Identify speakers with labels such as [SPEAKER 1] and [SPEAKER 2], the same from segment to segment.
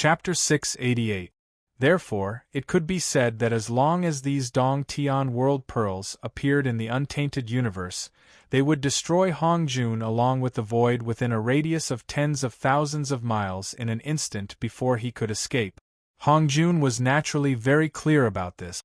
[SPEAKER 1] Chapter 688. Therefore, it could be said that as long as these Dong Tian world pearls appeared in the untainted universe, they would destroy Hong Jun along with the void within a radius of tens of thousands of miles in an instant before he could escape. Hong Jun was naturally very clear about this.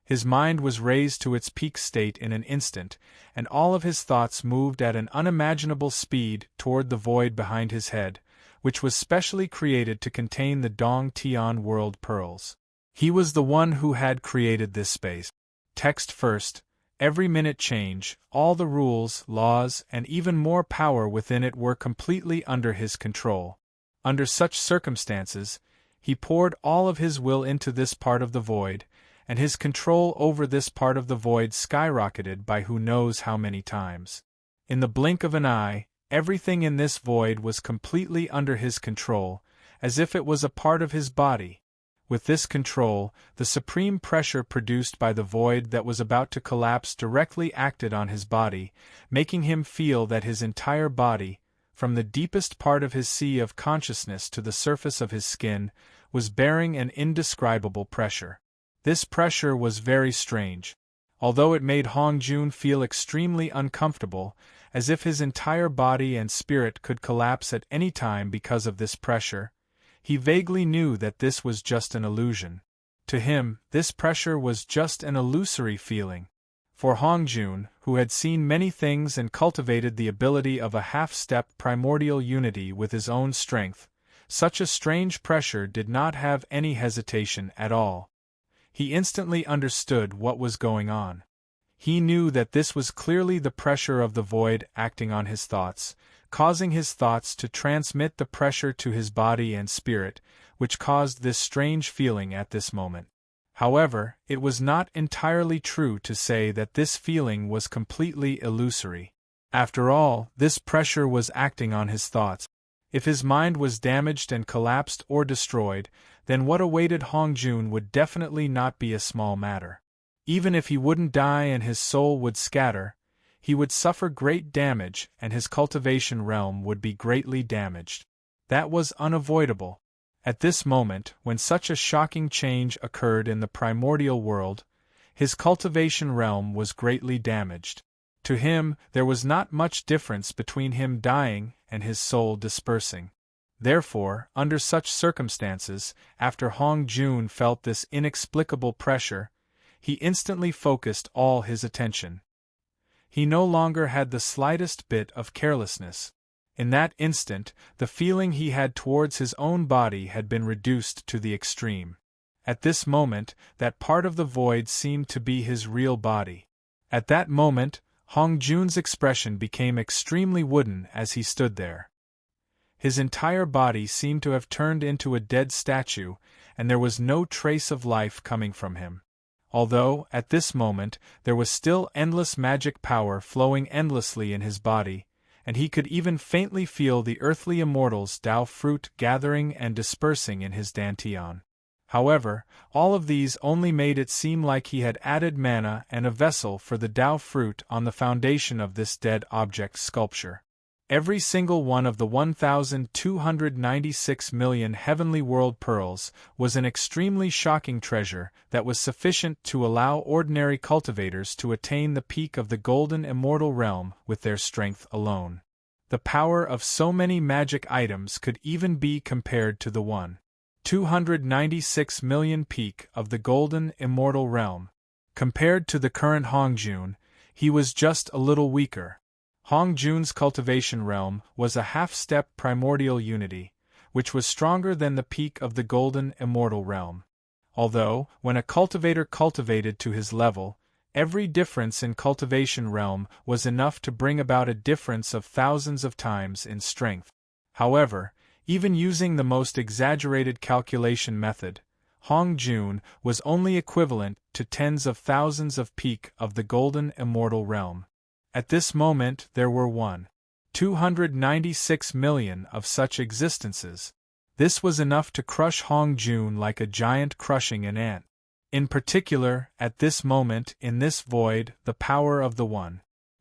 [SPEAKER 1] His mind was raised to its peak state in an instant, and all of his thoughts moved at an unimaginable speed toward the void behind his head, which was specially created to contain the Dong Tian world pearls. He was the one who had created this space. Text first, every minute change, all the rules, laws, and even more power within it were completely under his control. Under such circumstances, he poured all of his will into this part of the void, and his control over this part of the void skyrocketed by who knows how many times. In the blink of an eye, everything in this void was completely under his control, as if it was a part of his body. With this control, the supreme pressure produced by the void that was about to collapse directly acted on his body, making him feel that his entire body, from the deepest part of his sea of consciousness to the surface of his skin, was bearing an indescribable pressure. This pressure was very strange. Although it made Hong Jun feel extremely uncomfortable, as if his entire body and spirit could collapse at any time because of this pressure, he vaguely knew that this was just an illusion. To him, this pressure was just an illusory feeling. For Hong Jun, who had seen many things and cultivated the ability of a half-step primordial unity with his own strength, such a strange pressure did not have any hesitation at all. He instantly understood what was going on. He knew that this was clearly the pressure of the void acting on his thoughts, causing his thoughts to transmit the pressure to his body and spirit, which caused this strange feeling at this moment. However, it was not entirely true to say that this feeling was completely illusory. After all, this pressure was acting on his thoughts. If his mind was damaged and collapsed or destroyed, then what awaited Hong Jun would definitely not be a small matter. Even if he wouldn't die and his soul would scatter, he would suffer great damage and his cultivation realm would be greatly damaged. That was unavoidable. At this moment, when such a shocking change occurred in the primordial world, his cultivation realm was greatly damaged. To him, there was not much difference between him dying and his soul dispersing. Therefore, under such circumstances, after Hong Jun felt this inexplicable pressure, he instantly focused all his attention. He no longer had the slightest bit of carelessness. In that instant, the feeling he had towards his own body had been reduced to the extreme. At this moment, that part of the void seemed to be his real body. At that moment, Hong Jun's expression became extremely wooden as he stood there. His entire body seemed to have turned into a dead statue, and there was no trace of life coming from him. Although, at this moment, there was still endless magic power flowing endlessly in his body, and he could even faintly feel the earthly immortals' Tao fruit gathering and dispersing in his dantian. However, all of these only made it seem like he had added mana and a vessel for the Tao fruit on the foundation of this dead object sculpture. Every single one of the 1,296 million heavenly world pearls was an extremely shocking treasure that was sufficient to allow ordinary cultivators to attain the peak of the golden immortal realm with their strength alone. The power of so many magic items could even be compared to the 1,296 million peak of the golden immortal realm. Compared to the current Hong Jun, he was just a little weaker. Hong Jun's cultivation realm was a half-step primordial unity, which was stronger than the peak of the golden immortal realm. Although, when a cultivator cultivated to his level, every difference in cultivation realm was enough to bring about a difference of thousands of times in strength. However, even using the most exaggerated calculation method, Hong Jun was only equivalent to tens of thousands of peak of the golden immortal realm. At this moment there were 1,296 million of such existences. This was enough to crush Hong Jun like a giant crushing an ant. In particular, at this moment in this void, the power of the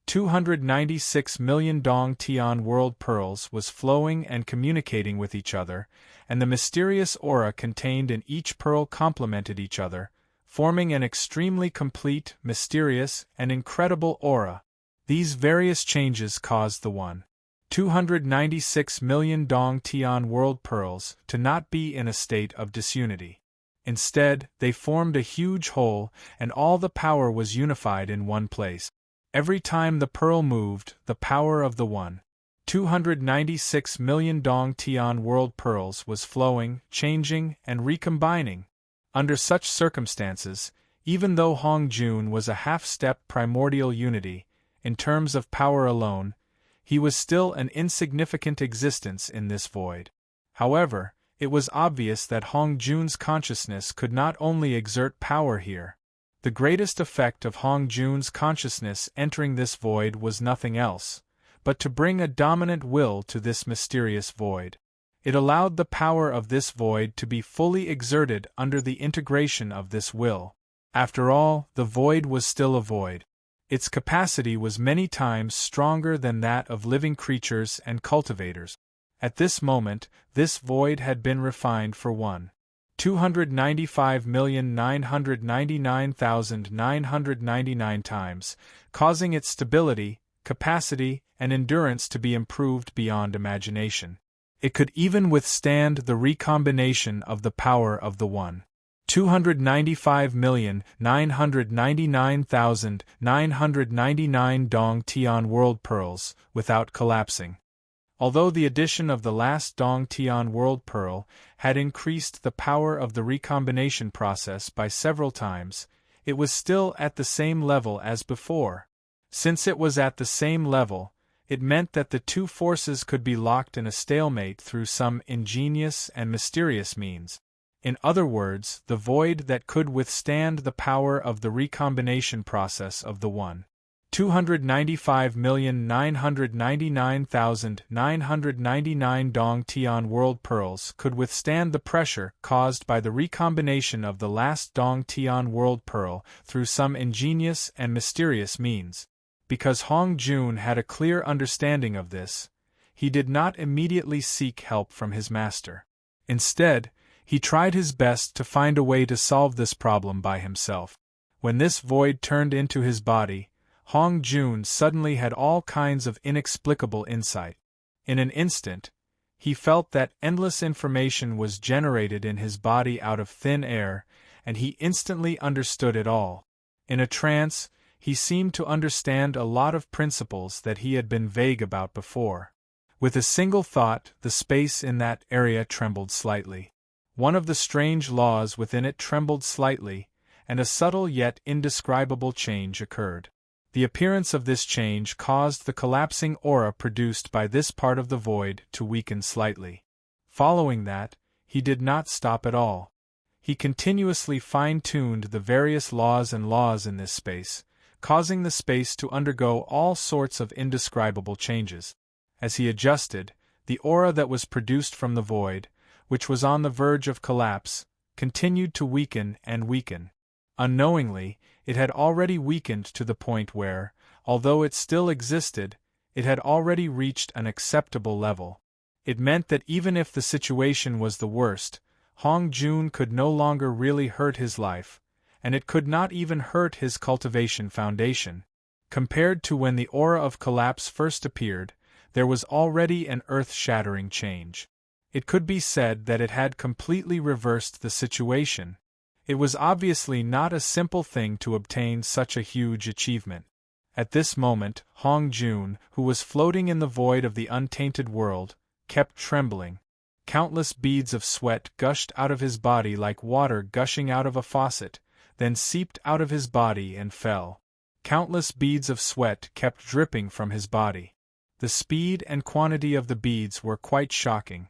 [SPEAKER 1] 296 million Dong Tian world pearls was flowing and communicating with each other, and the mysterious aura contained in each pearl complemented each other, forming an extremely complete, mysterious, and incredible aura. These various changes caused the 296 million Dong Tian world pearls to not be in a state of disunity. Instead, they formed a huge whole, and all the power was unified in one place. Every time the pearl moved, the power of the 296 million Dong Tian world pearls was flowing, changing, and recombining. Under such circumstances, even though Hong Jun was a half-step primordial unity, in terms of power alone, he was still an insignificant existence in this void. However, it was obvious that Hong Jun's consciousness could not only exert power here. The greatest effect of Hong Jun's consciousness entering this void was nothing else, but to bring a dominant will to this mysterious void. It allowed the power of this void to be fully exerted under the integration of this will. After all, the void was still a void. Its capacity was many times stronger than that of living creatures and cultivators. At this moment, this void had been refined for 295,999,999 times, causing its stability, capacity, and endurance to be improved beyond imagination. It could even withstand the recombination of the power of the 295,999,999 Dong Tian world pearls without collapsing. Although the addition of the last Dong Tian world pearl had increased the power of the recombination process by several times, it was still at the same level as before. Since it was at the same level, it meant that the two forces could be locked in a stalemate through some ingenious and mysterious means. In other words, the void that could withstand the power of the recombination process of the 295,999,999 Dong Tian world pearls could withstand the pressure caused by the recombination of the last Dong Tian world pearl through some ingenious and mysterious means. Because Hong Jun had a clear understanding of this, he did not immediately seek help from his master. Instead, he tried his best to find a way to solve this problem by himself. When this void turned into his body, Hong Jun suddenly had all kinds of inexplicable insight. In an instant, he felt that endless information was generated in his body out of thin air, and he instantly understood it all. In a trance, he seemed to understand a lot of principles that he had been vague about before. With a single thought, the space in that area trembled slightly. One of the strange laws within it trembled slightly, and a subtle yet indescribable change occurred. The appearance of this change caused the collapsing aura produced by this part of the void to weaken slightly. Following that, he did not stop at all. He continuously fine-tuned the various laws in this space, causing the space to undergo all sorts of indescribable changes. As he adjusted, the aura that was produced from the void, which was on the verge of collapse, continued to weaken and weaken. Unknowingly, it had already weakened to the point where, although it still existed, it had already reached an acceptable level. It meant that even if the situation was the worst, Hong Jun could no longer really hurt his life, and it could not even hurt his cultivation foundation. Compared to when the aura of collapse first appeared, there was already an earth-shattering change. It could be said that it had completely reversed the situation. It was obviously not a simple thing to obtain such a huge achievement. At this moment, Hong Jun, who was floating in the void of the untainted world, kept trembling. Countless beads of sweat gushed out of his body like water gushing out of a faucet, then seeped out of his body and fell. Countless beads of sweat kept dripping from his body. The speed and quantity of the beads were quite shocking.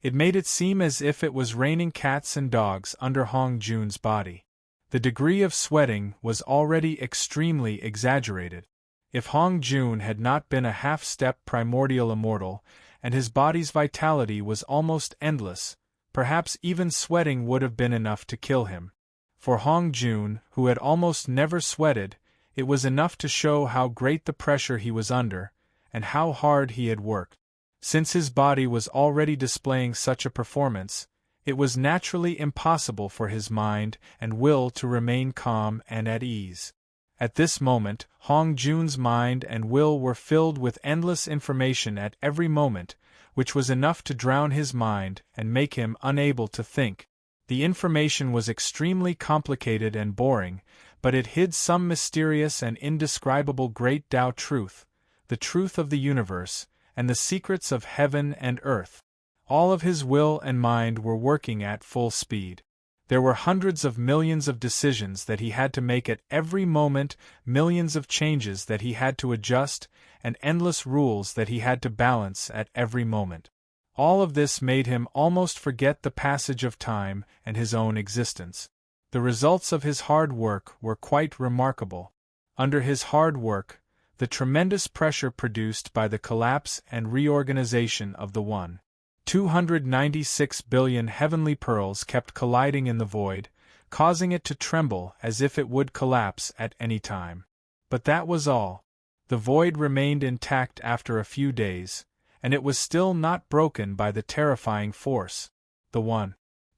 [SPEAKER 1] It made it seem as if it was raining cats and dogs under Hong Jun's body. The degree of sweating was already extremely exaggerated. If Hong Jun had not been a half-step primordial immortal, and his body's vitality was almost endless, perhaps even sweating would have been enough to kill him. For Hong Jun, who had almost never sweated, It was enough to show how great the pressure he was under, and how hard he had worked. Since his body was already displaying such a performance, it was naturally impossible for his mind and will to remain calm and at ease. At this moment, Hong Jun's mind and will were filled with endless information at every moment, which was enough to drown his mind and make him unable to think. The information was extremely complicated and boring, but it hid some mysterious and indescribable great Tao truth, the truth of the universe, and the secrets of heaven and earth. All of his will and mind were working at full speed. There were hundreds of millions of decisions that he had to make at every moment, millions of changes that he had to adjust, and endless rules that he had to balance at every moment. All of this made him almost forget the passage of time and his own existence. The results of his hard work were quite remarkable. Under his hard work, the tremendous pressure produced by the collapse and reorganization of the 296 billion heavenly pearls kept colliding in the void, causing it to tremble as if it would collapse at any time. But that was all. The void remained intact after a few days, and it was still not broken by the terrifying force. The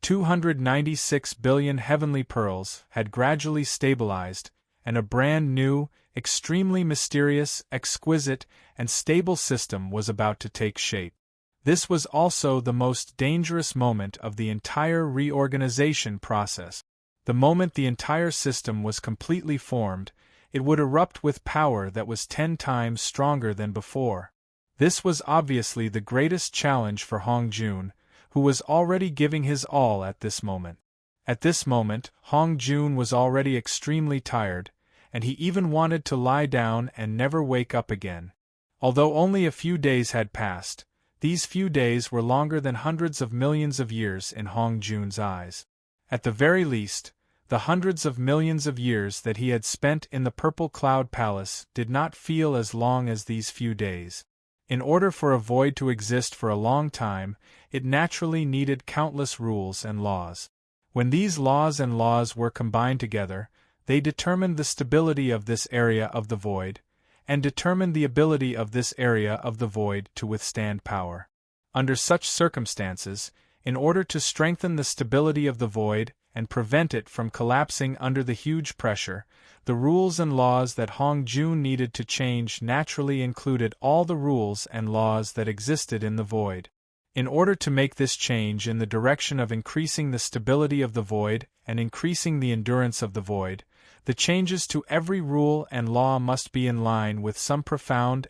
[SPEAKER 1] 296 billion heavenly pearls had gradually stabilized, and a brand new, extremely mysterious, exquisite, and stable system was about to take shape. This was also the most dangerous moment of the entire reorganization process. The moment the entire system was completely formed, it would erupt with power that was 10 times stronger than before. This was obviously the greatest challenge for Hong Jun, who was already giving his all at this moment. At this moment, Hong Jun was already extremely tired, and he even wanted to lie down and never wake up again. Although only a few days had passed, these few days were longer than hundreds of millions of years in Hong Jun's eyes. At the very least, the hundreds of millions of years that he had spent in the Purple Cloud Palace did not feel as long as these few days. In order for a void to exist for a long time, it naturally needed countless rules and laws. When these laws and laws were combined together, they determined the stability of this area of the void, and determined the ability of this area of the void to withstand power. Under such circumstances, in order to strengthen the stability of the void and prevent it from collapsing under the huge pressure, the rules and laws that Hong Jun needed to change naturally included all the rules and laws that existed in the void. In order to make this change in the direction of increasing the stability of the void and increasing the endurance of the void, the changes to every rule and law must be in line with some profound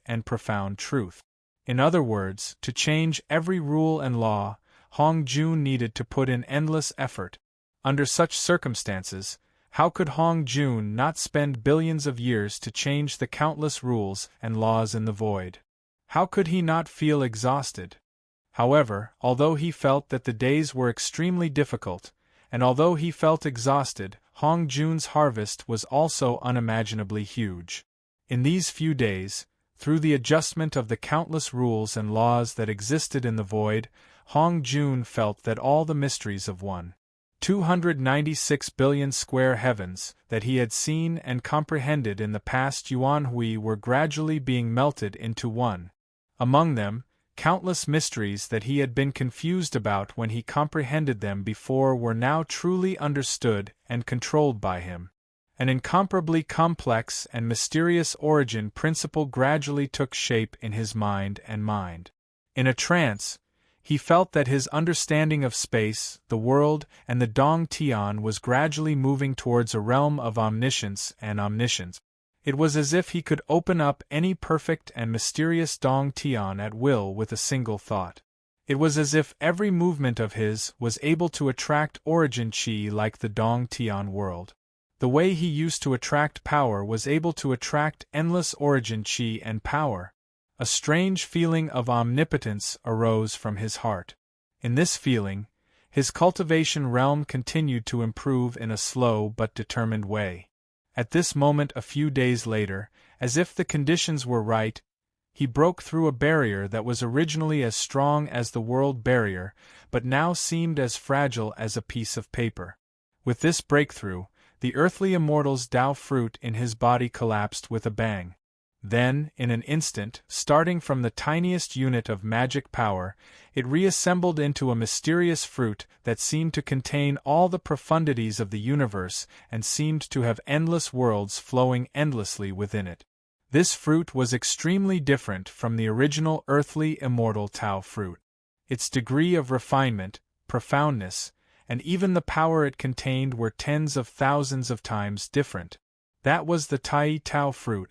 [SPEAKER 1] truth. In other words, to change every rule and law, Hong Jun needed to put in endless effort. Under such circumstances, how could Hong Jun not spend billions of years to change the countless rules and laws in the void? How could he not feel exhausted? However, although he felt that the days were extremely difficult, and although he felt exhausted, Hong Jun's harvest was also unimaginably huge. In these few days, through the adjustment of the countless rules and laws that existed in the void, Hong Jun felt that all the mysteries of 296 billion square heavens that he had seen and comprehended in the past Yuan Hui were gradually being melted into one. Among them, countless mysteries that he had been confused about when he comprehended them before were now truly understood and controlled by him. An incomparably complex and mysterious origin principle gradually took shape in his mind and mind. In a trance, he felt that his understanding of space, the world, and the Dong Tian was gradually moving towards a realm of omniscience and omniscience. It was as if he could open up any perfect and mysterious Dong Tian at will with a single thought. It was as if every movement of his was able to attract origin chi like the Dong Tian world. The way he used to attract power was able to attract endless origin chi and power. A strange feeling of omnipotence arose from his heart. In this feeling, his cultivation realm continued to improve in a slow but determined way. At this moment a few days later, as if the conditions were right, he broke through a barrier that was originally as strong as the world barrier, but now seemed as fragile as a piece of paper. With this breakthrough, the earthly immortal's Tao fruit in his body collapsed with a bang. Then, in an instant, starting from the tiniest unit of magic power, it reassembled into a mysterious fruit that seemed to contain all the profundities of the universe and seemed to have endless worlds flowing endlessly within it. This fruit was extremely different from the original earthly immortal Tao fruit. Its degree of refinement, profoundness, and even the power it contained were tens of thousands of times different. That was the Tai Tao fruit.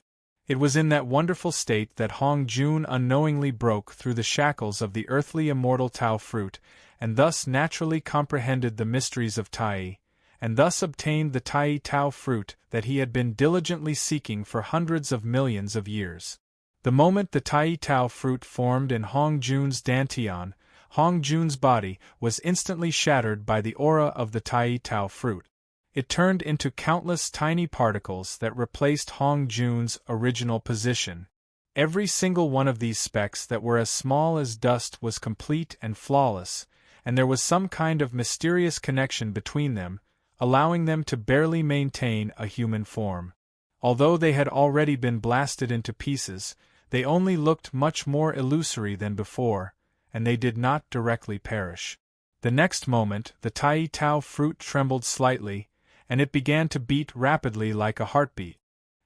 [SPEAKER 1] It was in that wonderful state that Hong Jun unknowingly broke through the shackles of the earthly immortal Tao fruit, and thus naturally comprehended the mysteries of Tai, and thus obtained the Tai Tao fruit that he had been diligently seeking for hundreds of millions of years. The moment the Tai Tao fruit formed in Hong Jun's dantian, Hong Jun's body was instantly shattered by the aura of the Tai Tao fruit. It turned into countless tiny particles that replaced Hong Jun's original position. Every single one of these specks that were as small as dust was complete and flawless, and there was some kind of mysterious connection between them, allowing them to barely maintain a human form. Although they had already been blasted into pieces, they only looked much more illusory than before, and they did not directly perish. The next moment, the Tai Tao fruit trembled slightly, and it began to beat rapidly like a heartbeat.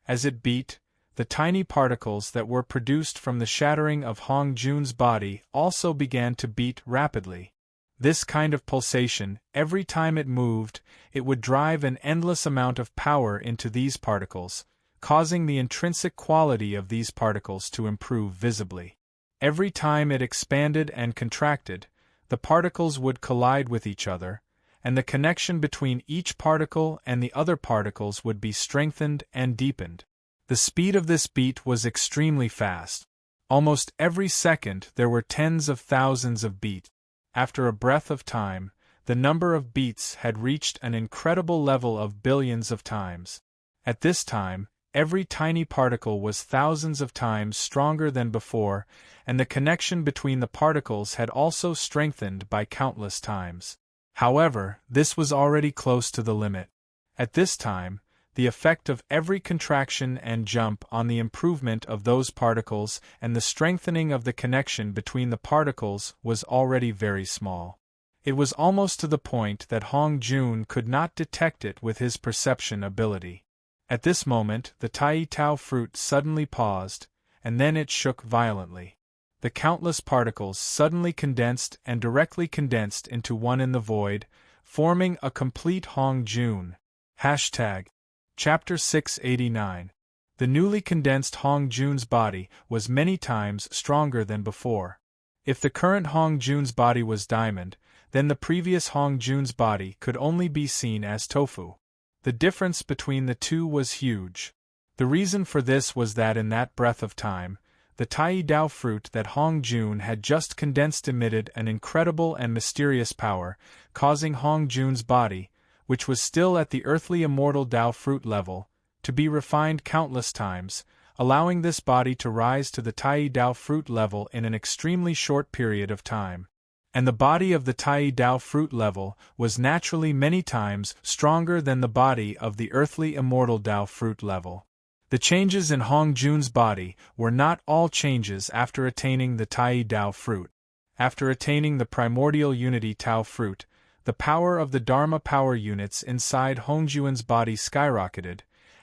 [SPEAKER 1] As it beat, the tiny particles that were produced from the shattering of Hong Jun's body also began to beat rapidly. This kind of pulsation, every time it moved, it would drive an endless amount of power into these particles, causing the intrinsic quality of these particles to improve visibly. Every time it expanded and contracted, the particles would collide with each other, and the connection between each particle and the other particles would be strengthened and deepened. The speed of this beat was extremely fast. Almost every second there were tens of thousands of beats. After a breath of time, the number of beats had reached an incredible level of billions of times. At this time, every tiny particle was thousands of times stronger than before, and the connection between the particles had also strengthened by countless times. However, this was already close to the limit. At this time, the effect of every contraction and jump on the improvement of those particles and the strengthening of the connection between the particles was already very small. It was almost to the point that Hong Jun could not detect it with his perception ability. At this moment, the Tai Tao fruit suddenly paused, and then it shook violently. The countless particles suddenly condensed and directly condensed into one in the void, forming a complete Hong Jun. Chapter 689. The newly condensed Hong Jun's body was many times stronger than before. If the current Hong Jun's body was diamond, then the previous Hong Jun's body could only be seen as tofu. The difference between the two was huge. The reason for this was that in that breath of time, the Tai Dao fruit that Hong Jun had just condensed emitted an incredible and mysterious power, causing Hong Jun's body, which was still at the earthly immortal Dao fruit level, to be refined countless times, allowing this body to rise to the Tai Dao fruit level in an extremely short period of time. And the body of the Tai Dao fruit level was naturally many times stronger than the body of the earthly immortal Dao fruit level. The changes in Hong Jun's body were not all changes after attaining the Tai Dao fruit. After attaining the primordial unity Tao fruit, the power of the Dharma power units inside Hong Jun's body skyrocketed,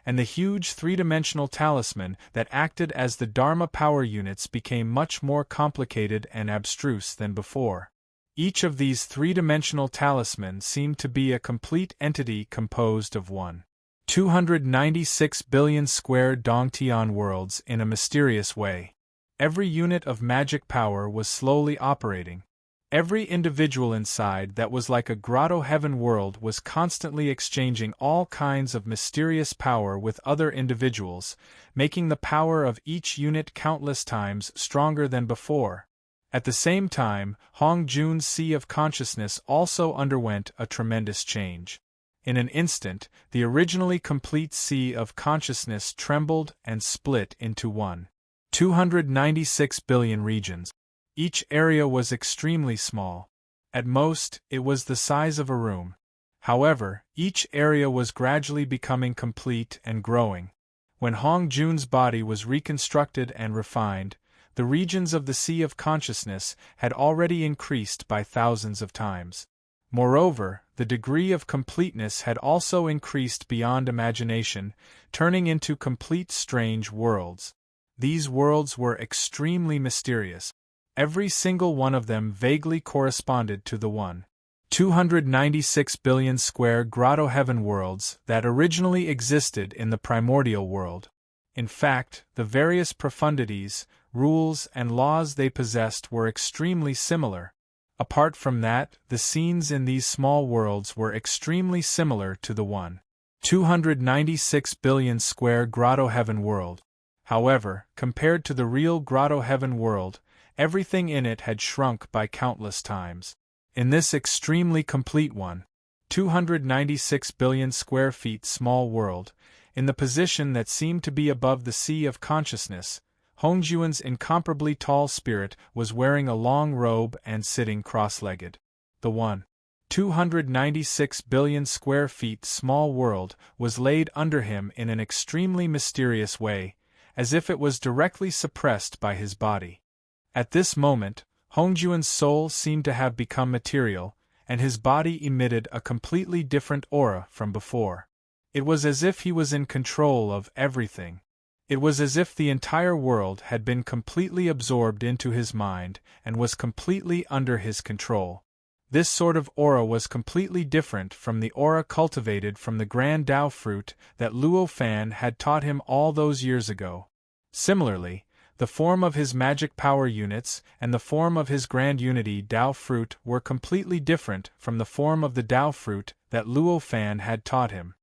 [SPEAKER 1] and the huge three-dimensional talisman that acted as the Dharma power units became much more complicated and abstruse than before. Each of these three-dimensional talismans seemed to be a complete entity composed of 296 billion square Dongtian worlds in a mysterious way. Every unit of magic power was slowly operating. Every individual inside that was like a grotto heaven world was constantly exchanging all kinds of mysterious power with other individuals, making the power of each unit countless times stronger than before. At the same time, Hong Jun's sea of consciousness also underwent a tremendous change. In an instant, the originally complete sea of consciousness trembled and split into 296 billion regions. Each area was extremely small. At most, it was the size of a room. However, each area was gradually becoming complete and growing. When Hong Jun's body was reconstructed and refined, the regions of the Sea of Consciousness had already increased by thousands of times. Moreover, the degree of completeness had also increased beyond imagination, turning into complete strange worlds. These worlds were extremely mysterious. Every single one of them vaguely corresponded to the 296 billion square grotto heaven worlds that originally existed in the primordial world. In fact, the various profundities, rules, and laws they possessed were extremely similar. Apart from that, the scenes in these small worlds were extremely similar to the 296 billion square grotto heaven world. However, compared to the real grotto heaven world, everything in it had shrunk by countless times. In this extremely complete 296 billion square feet small world, in the position that seemed to be above the Sea of Consciousness, Hongjuan's incomparably tall spirit was wearing a long robe and sitting cross-legged. The 296 billion square feet small world was laid under him in an extremely mysterious way, as if it was directly suppressed by his body. At this moment, Hongjuan's soul seemed to have become material, and his body emitted a completely different aura from before. It was as if he was in control of everything. It was as if the entire world had been completely absorbed into his mind and was completely under his control. This sort of aura was completely different from the aura cultivated from the Grand Tao fruit that Luo Fan had taught him all those years ago. Similarly, the form of his magic power units and the form of his Grand Unity Tao fruit were completely different from the form of the Tao fruit that Luo Fan had taught him.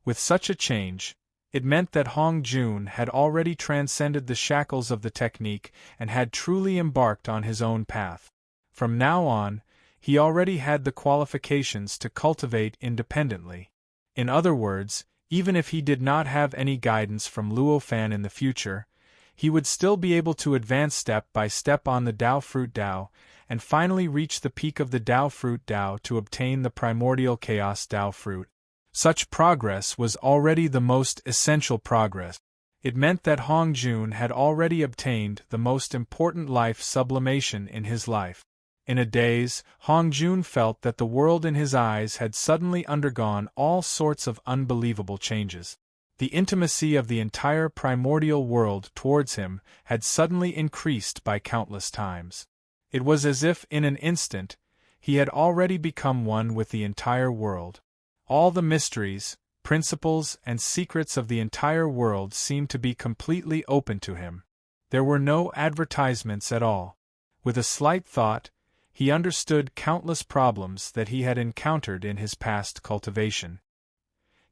[SPEAKER 1] With such a change, it meant that Hong Jun had already transcended the shackles of the technique and had truly embarked on his own path. From now on, he already had the qualifications to cultivate independently. In other words, even if he did not have any guidance from Luo Fan in the future, he would still be able to advance step by step on the Tao Fruit Tao, and finally reach the peak of the Tao Fruit Tao to obtain the primordial Chaos Tao Fruit. Such progress was already the most essential progress. It meant that Hong Jun had already obtained the most important life sublimation in his life. In a daze, Hong Jun felt that the world in his eyes had suddenly undergone all sorts of unbelievable changes. The intimacy of the entire primordial world towards him had suddenly increased by countless times. It was as if in an instant, he had already become one with the entire world. All the mysteries, principles, and secrets of the entire world seemed to be completely open to him. There were no advertisements at all. With a slight thought, he understood countless problems that he had encountered in his past cultivation.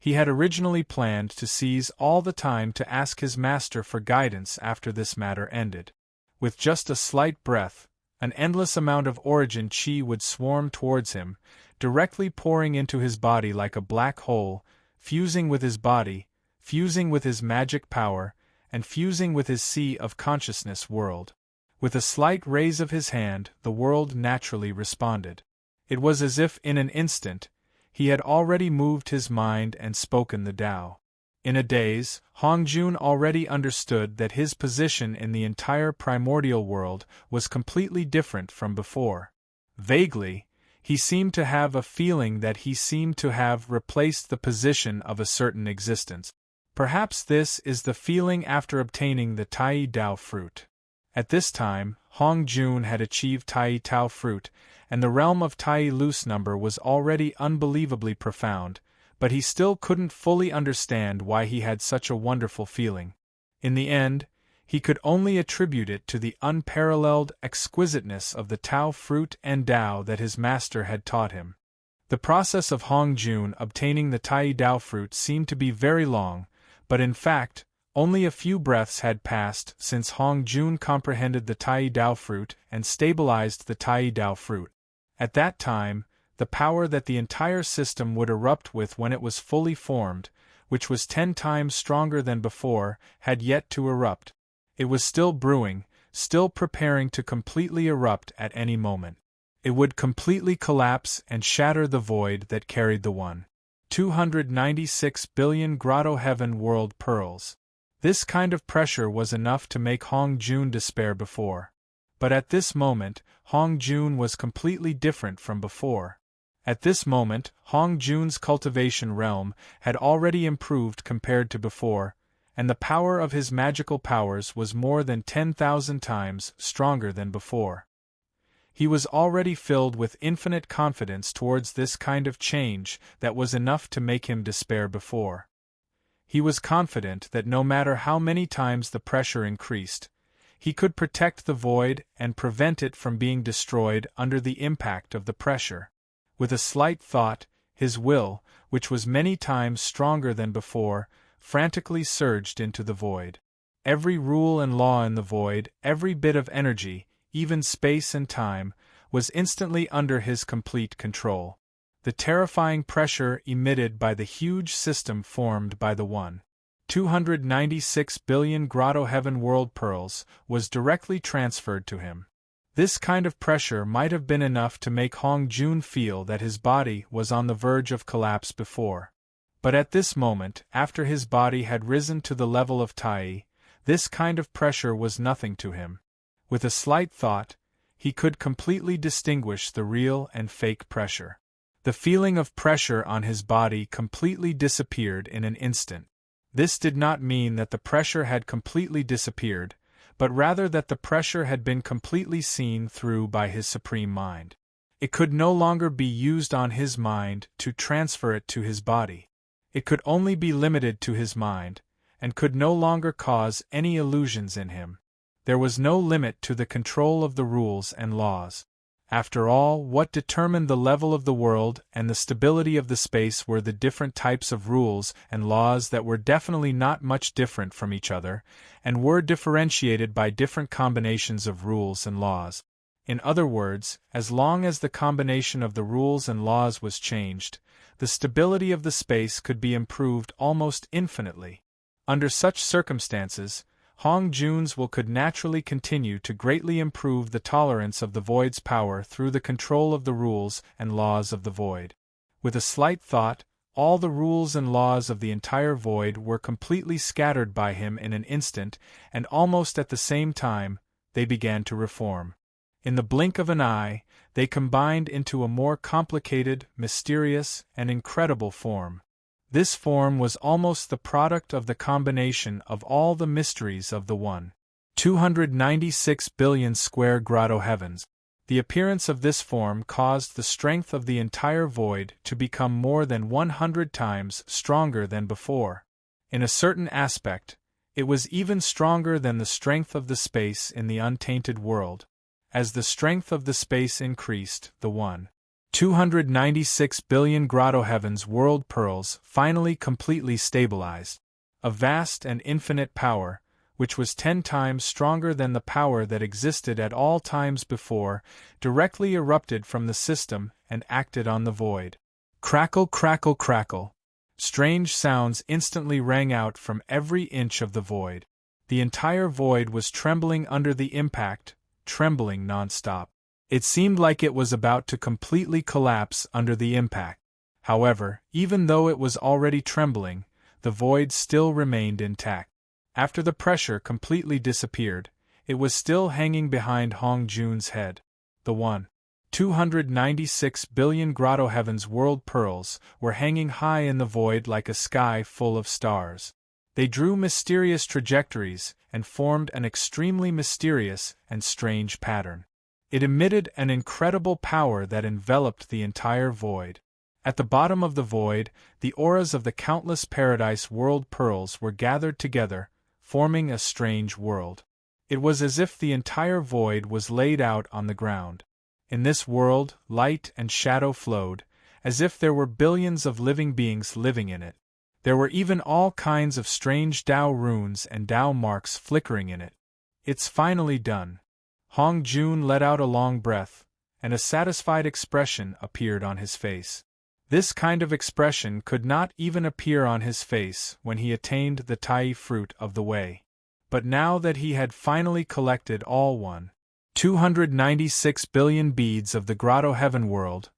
[SPEAKER 1] He had originally planned to seize all the time to ask his master for guidance after this matter ended. With just a slight breath, an endless amount of origin chi would swarm towards him, directly pouring into his body like a black hole, fusing with his body, fusing with his magic power, and fusing with his Sea of Consciousness world. With a slight raise of his hand, the world naturally responded. It was as if in an instant, he had already moved his mind and spoken the Tao. In a daze, Hong Jun already understood that his position in the entire primordial world was completely different from before. Vaguely, he seemed to have a feeling that he seemed to have replaced the position of a certain existence. Perhaps this is the feeling after obtaining the Tai Tao fruit. At this time, Hong Jun had achieved Tai Tao fruit, and the realm of Tai Loose Number was already unbelievably profound, but he still couldn't fully understand why he had such a wonderful feeling. In the end, he could only attribute it to the unparalleled exquisiteness of the Tao fruit and Tao that his master had taught him. The process of Hong Jun obtaining the Tai Tao fruit seemed to be very long, but in fact, only a few breaths had passed since Hong Jun comprehended the Tai Tao fruit and stabilized the Tai Tao fruit. At that time, the power that the entire system would erupt with when it was fully formed, which was 10 times stronger than before, had yet to erupt. It was still brewing, still preparing to completely erupt at any moment. It would completely collapse and shatter the void that carried the 296 billion grotto heaven world pearls. This kind of pressure was enough to make Hong Jun despair before. But at this moment, Hong Jun was completely different from before. At this moment, Hong Jun's cultivation realm had already improved compared to before, and the power of his magical powers was more than 10,000 times stronger than before. He was already filled with infinite confidence towards this kind of change that was enough to make him despair before. He was confident that no matter how many times the pressure increased, he could protect the void and prevent it from being destroyed under the impact of the pressure. With a slight thought, his will, which was many times stronger than before, frantically surged into the void. Every rule and law in the void, every bit of energy, even space and time, was instantly under his complete control. The terrifying pressure emitted by the huge system formed by the 296 billion grotto heaven world pearls was directly transferred to him. This kind of pressure might have been enough to make Hong Jun feel that his body was on the verge of collapse before. But at this moment, after his body had risen to the level of Tai, this kind of pressure was nothing to him. With a slight thought, he could completely distinguish the real and fake pressure. The feeling of pressure on his body completely disappeared in an instant. This did not mean that the pressure had completely disappeared, but rather that the pressure had been completely seen through by his supreme mind. It could no longer be used on his mind to transfer it to his body. It could only be limited to his mind, and could no longer cause any illusions in him. There was no limit to the control of the rules and laws. After all, what determined the level of the world and the stability of the space were the different types of rules and laws that were definitely not much different from each other, and were differentiated by different combinations of rules and laws. In other words, as long as the combination of the rules and laws was changed, the stability of the space could be improved almost infinitely. Under such circumstances, Hong Jun's will could naturally continue to greatly improve the tolerance of the void's power through the control of the rules and laws of the void. With a slight thought, all the rules and laws of the entire void were completely scattered by him in an instant, and almost at the same time, they began to reform. In the blink of an eye, they combined into a more complicated, mysterious, and incredible form. This form was almost the product of the combination of all the mysteries of the 296 billion square grotto heavens. The appearance of this form caused the strength of the entire void to become more than 100 times stronger than before. In a certain aspect, it was even stronger than the strength of the space in the untainted world. As the strength of the space increased, the 296 billion grotto heavens world pearls finally completely stabilized. A vast and infinite power, which was 10 times stronger than the power that existed at all times before, directly erupted from the system and acted on the void. Crackle, crackle, crackle. Strange sounds instantly rang out from every inch of the void. The entire void was trembling under the impact, trembling non-stop. It seemed like it was about to completely collapse under the impact. However, even though it was already trembling, the void still remained intact. After the pressure completely disappeared, it was still hanging behind Hong Jun's head. The 296 billion grotto heavens world pearls were hanging high in the void like a sky full of stars. They drew mysterious trajectories and formed an extremely mysterious and strange pattern. It emitted an incredible power that enveloped the entire void. At the bottom of the void, the auras of the countless paradise world pearls were gathered together, forming a strange world. It was as if the entire void was laid out on the ground. In this world, light and shadow flowed, as if there were billions of living beings living in it. There were even all kinds of strange Tao runes and Tao marks flickering in it. It's finally done. Hong Jun let out a long breath, and a satisfied expression appeared on his face. This kind of expression could not even appear on his face when he attained the Tai fruit of the way. But now that he had finally collected all 296 billion beads of the grotto heaven world.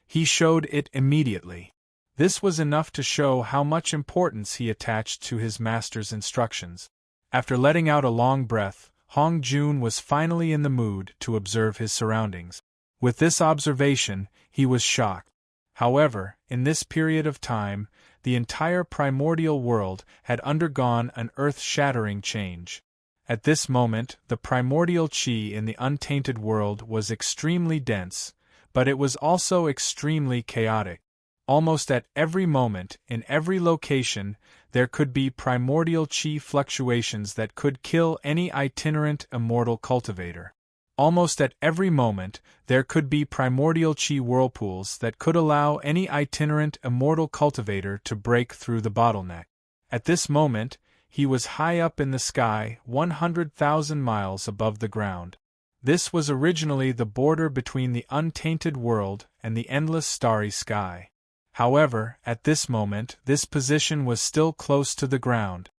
[SPEAKER 1] He showed it immediately. This was enough to show how much importance he attached to his master's instructions. After letting out a long breath, Hong Jun was finally in the mood to observe his surroundings. With this observation, he was shocked. However, in this period of time, the entire primordial world had undergone an earth-shattering change. At this moment, the primordial qi in the untainted world was extremely dense, but it was also extremely chaotic. Almost at every moment, in every location, there could be primordial qi fluctuations that could kill any itinerant immortal cultivator. Almost at every moment, there could be primordial qi whirlpools that could allow any itinerant immortal cultivator to break through the bottleneck. At this moment, he was high up in the sky, 100,000 miles above the ground. This was originally the border between the untainted world and the endless starry sky. However, at this moment, this position was still close to the ground.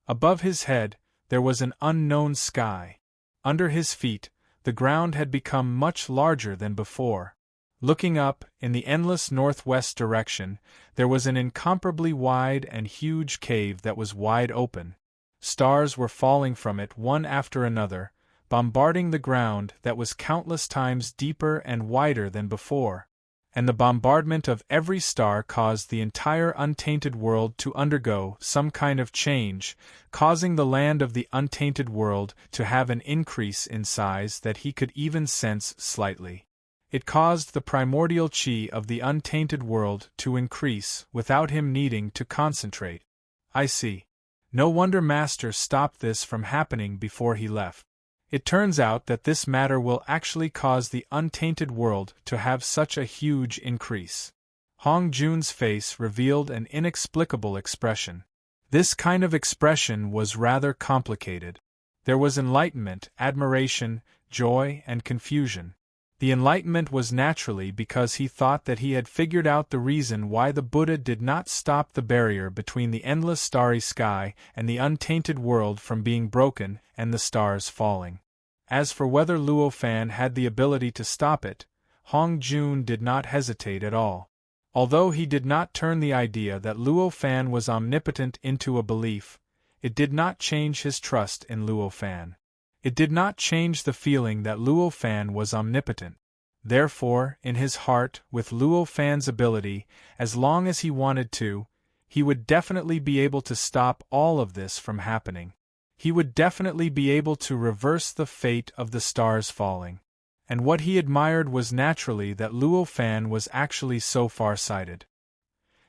[SPEAKER 1] Above his head, there was an unknown sky. Under his feet, the ground had become much larger than before. Looking up, in the endless northwest direction, there was an incomparably wide and huge cave that was wide open. Stars were falling from it one after another, bombarding the ground that was countless times deeper and wider than before. And the bombardment of every star caused the entire untainted world to undergo some kind of change, causing the land of the untainted world to have an increase in size that he could even sense slightly. It caused the primordial qi of the untainted world to increase without him needing to concentrate. I see. No wonder Master stopped this from happening before he left. It turns out that this matter will actually cause the untainted world to have such a huge increase. Hong Jun's face revealed an inexplicable expression. This kind of expression was rather complicated. There was enlightenment, admiration, joy, and confusion. The enlightenment was naturally because he thought that he had figured out the reason why the Buddha did not stop the barrier between the endless starry sky and the untainted world from being broken and the stars falling. As for whether Luo Fan had the ability to stop it, Hong Jun did not hesitate at all. Although he did not turn the idea that Luo Fan was omnipotent into a belief, it did not change his trust in Luo Fan. It did not change the feeling that Luo Fan was omnipotent. Therefore, in his heart, with Luo Fan's ability, as long as he wanted to, he would definitely be able to stop all of this from happening. He would definitely be able to reverse the fate of the stars falling. And what he admired was naturally that Luo Fan was actually so far-sighted.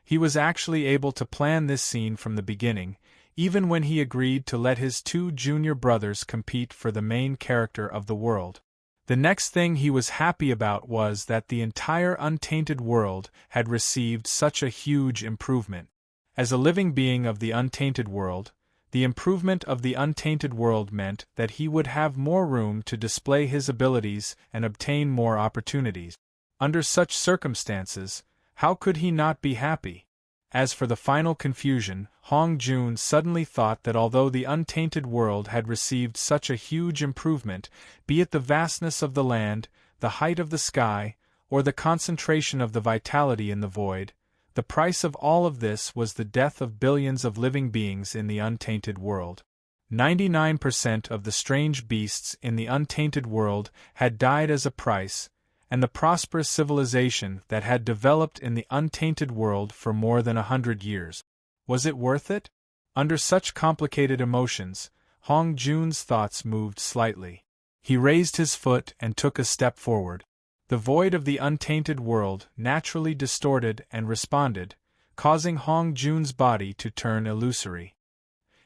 [SPEAKER 1] He was actually able to plan this scene from the beginning, even when he agreed to let his two junior brothers compete for the main character of the world. The next thing he was happy about was that the entire untainted world had received such a huge improvement. As a living being of the untainted world, the improvement of the untainted world meant that he would have more room to display his abilities and obtain more opportunities. Under such circumstances, how could he not be happy? As for the final confusion, Hong Jun suddenly thought that although the untainted world had received such a huge improvement, be it the vastness of the land, the height of the sky, or the concentration of the vitality in the void, the price of all of this was the death of billions of living beings in the untainted world. 99% of the strange beasts in the untainted world had died as a price, and the prosperous civilization that had developed in the untainted world for more than 100 years. Was it worth it? Under such complicated emotions, Hong Jun's thoughts moved slightly. He raised his foot and took a step forward. The void of the untainted world naturally distorted and responded, causing Hong Jun's body to turn illusory.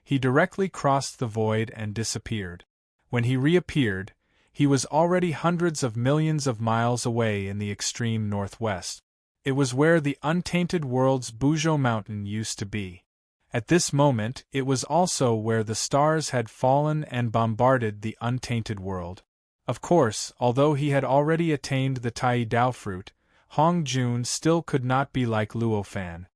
[SPEAKER 1] He directly crossed the void and disappeared. When he reappeared, he was already hundreds of millions of miles away in the extreme northwest. It was where the untainted world's Buzhou mountain used to be. At this moment, it was also where the stars had fallen and bombarded the untainted world. Of course, although he had already attained the Tai Dao fruit, Hong Jun still could not be like Luo Fan.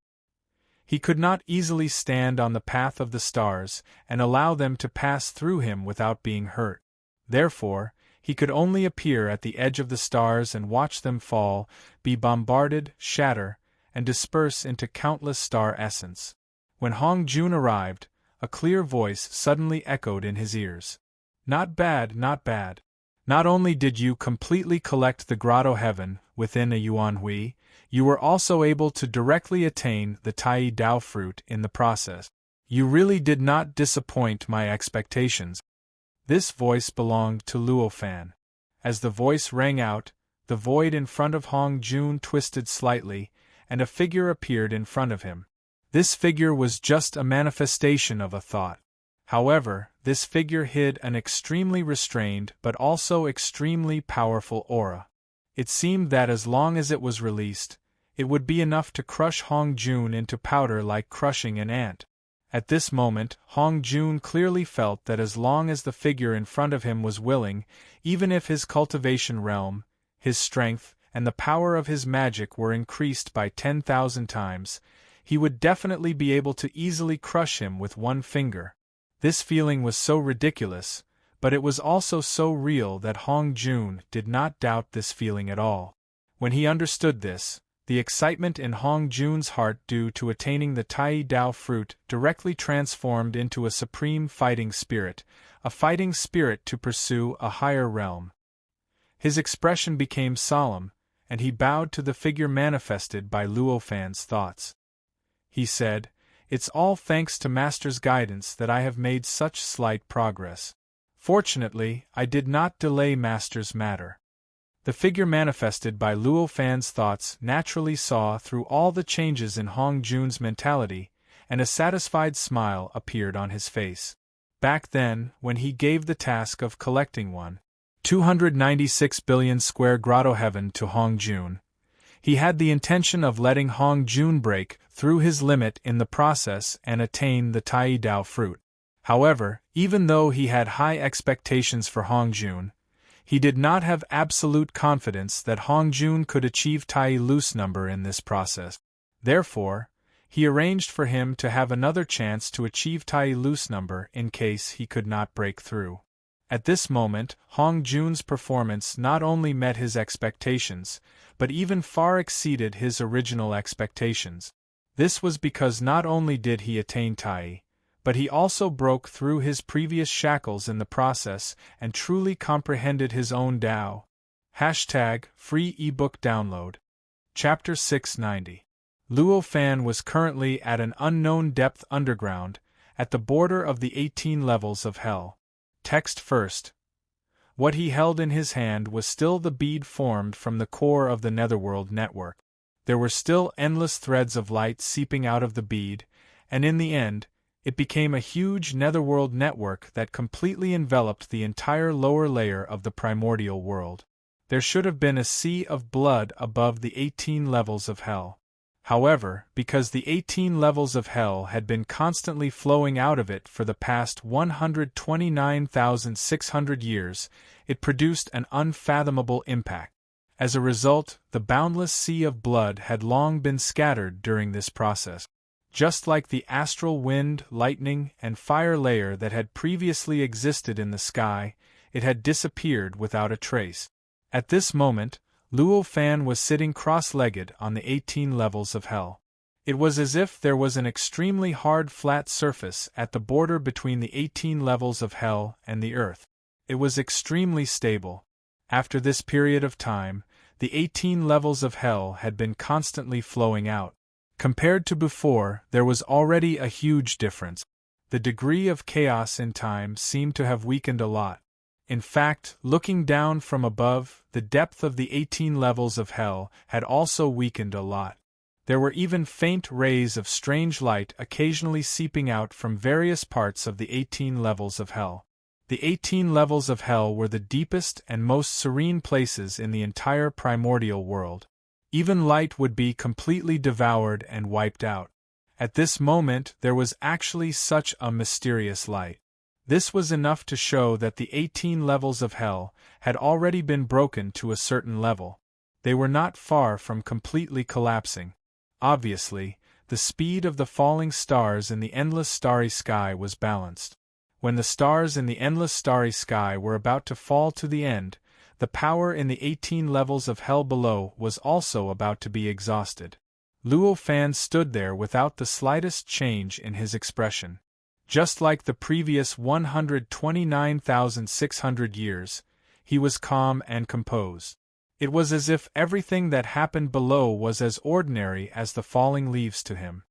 [SPEAKER 1] He could not easily stand on the path of the stars and allow them to pass through him without being hurt. Therefore, He could only appear at the edge of the stars and watch them fall, be bombarded, shatter, and disperse into countless star essence. When Hong Jun arrived, a clear voice suddenly echoed in his ears. "Not bad, not bad. Not only did you completely collect the grotto heaven within a yuan hui, you were also able to directly attain the Tai Dao fruit in the process. You really did not disappoint my expectations." This voice belonged to Luo Fan. As the voice rang out, the void in front of Hong Jun twisted slightly, and a figure appeared in front of him. This figure was just a manifestation of a thought. However, this figure hid an extremely restrained but also extremely powerful aura. It seemed that as long as it was released, it would be enough to crush Hong Jun into powder like crushing an ant. At this moment, Hong Jun clearly felt that as long as the figure in front of him was willing, even if his cultivation realm, his strength, and the power of his magic were increased by 10,000 times, he would definitely be able to easily crush him with one finger. This feeling was so ridiculous, but it was also so real that Hong Jun did not doubt this feeling at all. When he understood this, the excitement in Hong Jun's heart due to attaining the Tai Dao fruit directly transformed into a supreme fighting spirit, a fighting spirit to pursue a higher realm. His expression became solemn, and he bowed to the figure manifested by Luo Fan's thoughts. He said, "It's all thanks to Master's guidance that I have made such slight progress. Fortunately, I did not delay Master's matter." The figure manifested by Luo Fan's thoughts naturally saw through all the changes in Hong Jun's mentality, and a satisfied smile appeared on his face. Back then, when he gave the task of collecting 296 billion square grotto heaven to Hong Jun, he had the intention of letting Hong Jun break through his limit in the process and attain the Tai Dao fruit. However, even though he had high expectations for Hong Jun, he did not have absolute confidence that Hong Jun could achieve Tai Loose number in this process. Therefore, he arranged for him to have another chance to achieve Tai Loose number in case he could not break through. At this moment, Hong Jun's performance not only met his expectations, but even far exceeded his original expectations. This was because not only did he attain Tai, but he also broke through his previous shackles in the process and truly comprehended his own Tao. #Free ebook download. Chapter 690. Luo Fan was currently at an unknown depth underground, at the border of the 18 levels of hell. Text first. What he held in his hand was still the bead formed from the core of the Netherworld network. There were still endless threads of light seeping out of the bead, and in the end, it became a huge Netherworld network that completely enveloped the entire lower layer of the primordial world. There should have been a sea of blood above the 18 levels of hell. However, because the 18 levels of hell had been constantly flowing out of it for the past 129,600 years, it produced an unfathomable impact. As a result, the boundless sea of blood had long been scattered during this process. Just like the astral wind, lightning, and fire layer that had previously existed in the sky, it had disappeared without a trace. At this moment, Luo Fan was sitting cross-legged on the 18 levels of hell. It was as if there was an extremely hard flat surface at the border between the 18 levels of hell and the earth. It was extremely stable. After this period of time, the 18 levels of hell had been constantly flowing out. Compared to before, there was already a huge difference. The degree of chaos in time seemed to have weakened a lot. In fact, looking down from above, the depth of the 18 levels of hell had also weakened a lot. There were even faint rays of strange light occasionally seeping out from various parts of the 18 levels of hell. The 18 levels of hell were the deepest and most serene places in the entire primordial world. Even light would be completely devoured and wiped out. At this moment, there was actually such a mysterious light. This was enough to show that the 18 levels of hell had already been broken to a certain level. They were not far from completely collapsing. Obviously, the speed of the falling stars in the endless starry sky was balanced. When the stars in the endless starry sky were about to fall to the end, the power in the 18 levels of hell below was also about to be exhausted. Luo Fan stood there without the slightest change in his expression. Just like the previous 129,600 years, he was calm and composed. It was as if everything that happened below was as ordinary as the falling leaves to him.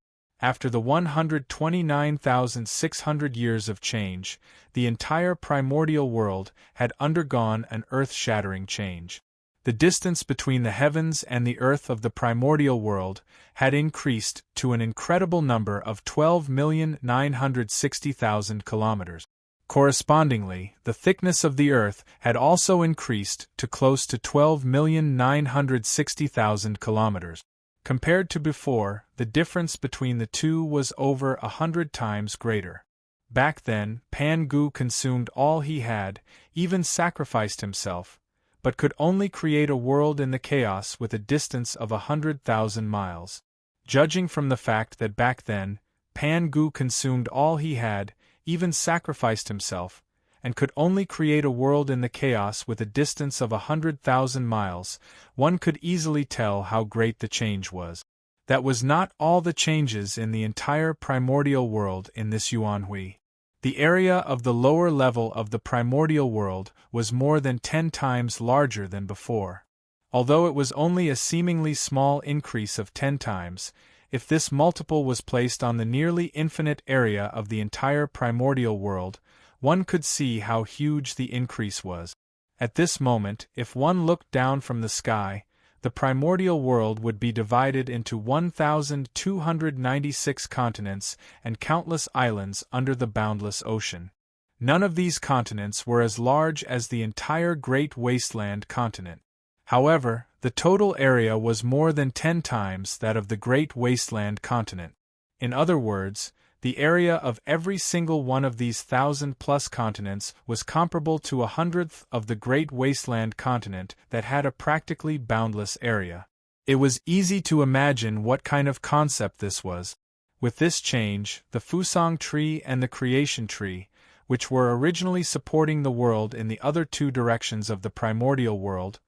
[SPEAKER 1] After the 129,600 years of change, the entire primordial world had undergone an earth-shattering change. The distance between the heavens and the earth of the primordial world had increased to an incredible number of 12,960,000 kilometers. Correspondingly, the thickness of the earth had also increased to close to 12,960,000 kilometers. Compared to before, the difference between the two was over 100 times greater. Back then, Pan Gu consumed all he had, even sacrificed himself, but could only create a world in the chaos with a distance of 100,000 miles. Judging from the fact that back then, Pan Gu consumed all he had, even sacrificed himself, and could only create a world in the chaos with a distance of 100,000 miles, one could easily tell how great the change was. That was not all the changes in the entire primordial world in this Yuanhui. The area of the lower level of the primordial world was more than 10 times larger than before. Although it was only a seemingly small increase of 10 times, if this multiple was placed on the nearly infinite area of the entire primordial world, one could see how huge the increase was. At this moment, if one looked down from the sky, the primordial world would be divided into 1,296 continents and countless islands under the boundless ocean. None of these continents were as large as the entire Great Wasteland continent. However, the total area was more than 10 times that of the Great Wasteland continent. In other words, the area of every single one of these 1,000+ continents was comparable to 1/100th of the Great Wasteland continent that had a practically boundless area. It was easy to imagine what kind of concept this was. With this change, the Fusang tree and the creation tree, which were originally supporting the world in the other two directions of the primordial world,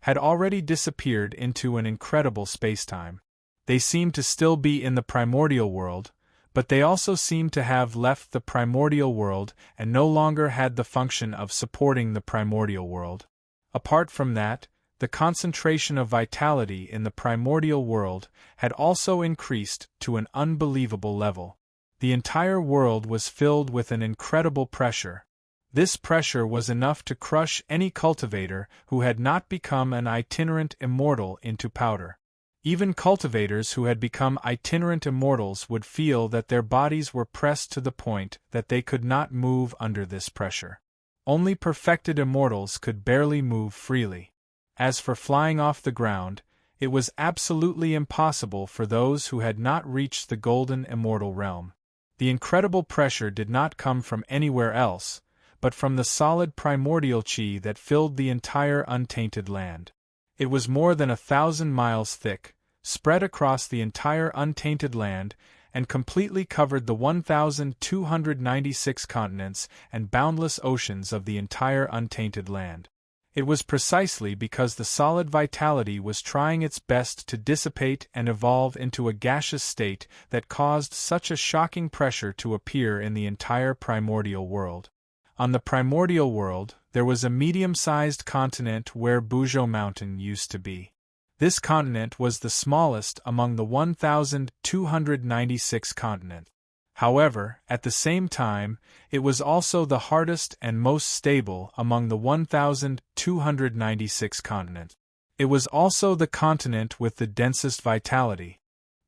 [SPEAKER 1] had already disappeared into an incredible spacetime. They seemed to still be in the primordial world, but they also seemed to have left the primordial world and no longer had the function of supporting the primordial world. Apart from that, the concentration of vitality in the primordial world had also increased to an unbelievable level. The entire world was filled with an incredible pressure. This pressure was enough to crush any cultivator who had not become an itinerant immortal into powder. Even cultivators who had become itinerant immortals would feel that their bodies were pressed to the point that they could not move under this pressure. Only perfected immortals could barely move freely. As for flying off the ground, it was absolutely impossible for those who had not reached the golden immortal realm. The incredible pressure did not come from anywhere else, but from the solid primordial chi that filled the entire untainted land. It was more than 1,000 miles thick, spread across the entire untainted land, and completely covered the 1,296 continents and boundless oceans of the entire untainted land. It was precisely because the solid vitality was trying its best to dissipate and evolve into a gaseous state that caused such a shocking pressure to appear in the entire primordial world. On the primordial world, there was a medium-sized continent where Buzhou Mountain used to be. This continent was the smallest among the 1,296 continents. However, at the same time, it was also the hardest and most stable among the 1,296 continents. It was also the continent with the densest vitality.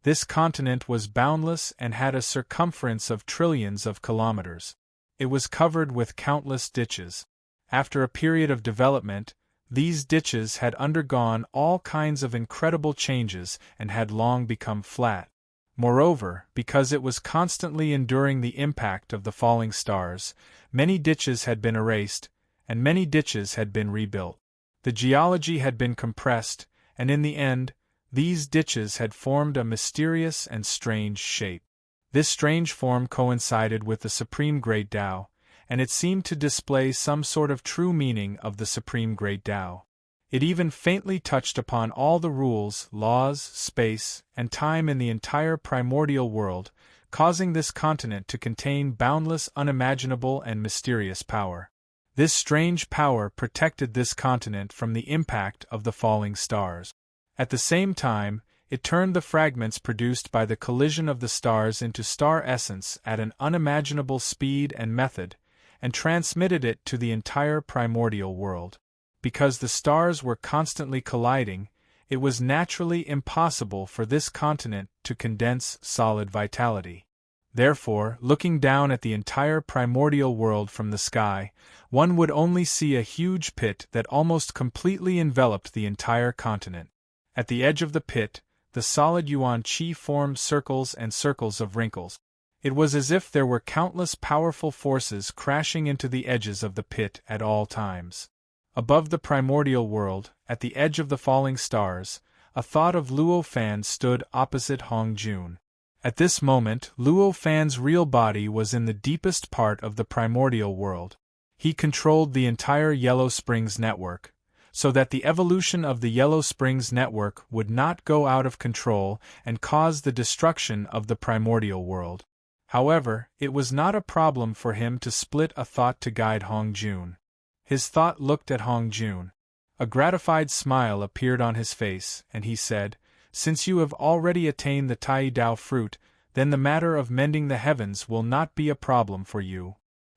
[SPEAKER 1] This continent was boundless and had a circumference of trillions of kilometers. It was covered with countless ditches. After a period of development, these ditches had undergone all kinds of incredible changes and had long become flat. Moreover, because it was constantly enduring the impact of the falling stars, many ditches had been erased, and many ditches had been rebuilt. The geology had been compressed, and in the end, these ditches had formed a mysterious and strange shape. This strange form coincided with the Supreme Great Tao, and it seemed to display some sort of true meaning of the Supreme Great Tao. It even faintly touched upon all the rules, laws, space, and time in the entire primordial world, causing this continent to contain boundless, unimaginable, and mysterious power. This strange power protected this continent from the impact of the falling stars. At the same time, it turned the fragments produced by the collision of the stars into star essence at an unimaginable speed and method, and transmitted it to the entire primordial world. Because the stars were constantly colliding, it was naturally impossible for this continent to condense solid vitality. Therefore, looking down at the entire primordial world from the sky, one would only see a huge pit that almost completely enveloped the entire continent. At the edge of the pit, the solid yuan qi formed circles and circles of wrinkles. It was as if there were countless powerful forces crashing into the edges of the pit at all times. Above the primordial world, at the edge of the falling stars, a thought of Luo Fan stood opposite Hong Jun. At this moment, Luo Fan's real body was in the deepest part of the primordial world. He controlled the entire Yellow Springs network, so that the evolution of the Yellow Springs network would not go out of control and cause the destruction of the primordial world. However, it was not a problem for him to split a thought to guide Hong Jun. His thought looked at Hong Jun. A gratified smile appeared on his face, and he said, "Since you have already attained the Tai Dao fruit, then the matter of mending the heavens will not be a problem for you."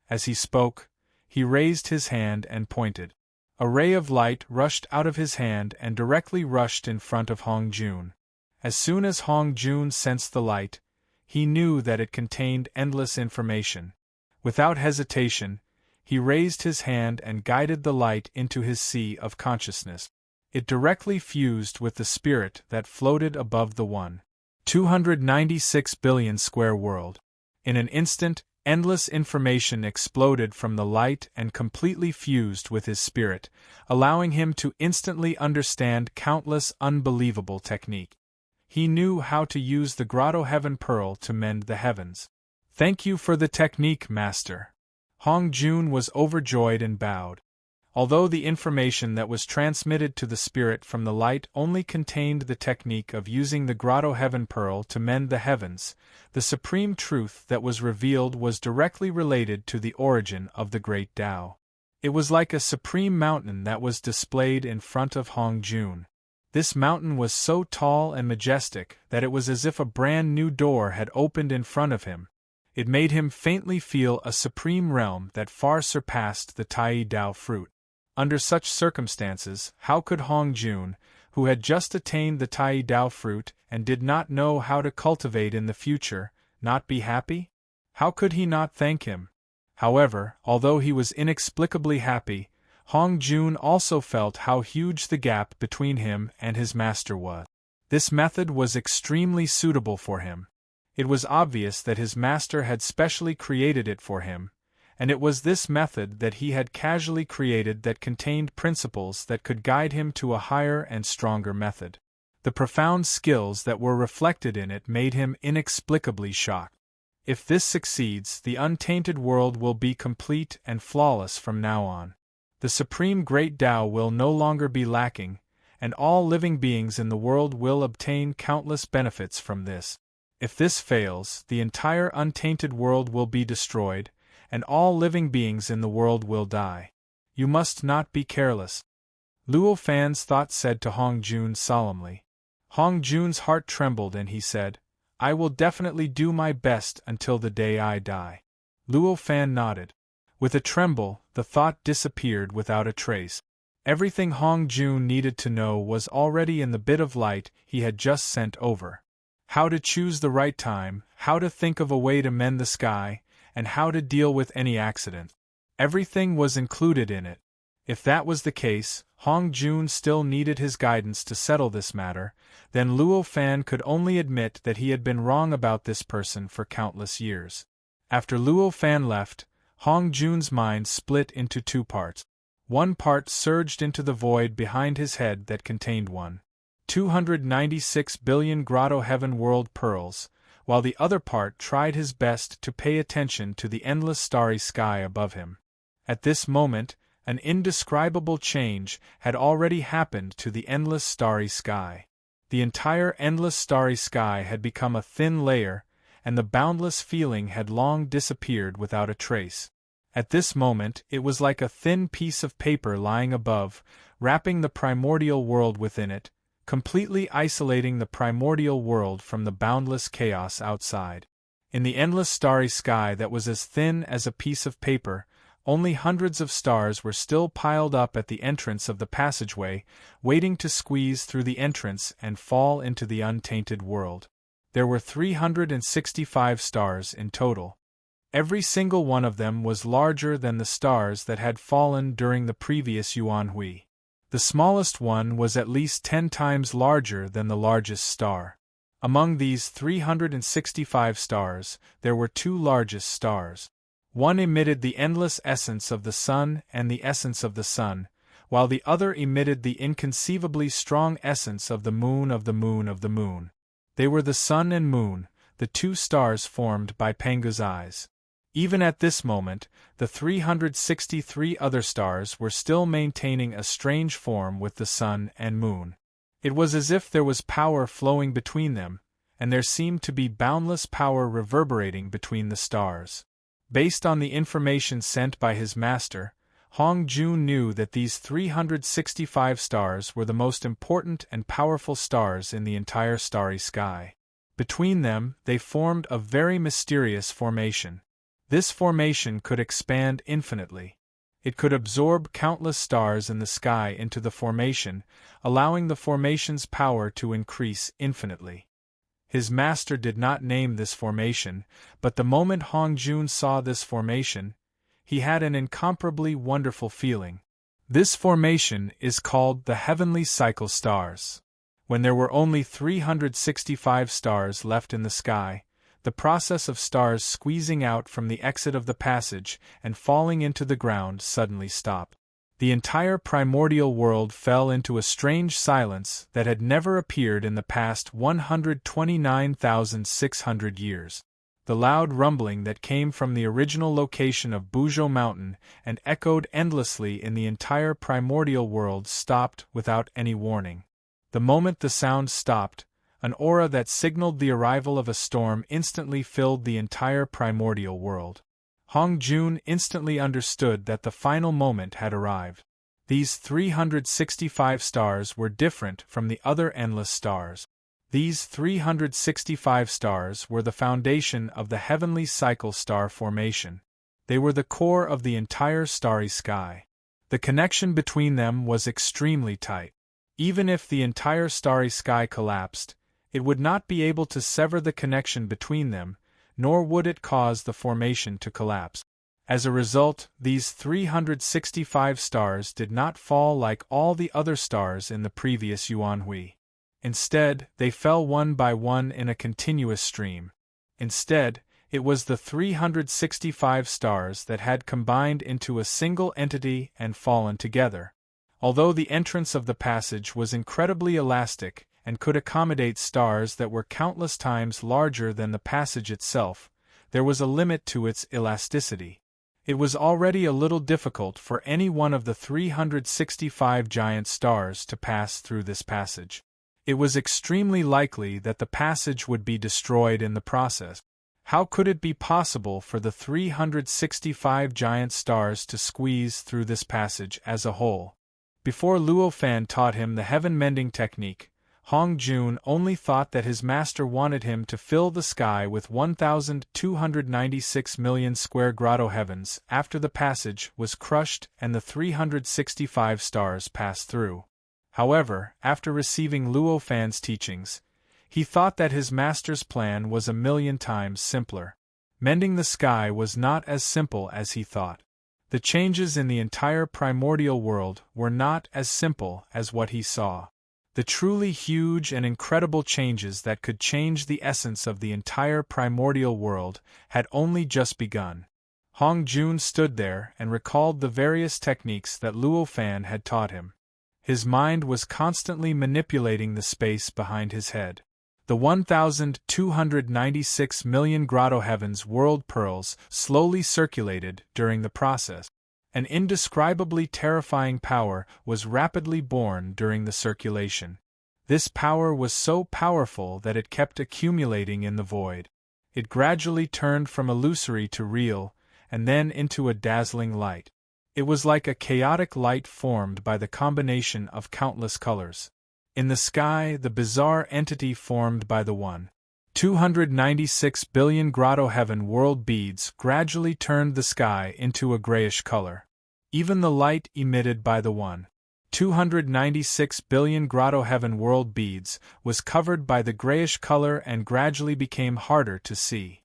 [SPEAKER 1] As he spoke, he raised his hand and pointed. A ray of light rushed out of his hand and directly rushed in front of Hong Jun. As soon as Hong Jun sensed the light, he knew that it contained endless information. Without hesitation, he raised his hand and guided the light into his sea of consciousness. It directly fused with the spirit that floated above the 1.296 billion square world. In an instant, endless information exploded from the light and completely fused with his spirit, allowing him to instantly understand countless unbelievable technique. He knew how to use the Grotto Heaven Pearl to mend the heavens. "Thank you for the technique, Master." Hong Jun was overjoyed and bowed. Although the information that was transmitted to the spirit from the light only contained the technique of using the Grotto Heaven Pearl to mend the heavens, the supreme truth that was revealed was directly related to the origin of the Great Tao. It was like a supreme mountain that was displayed in front of Hong Jun. This mountain was so tall and majestic that it was as if a brand new door had opened in front of him. It made him faintly feel a supreme realm that far surpassed the Tai Dao fruit. Under such circumstances, how could Hong Jun, who had just attained the Tai Dao fruit and did not know how to cultivate in the future, not be happy? How could he not thank him? However, although he was inexplicably happy, Hong Jun also felt how huge the gap between him and his master was. This method was extremely suitable for him. It was obvious that his master had specially created it for him, and it was this method that he had casually created that contained principles that could guide him to a higher and stronger method. The profound skills that were reflected in it made him inexplicably shocked. If this succeeds, the untainted world will be complete and flawless from now on. The Supreme Great Tao will no longer be lacking, and all living beings in the world will obtain countless benefits from this. If this fails, the entire untainted world will be destroyed, and all living beings in the world will die. You must not be careless. Luo Fan's thought said to Hong Jun solemnly. Hong Jun's heart trembled and he said, "I will definitely do my best until the day I die." Luo Fan nodded. With a tremble, the thought disappeared without a trace. Everything Hong Jun needed to know was already in the bit of light he had just sent over. How to choose the right time, how to think of a way to mend the sky, and how to deal with any accident. Everything was included in it. If that was the case, Hong Jun still needed his guidance to settle this matter, then Luo Fan could only admit that he had been wrong about this person for countless years. After Luo Fan left, Hong Jun's mind split into two parts. One part surged into the void behind his head that contained 1.296 billion Grotto Heaven World pearls, while the other part tried his best to pay attention to the endless starry sky above him. At this moment, an indescribable change had already happened to the endless starry sky. The entire endless starry sky had become a thin layer, and the boundless feeling had long disappeared without a trace. At this moment, it was like a thin piece of paper lying above, wrapping the primordial world within it, completely isolating the primordial world from the boundless chaos outside. In the endless starry sky that was as thin as a piece of paper, only hundreds of stars were still piled up at the entrance of the passageway, waiting to squeeze through the entrance and fall into the untainted world. There were 365 stars in total. Every single one of them was larger than the stars that had fallen during the previous Yuanhui. The smallest one was at least 10 times larger than the largest star. Among these 365 stars, there were 2 largest stars. One emitted the endless essence of the sun and the essence of the sun, while the other emitted the inconceivably strong essence of the moon of the moon of the moon. They were the sun and moon, the 2 stars formed by Pangu's eyes. Even at this moment, the 363 other stars were still maintaining a strange form with the sun and moon. It was as if there was power flowing between them, and there seemed to be boundless power reverberating between the stars. Based on the information sent by his master, Hong Jun knew that these 365 stars were the most important and powerful stars in the entire starry sky. Between them, they formed a very mysterious formation. This formation could expand infinitely. It could absorb countless stars in the sky into the formation, allowing the formation's power to increase infinitely. His master did not name this formation, but the moment Hong Jun saw this formation, he had an incomparably wonderful feeling. This formation is called the heavenly cycle stars. When there were only 365 stars left in the sky, the process of stars squeezing out from the exit of the passage and falling into the ground suddenly stopped. The entire primordial world fell into a strange silence that had never appeared in the past 129,600 years. The loud rumbling that came from the original location of Buzhou Mountain and echoed endlessly in the entire primordial world stopped without any warning. The moment the sound stopped, an aura that signaled the arrival of a storm instantly filled the entire primordial world. Hong Jun instantly understood that the final moment had arrived. These 365 stars were different from the other endless stars. These 365 stars were the foundation of the heavenly cycle star formation. They were the core of the entire starry sky. The connection between them was extremely tight. Even if the entire starry sky collapsed, it would not be able to sever the connection between them, nor would it cause the formation to collapse. As a result, these 365 stars did not fall like all the other stars in the previous Yuanhui. Instead, they fell one by one in a continuous stream. Instead, it was the 365 stars that had combined into a single entity and fallen together. Although the entrance of the passage was incredibly elastic and could accommodate stars that were countless times larger than the passage itself, there was a limit to its elasticity. It was already a little difficult for any one of the 365 giant stars to pass through this passage. It was extremely likely that the passage would be destroyed in the process. How could it be possible for the 365 giant stars to squeeze through this passage as a whole? Before Luo Fan taught him the heaven-mending technique, Hong Jun only thought that his master wanted him to fill the sky with 1,296 million square grotto heavens after the passage was crushed and the 365 stars passed through. However, after receiving Luo Fan's teachings, he thought that his master's plan was 1,000,000 times simpler. Mending the sky was not as simple as he thought. The changes in the entire primordial world were not as simple as what he saw. The truly huge and incredible changes that could change the essence of the entire primordial world had only just begun. Hong Jun stood there and recalled the various techniques that Luo Fan had taught him. His mind was constantly manipulating the space behind his head. The 1,296 million grotto heavens world pearls slowly circulated during the process. An indescribably terrifying power was rapidly born during the circulation. This power was so powerful that it kept accumulating in the void. It gradually turned from illusory to real, and then into a dazzling light. It was like a chaotic light formed by the combination of countless colors. In the sky, the bizarre entity formed by the 1,296 billion grotto heaven world beads gradually turned the sky into a grayish color. Even the light emitted by the 1,296 billion grotto heaven world beads was covered by the grayish color and gradually became harder to see.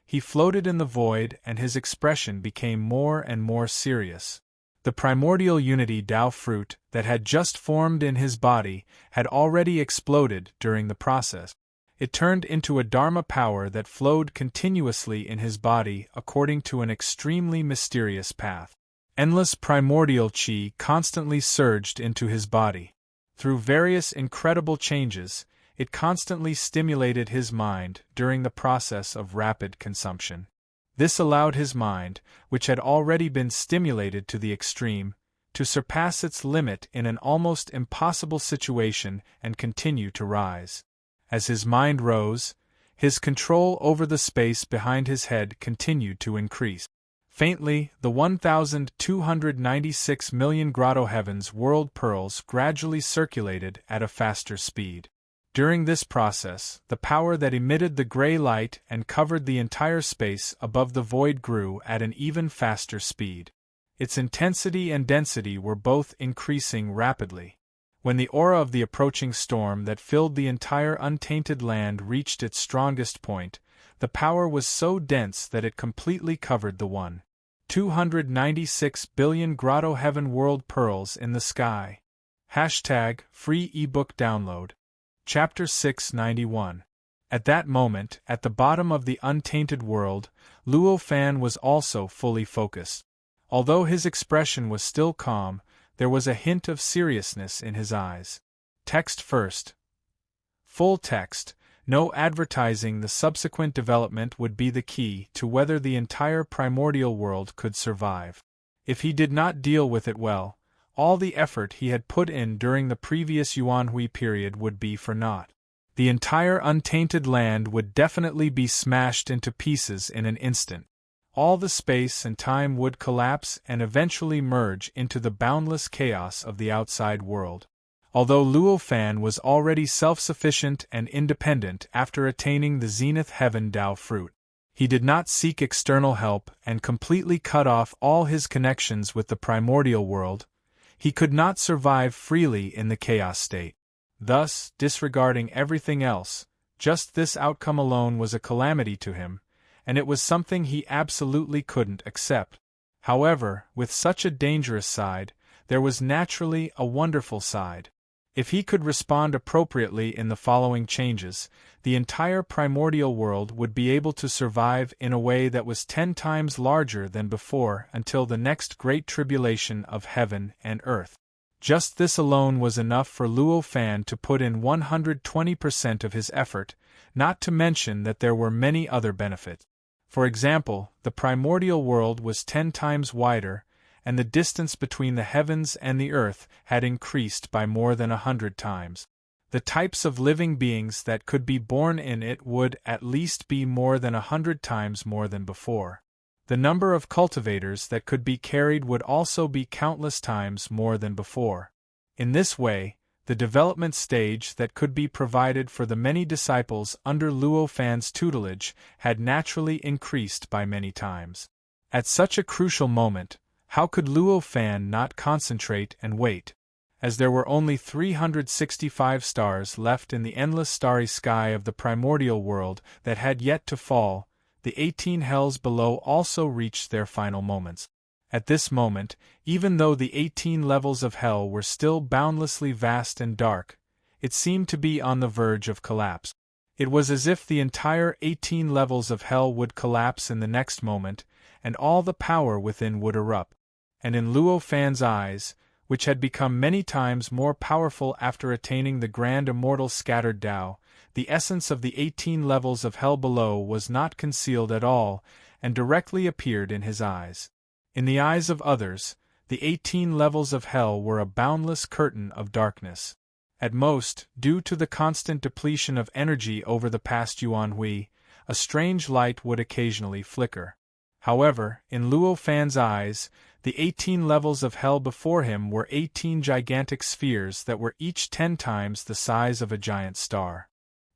[SPEAKER 1] He floated in the void and his expression became more and more serious. The primordial unity Tao fruit that had just formed in his body had already exploded during the process. It turned into a Dharma power that flowed continuously in his body according to an extremely mysterious path. Endless primordial qi constantly surged into his body. Through various incredible changes, it constantly stimulated his mind during the process of rapid consumption. This allowed his mind, which had already been stimulated to the extreme, to surpass its limit in an almost impossible situation and continue to rise. As his mind rose, his control over the space behind his head continued to increase. Faintly, the 1,296 million grotto heavens world pearls gradually circulated at a faster speed. During this process, the power that emitted the gray light and covered the entire space above the void grew at an even faster speed. Its intensity and density were both increasing rapidly. When the aura of the approaching storm that filled the entire untainted land reached its strongest point, the power was so dense that it completely covered the 1,296 billion grotto heaven world pearls in the sky. #free ebook download. Chapter 691. At that moment, at the bottom of the untainted world, Luo Fan was also fully focused. Although his expression was still calm, there was a hint of seriousness in his eyes. Text first. Full text. No advertising. The subsequent development would be the key to whether the entire primordial world could survive. If he did not deal with it well, all the effort he had put in during the previous Yuanhui period would be for naught. The entire untainted land would definitely be smashed into pieces in an instant. All the space and time would collapse and eventually merge into the boundless chaos of the outside world. Although Luo Fan was already self-sufficient and independent after attaining the Zenith Heaven Tao fruit, he did not seek external help and completely cut off all his connections with the primordial world. He could not survive freely in the chaos state. Thus, disregarding everything else, just this outcome alone was a calamity to him, and it was something he absolutely couldn't accept. However, with such a dangerous side, there was naturally a wonderful side. If he could respond appropriately in the following changes, the entire primordial world would be able to survive in a way that was 10 times larger than before until the next great tribulation of heaven and earth. Just this alone was enough for Luo Fan to put in 120% of his effort, not to mention that there were many other benefits. For example, the primordial world was 10 times wider, and the distance between the heavens and the earth had increased by more than 100 times. The types of living beings that could be born in it would at least be more than 100 times more than before. The number of cultivators that could be carried would also be countless times more than before. In this way, the development stage that could be provided for the many disciples under Luo Fan's tutelage had naturally increased by many times. At such a crucial moment, how could Luo Fan not concentrate and wait? As there were only 365 stars left in the endless starry sky of the primordial world that had yet to fall, the 18 hells below also reached their final moments. At this moment, even though the 18 levels of hell were still boundlessly vast and dark, it seemed to be on the verge of collapse. It was as if the entire 18 levels of hell would collapse in the next moment, and all the power within would erupt. And in Luo Fan's eyes, which had become many times more powerful after attaining the grand immortal scattered Tao, the essence of the 18 levels of hell below was not concealed at all, and directly appeared in his eyes. In the eyes of others, the 18 levels of hell were a boundless curtain of darkness. At most, due to the constant depletion of energy over the past Yuan Hui, a strange light would occasionally flicker. However, in Luo Fan's eyes, the 18 levels of hell before him were 18 gigantic spheres that were each 10 times the size of a giant star.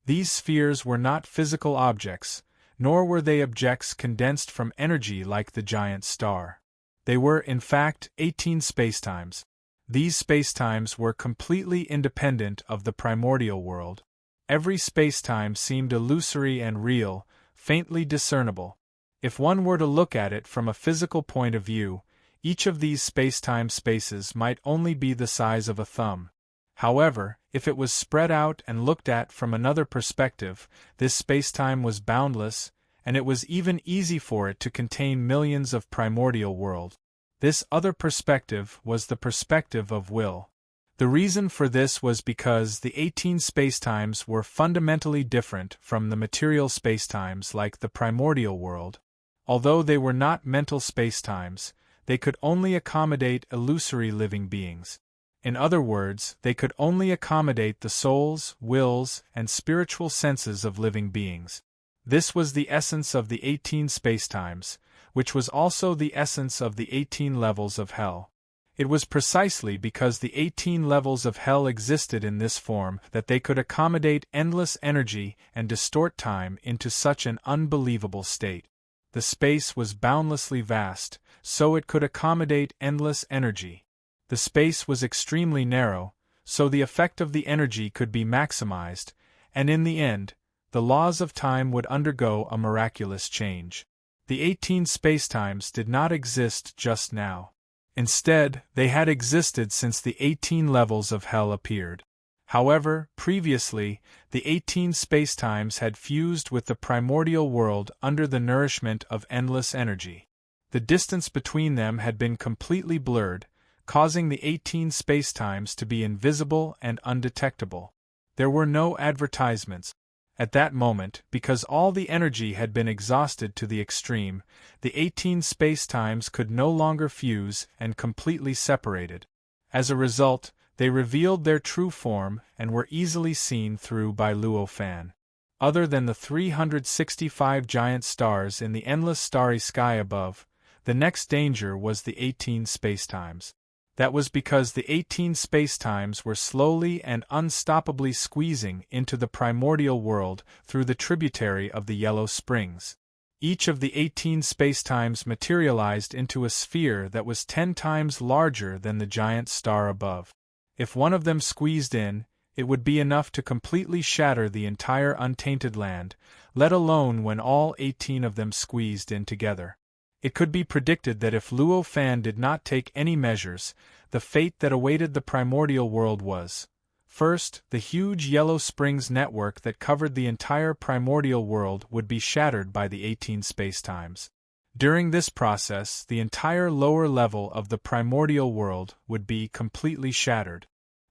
[SPEAKER 1] These spheres were not physical objects, nor were they objects condensed from energy like the giant star. They were, in fact, 18 spacetimes. These spacetimes were completely independent of the primordial world. Every spacetime seemed illusory and real, faintly discernible. If one were to look at it from a physical point of view, each of these spacetime spaces might only be the size of a thumb. However, if it was spread out and looked at from another perspective, this spacetime was boundless, and it was even easy for it to contain millions of primordial world. This other perspective was the perspective of will. The reason for this was because the 18 spacetimes were fundamentally different from the material spacetimes like the primordial world. Although they were not mental spacetimes, they could only accommodate illusory living beings. In other words, they could only accommodate the souls, wills, and spiritual senses of living beings. This was the essence of the 18 spacetimes, which was also the essence of the 18 levels of hell. It was precisely because the 18 levels of hell existed in this form that they could accommodate endless energy and distort time into such an unbelievable state. The space was boundlessly vast, so it could accommodate endless energy. The space was extremely narrow, so the effect of the energy could be maximized, and in the end, the laws of time would undergo a miraculous change. The 18 spacetimes did not exist just now. Instead, they had existed since the 18 levels of hell appeared. However, previously, the 18 spacetimes had fused with the primordial world under the nourishment of endless energy. The distance between them had been completely blurred, causing the 18 spacetimes to be invisible and undetectable. There were no advertisements. At that moment, because all the energy had been exhausted to the extreme, the 18 spacetimes could no longer fuse and completely separated. As a result, they revealed their true form and were easily seen through by Luo Fan. Other than the 365 giant stars in the endless starry sky above, the next danger was the 18 spacetimes. That was because the 18 spacetimes were slowly and unstoppably squeezing into the primordial world through the tributary of the Yellow Springs. Each of the 18 spacetimes materialized into a sphere that was 10 times larger than the giant star above. If one of them squeezed in, it would be enough to completely shatter the entire untainted land, let alone when all 18 of them squeezed in together. It could be predicted that if Luo Fan did not take any measures, the fate that awaited the primordial world was, first, the huge Yellow Springs network that covered the entire primordial world would be shattered by the 18 spacetimes. During this process, the entire lower level of the primordial world would be completely shattered.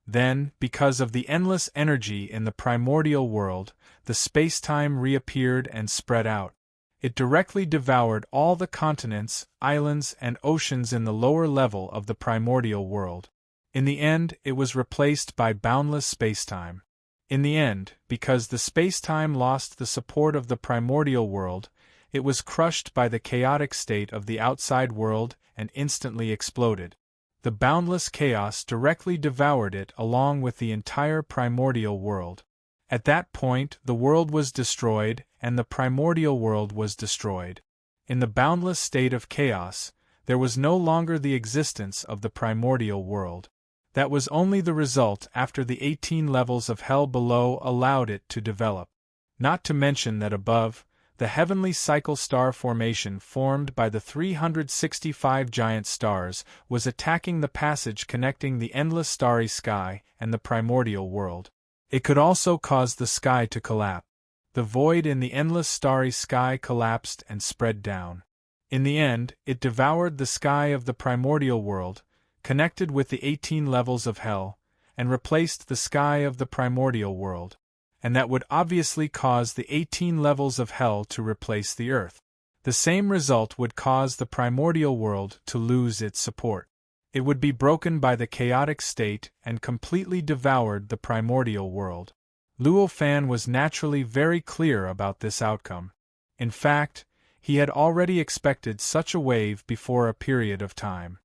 [SPEAKER 1] Then, because of the endless energy in the primordial world, the spacetime reappeared and spread out. It directly devoured all the continents, islands, and oceans in the lower level of the primordial world. In the end, it was replaced by boundless spacetime. In the end, because the spacetime lost the support of the primordial world, it was crushed by the chaotic state of the outside world and instantly exploded. The boundless chaos directly devoured it along with the entire primordial world. At that point, the world was destroyed, and the primordial world was destroyed. In the boundless state of chaos, there was no longer the existence of the primordial world. That was only the result after the 18 levels of hell below allowed it to develop. Not to mention that above, the heavenly cycle star formation formed by the 365 giant stars was attacking the passage connecting the endless starry sky and the primordial world. It could also cause the sky to collapse. The void in the endless starry sky collapsed and spread down. In the end, it devoured the sky of the primordial world, connected with the 18 levels of hell, and replaced the sky of the primordial world. and that would obviously cause the 18 levels of hell to replace the earth. The same result would cause the primordial world to lose its support. It would be broken by the chaotic state and completely devoured the primordial world. Luo Fan was naturally very clear about this outcome. In fact, he had already expected such a wave before a period of time.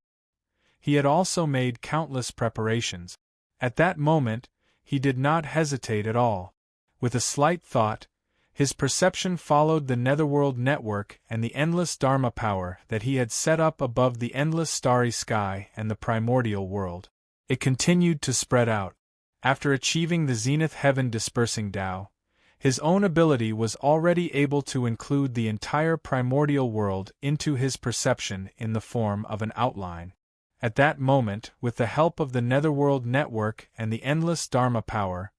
[SPEAKER 1] He had also made countless preparations. At that moment, he did not hesitate at all. With a slight thought, his perception followed the netherworld network and the endless Dharma power that he had set up above the endless starry sky and the primordial world. It continued to spread out. After achieving the zenith heaven dispersing Tao, his own ability was already able to include the entire primordial world into his perception in the form of an outline. At that moment, with the help of the netherworld network and the endless Dharma power,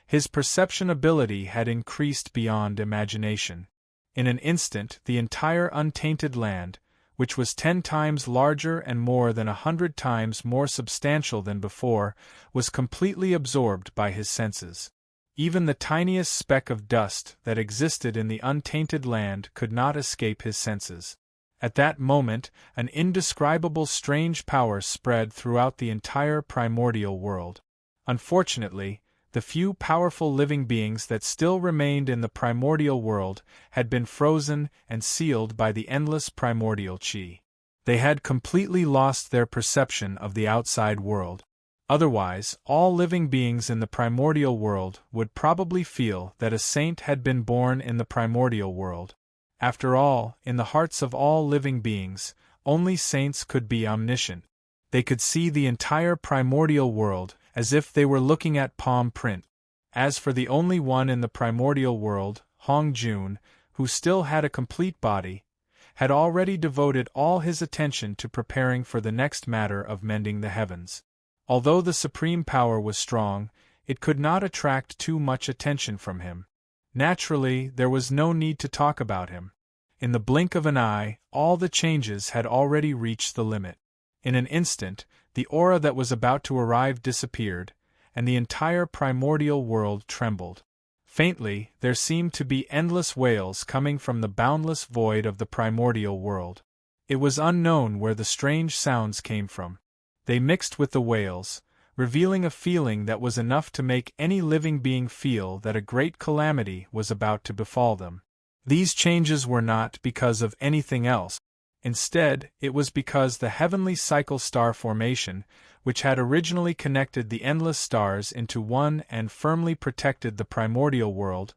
[SPEAKER 1] his perception ability had increased beyond imagination. In an instant, the entire untainted land, which was 10 times larger and more than 100 times more substantial than before, was completely absorbed by his senses. Even the tiniest speck of dust that existed in the untainted land could not escape his senses. At that moment, an indescribable strange power spread throughout the entire primordial world. Unfortunately, the few powerful living beings that still remained in the primordial world had been frozen and sealed by the endless primordial chi. They had completely lost their perception of the outside world. Otherwise, all living beings in the primordial world would probably feel that a saint had been born in the primordial world. After all, in the hearts of all living beings, only saints could be omniscient. They could see the entire primordial world as if they were looking at palm print. As for the only one in the primordial world, Hong Jun, who still had a complete body, had already devoted all his attention to preparing for the next matter of mending the heavens. Although the supreme power was strong, it could not attract too much attention from him. Naturally, there was no need to talk about him. In the blink of an eye, all the changes had already reached the limit. In an instant, the aura that was about to arrive disappeared, and the entire primordial world trembled. Faintly, there seemed to be endless wails coming from the boundless void of the primordial world. It was unknown where the strange sounds came from. They mixed with the wails, revealing a feeling that was enough to make any living being feel that a great calamity was about to befall them. These changes were not because of anything else. Instead, it was because the heavenly cycle star formation, which had originally connected the endless stars into one and firmly protected the primordial world,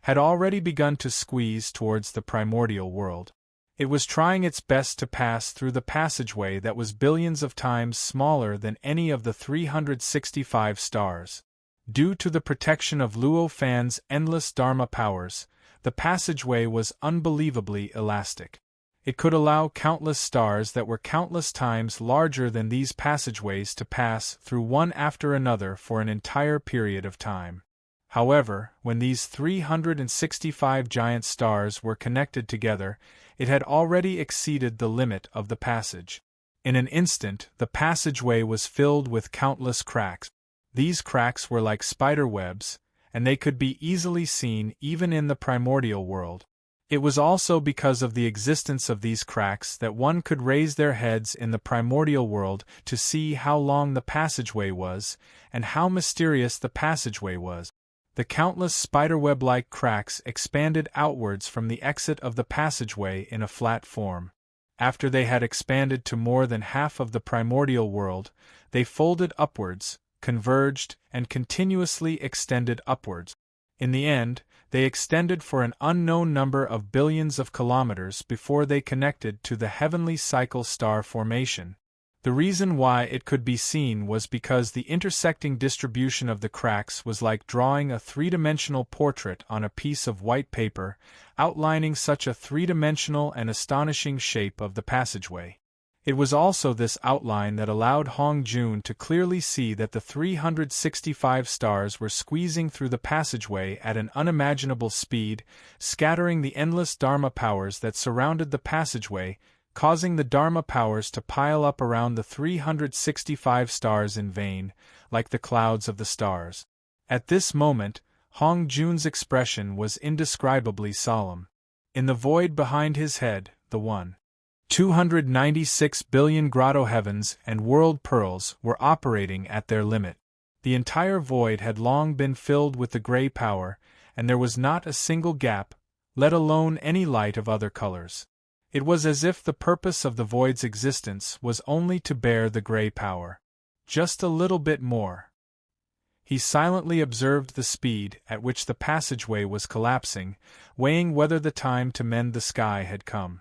[SPEAKER 1] had already begun to squeeze towards the primordial world. It was trying its best to pass through the passageway that was billions of times smaller than any of the 365 stars. Due to the protection of Luo Fan's endless Dharma powers, the passageway was unbelievably elastic. It could allow countless stars that were countless times larger than these passageways to pass through one after another for an entire period of time. However, when these 365 giant stars were connected together, it had already exceeded the limit of the passage. In an instant, the passageway was filled with countless cracks. These cracks were like spider webs, and they could be easily seen even in the primordial world. It was also because of the existence of these cracks that one could raise their heads in the primordial world to see how long the passageway was, and how mysterious the passageway was. The countless spiderweb-like cracks expanded outwards from the exit of the passageway in a flat form. After they had expanded to more than half of the primordial world, they folded upwards, converged, and continuously extended upwards. In the end, they extended for an unknown number of billions of kilometers before they connected to the heavenly cycle star formation. The reason why it could be seen was because the intersecting distribution of the cracks was like drawing a three-dimensional portrait on a piece of white paper, outlining such a three-dimensional and astonishing shape of the passageway. It was also this outline that allowed Hong Jun to clearly see that the 365 stars were squeezing through the passageway at an unimaginable speed, scattering the endless Dharma powers that surrounded the passageway, causing the Dharma powers to pile up around the 365 stars in vain, like the clouds of the stars. At this moment, Hong Jun's expression was indescribably solemn. In the void behind his head, the 296 billion grotto heavens and world pearls were operating at their limit. The entire void had long been filled with the gray power, and there was not a single gap, let alone any light of other colors. It was as if the purpose of the void's existence was only to bear the gray power. Just a little bit more. He silently observed the speed at which the passageway was collapsing, weighing whether the time to mend the sky had come.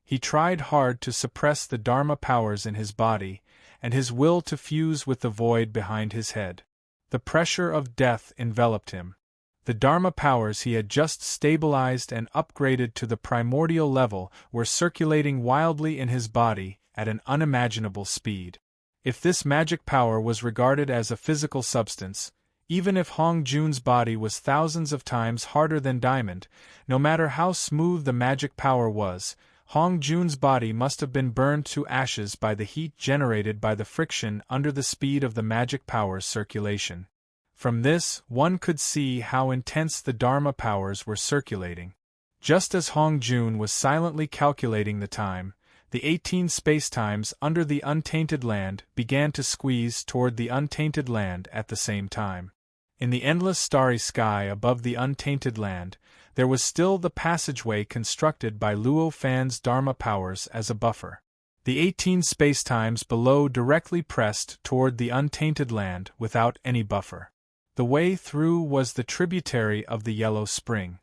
[SPEAKER 1] He tried hard to suppress the Dharma powers in his body, and his will to fuse with the void behind his head. The pressure of death enveloped him. The Dharma powers he had just stabilized and upgraded to the primordial level were circulating wildly in his body at an unimaginable speed. If this magic power was regarded as a physical substance, even if Hong Jun's body was thousands of times harder than diamond, no matter how smooth the magic power was, Hong Jun's body must have been burned to ashes by the heat generated by the friction under the speed of the magic power's circulation. From this, one could see how intense the Dharma powers were circulating. Just as Hong Jun was silently calculating the time, the 18 spacetimes under the untainted land began to squeeze toward the untainted land at the same time. In the endless starry sky above the untainted land, there was still the passageway constructed by Luo Fan's Dharma powers as a buffer. The 18 spacetimes below directly pressed toward the untainted land without any buffer. The way through was the tributary of the Yellow Spring.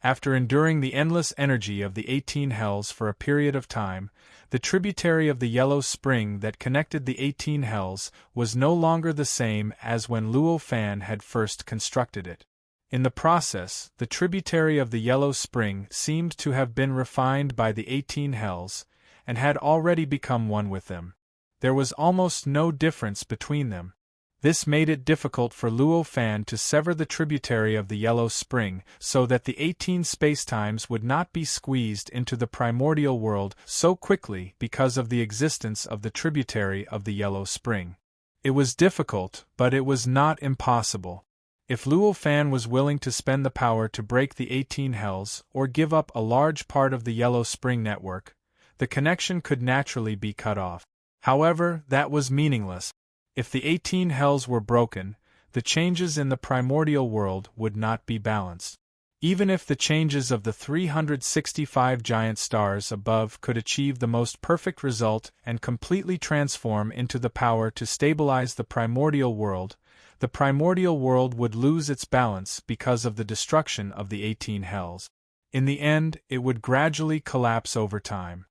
[SPEAKER 1] After enduring the endless energy of the 18 hells for a period of time, the tributary of the Yellow Spring that connected the 18 hells was no longer the same as when Luo Fan had first constructed it. In the process, the tributary of the Yellow Spring seemed to have been refined by the 18 hells, and had already become one with them. There was almost no difference between them. This made it difficult for Luo Fan to sever the tributary of the Yellow Spring so that the 18 spacetimes would not be squeezed into the primordial world so quickly because of the existence of the tributary of the Yellow Spring. It was difficult, but it was not impossible. If Luo Fan was willing to spend the power to break the 18 hells or give up a large part of the Yellow Spring network, the connection could naturally be cut off. However, that was meaningless. If the 18 hells were broken, the changes in the primordial world would not be balanced. Even if the changes of the 365 giant stars above could achieve the most perfect result and completely transform into the power to stabilize the primordial world would lose its balance because of the destruction of the 18 hells. In the end, it would gradually collapse over time.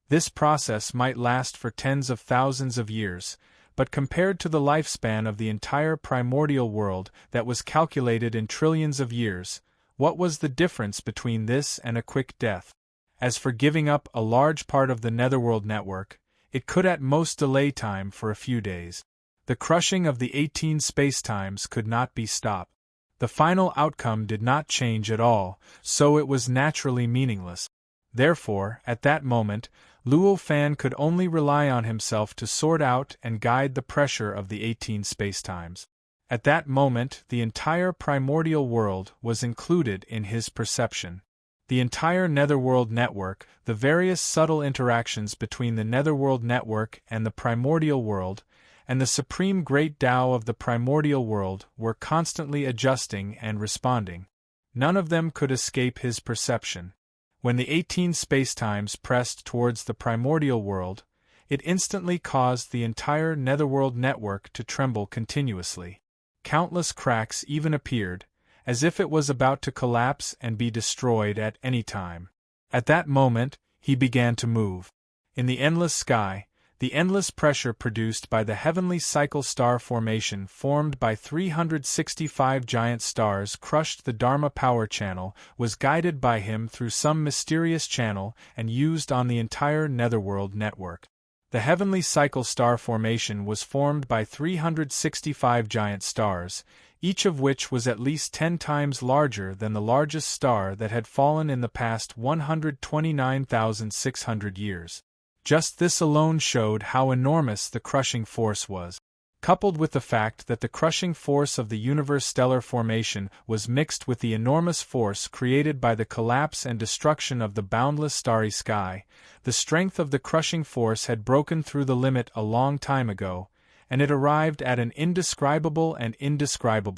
[SPEAKER 1] This process might last for tens of thousands of years, but compared to the lifespan of the entire primordial world that was calculated in trillions of years, what was the difference between this and a quick death? As for giving up a large part of the netherworld network, it could at most delay time for a few days. The crushing of the 18 spacetimes could not be stopped. The final outcome did not change at all, so it was naturally meaningless. Therefore, at that moment, Luo Fan could only rely on himself to sort out and guide the pressure of the 18 spacetimes. At that moment, the entire primordial world was included in his perception. The entire netherworld network, the various subtle interactions between the netherworld network and the primordial world, and the supreme great Tao of the primordial world were constantly adjusting and responding. None of them could escape his perception. When the 18 spacetimes pressed towards the primordial world, it instantly caused the entire netherworld network to tremble continuously. Countless cracks even appeared, as if it was about to collapse and be destroyed at any time. At that moment, he began to move. In the endless sky, the endless pressure produced by the heavenly cycle star formation formed by 365 giant stars crushed the Dharma power channel was guided by him through some mysterious channel and used on the entire netherworld network. The heavenly cycle star formation was formed by 365 giant stars, each of which was at least 10 times larger than the largest star that had fallen in the past 129,600 years. Just this alone showed how enormous the crushing force was. coupled with the fact that the crushing force of the universe stellar formation was mixed with the enormous force created by the collapse and destruction of the boundless starry sky, the strength of the crushing force had broken through the limit a long time ago, and it arrived at an indescribable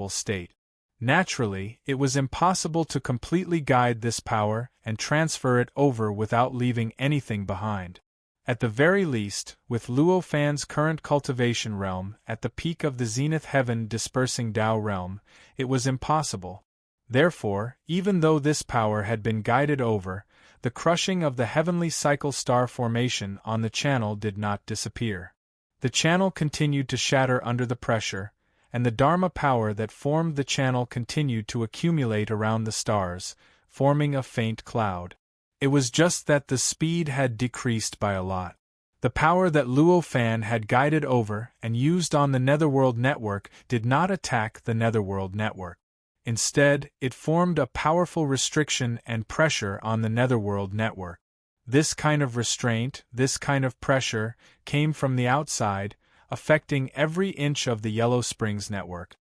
[SPEAKER 1] state. Naturally, it was impossible to completely guide this power and transfer it over without leaving anything behind. At the very least, with Luo Fan's current cultivation realm at the peak of the zenith heaven dispersing Tao realm, it was impossible. Therefore, even though this power had been guided over, the crushing of the heavenly cycle star formation on the channel did not disappear. The channel continued to shatter under the pressure, and the Dharma power that formed the channel continued to accumulate around the stars, forming a faint cloud. It was just that the speed had decreased by a lot. The power that Luo Fan had guided over and used on the Netherworld network did not attack the Netherworld network. Instead, it formed a powerful restriction and pressure on the Netherworld network. This kind of restraint, this kind of pressure, came from the outside, affecting every inch of the Yellow Springs network.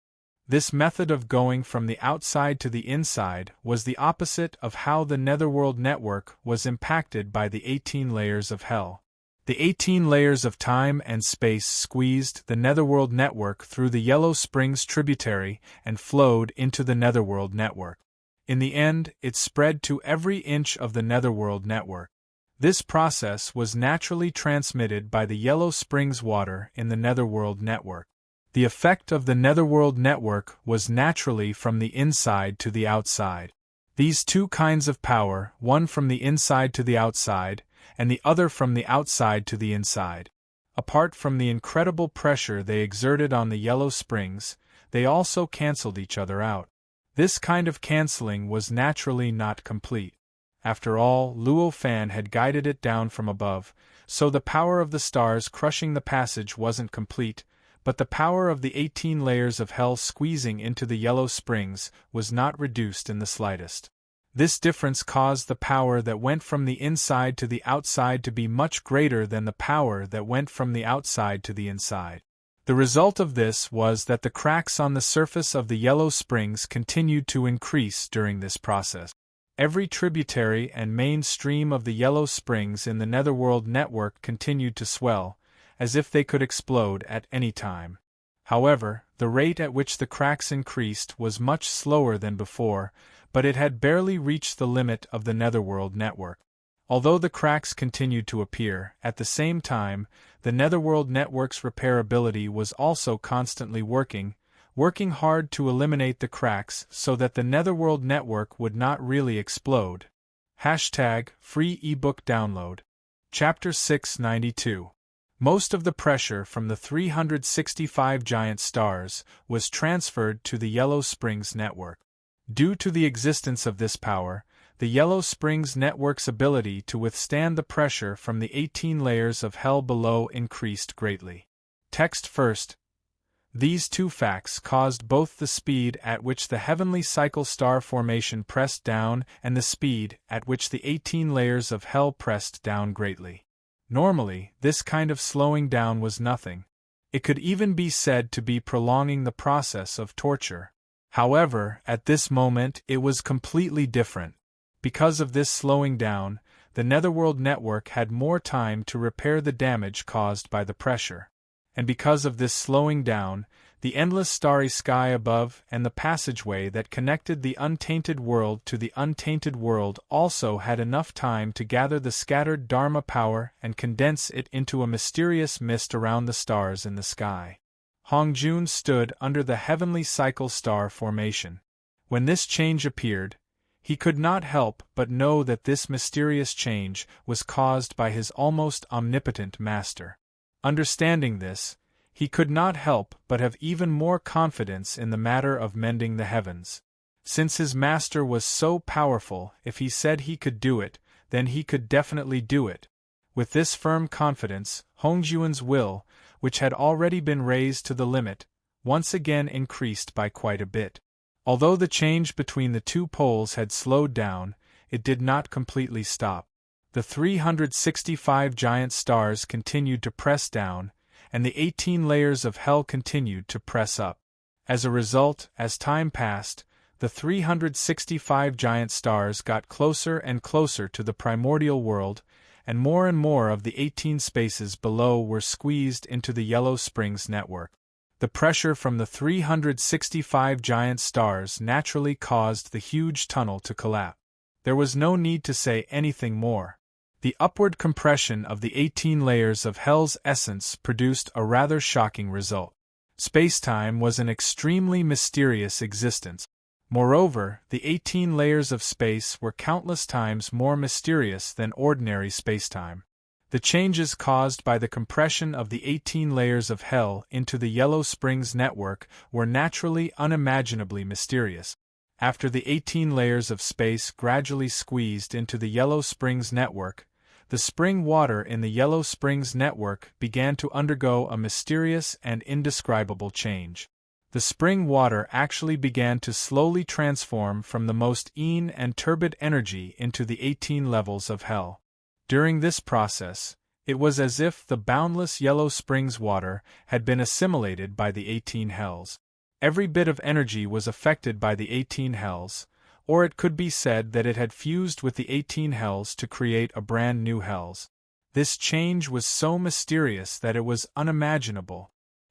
[SPEAKER 1] This method of going from the outside to the inside was the opposite of how the Netherworld network was impacted by the 18 layers of hell. The 18 layers of time and space squeezed the Netherworld network through the Yellow Springs tributary and flowed into the Netherworld network. In the end, it spread to every inch of the Netherworld network. This process was naturally transmitted by the Yellow Springs water in the Netherworld network. The effect of the Netherworld network was naturally from the inside to the outside. These two kinds of power, one from the inside to the outside, and the other from the outside to the inside. Apart from the incredible pressure they exerted on the Yellow Springs, they also cancelled each other out. This kind of cancelling was naturally not complete. After all, Luo Fan had guided it down from above, so the power of the stars crushing the passage wasn't complete, but the power of the 18 layers of hell squeezing into the Yellow Springs was not reduced in the slightest. This difference caused the power that went from the inside to the outside to be much greater than the power that went from the outside to the inside. The result of this was that the cracks on the surface of the Yellow Springs continued to increase during this process. Every tributary and main stream of the Yellow Springs in the Netherworld network continued to swell, as if they could explode at any time. However, the rate at which the cracks increased was much slower than before, but it had barely reached the limit of the Netherworld network. Although the cracks continued to appear, at the same time, the Netherworld network's repairability was also constantly working hard to eliminate the cracks so that the Netherworld network would not really explode. #Free ebook download. Chapter 692. Most of the pressure from the 365 giant stars was transferred to the Yellow Springs network. Due to the existence of this power, the Yellow Springs network's ability to withstand the pressure from the 18 layers of hell below increased greatly. Text first. These two facts caused both the speed at which the heavenly cycle star formation pressed down and the speed at which the 18 layers of hell pressed down greatly. Normally, this kind of slowing down was nothing. It could even be said to be prolonging the process of torture. However, at this moment it was completely different. Because of this slowing down, the Netherworld network had more time to repair the damage caused by the pressure. And because of this slowing down, the endless starry sky above and the passageway that connected the untainted world to the untainted world also had enough time to gather the scattered Dharma power and condense it into a mysterious mist around the stars in the sky. Hongjun stood under the heavenly cycle star formation. When this change appeared, he could not help but know that this mysterious change was caused by his almost omnipotent master. Understanding this, he could not help but have even more confidence in the matter of mending the heavens. Since his master was so powerful, if he said he could do it, then he could definitely do it. With this firm confidence, Hongjun's will, which had already been raised to the limit, once again increased by quite a bit. Although the change between the two poles had slowed down, it did not completely stop. The 365 giant stars continued to press down, and the 18 layers of hell continued to press up. As a result, as time passed, the 365 giant stars got closer and closer to the primordial world, and more of the 18 spaces below were squeezed into the Yellow Springs network. The pressure from the 365 giant stars naturally caused the huge tunnel to collapse. There was no need to say anything more. The upward compression of the 18 layers of hell's essence produced a rather shocking result. Spacetime was an extremely mysterious existence. Moreover, the 18 layers of space were countless times more mysterious than ordinary spacetime. The changes caused by the compression of the 18 layers of hell into the Yellow Springs network were naturally unimaginably mysterious. After the 18 layers of space gradually squeezed into the Yellow Springs network, the spring water in the Yellow Springs network began to undergo a mysterious and indescribable change. The spring water actually began to slowly transform from the most and turbid energy into the 18 levels of hell. During this process, it was as if the boundless Yellow Springs water had been assimilated by the 18 hells. Every bit of energy was affected by the 18 hells, or it could be said that it had fused with the 18 hells to create a brand new hells. This change was so mysterious that it was unimaginable.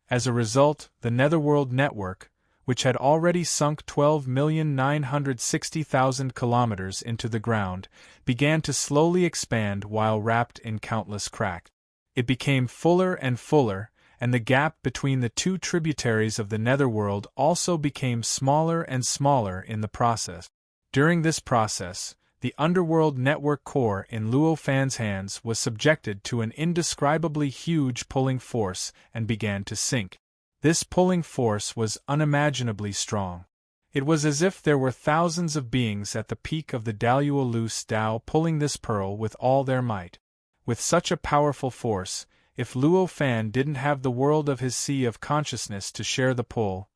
[SPEAKER 1] As a result, the Netherworld network, which had already sunk 12,960,000 kilometers into the ground, began to slowly expand while wrapped in countless cracks. It became fuller and fuller, and the gap between the two tributaries of the Netherworld also became smaller and smaller in the process. During this process, the Underworld network core in Luo Fan's hands was subjected to an indescribably huge pulling force and began to sink. This pulling force was unimaginably strong. It was as if there were thousands of beings at the peak of the Daluolus Dao pulling this pearl with all their might. With such a powerful force, if Luo Fan didn't have the world of his sea of consciousness to share the pull,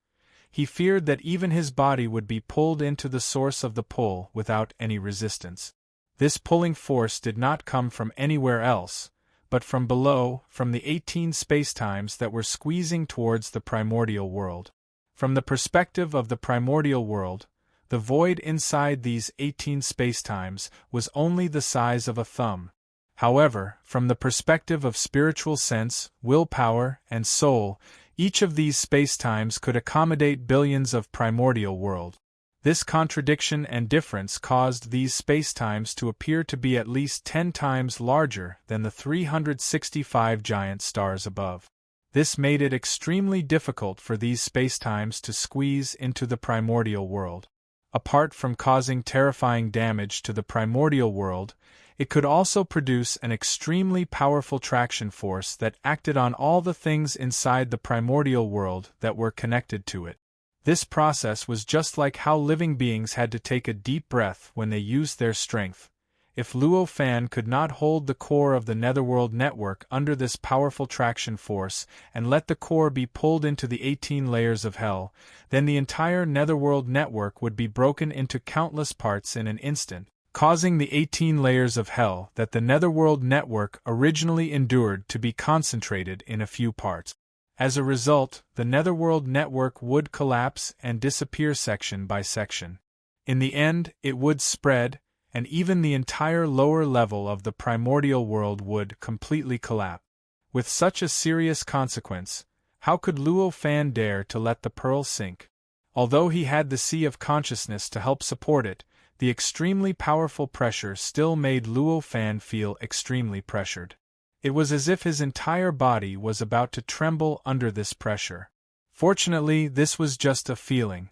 [SPEAKER 1] he feared that even his body would be pulled into the source of the pull without any resistance. This pulling force did not come from anywhere else, but from below, from the 18 spacetimes that were squeezing towards the primordial world. From the perspective of the primordial world, the void inside these 18 spacetimes was only the size of a thumb. However, from the perspective of spiritual sense, willpower, and soul, each of these spacetimes could accommodate billions of primordial world. This contradiction and difference caused these spacetimes to appear to be at least 10 times larger than the 365 giant stars above. This made it extremely difficult for these spacetimes to squeeze into the primordial world. Apart from causing terrifying damage to the primordial world, it could also produce an extremely powerful traction force that acted on all the things inside the primordial world that were connected to it. This process was just like how living beings had to take a deep breath when they used their strength. If Luo Fan could not hold the core of the Netherworld network under this powerful traction force and let the core be pulled into the 18 layers of hell, then the entire Netherworld network would be broken into countless parts in an instant, causing the 18 layers of hell that the Netherworld network originally endured to be concentrated in a few parts. As a result, the Netherworld network would collapse and disappear section by section. In the end, it would spread, and even the entire lower level of the primordial world would completely collapse. With such a serious consequence, how could Luo Fan dare to let the pearl sink? Although he had the sea of consciousness to help support it, the extremely powerful pressure still made Luo Fan feel extremely pressured. It was as if his entire body was about to tremble under this pressure. Fortunately, this was just a feeling.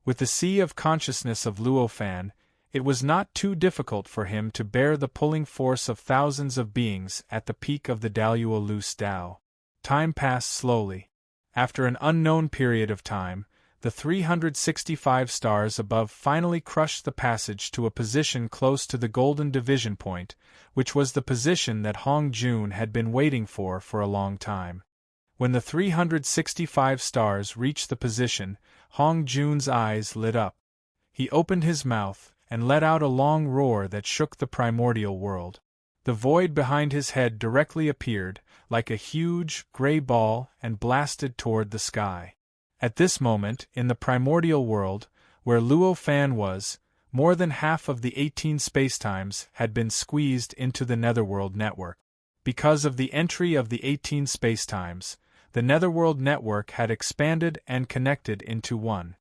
[SPEAKER 1] With the sea of consciousness of Luo Fan, it was not too difficult for him to bear the pulling force of thousands of beings at the peak of the Daluolus Dao. Time passed slowly. After an unknown period of time, the 365 stars above finally crushed the passage to a position close to the golden division point, which was the position that Hong Jun had been waiting for a long time. When the 365 stars reached the position, Hong Jun's eyes lit up. He opened his mouth and let out a long roar that shook the primordial world. The void behind his head directly appeared, like a huge, gray ball, and blasted toward the sky. At this moment, in the primordial world, where Luo Fan was, more than half of the 18 spacetimes had been squeezed into the netherworld network. Because of the entry of the 18 spacetimes, the netherworld network had expanded and connected into one.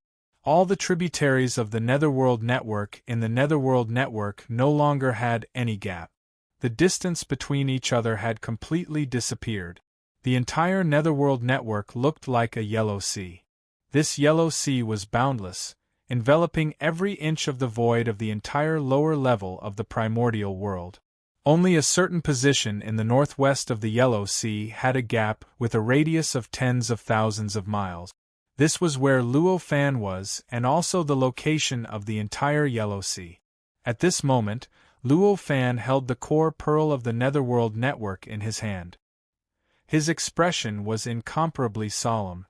[SPEAKER 1] All the tributaries of the netherworld network in the netherworld network no longer had any gap. The distance between each other had completely disappeared. The entire netherworld network looked like a yellow sea. This yellow sea was boundless, enveloping every inch of the void of the entire lower level of the primordial world. Only a certain position in the northwest of the Yellow Sea had a gap with a radius of tens of thousands of miles. This was where Luo Fan was, and also the location of the entire Yellow Sea. At this moment, Luo Fan held the core pearl of the netherworld network in his hand. His expression was incomparably solemn.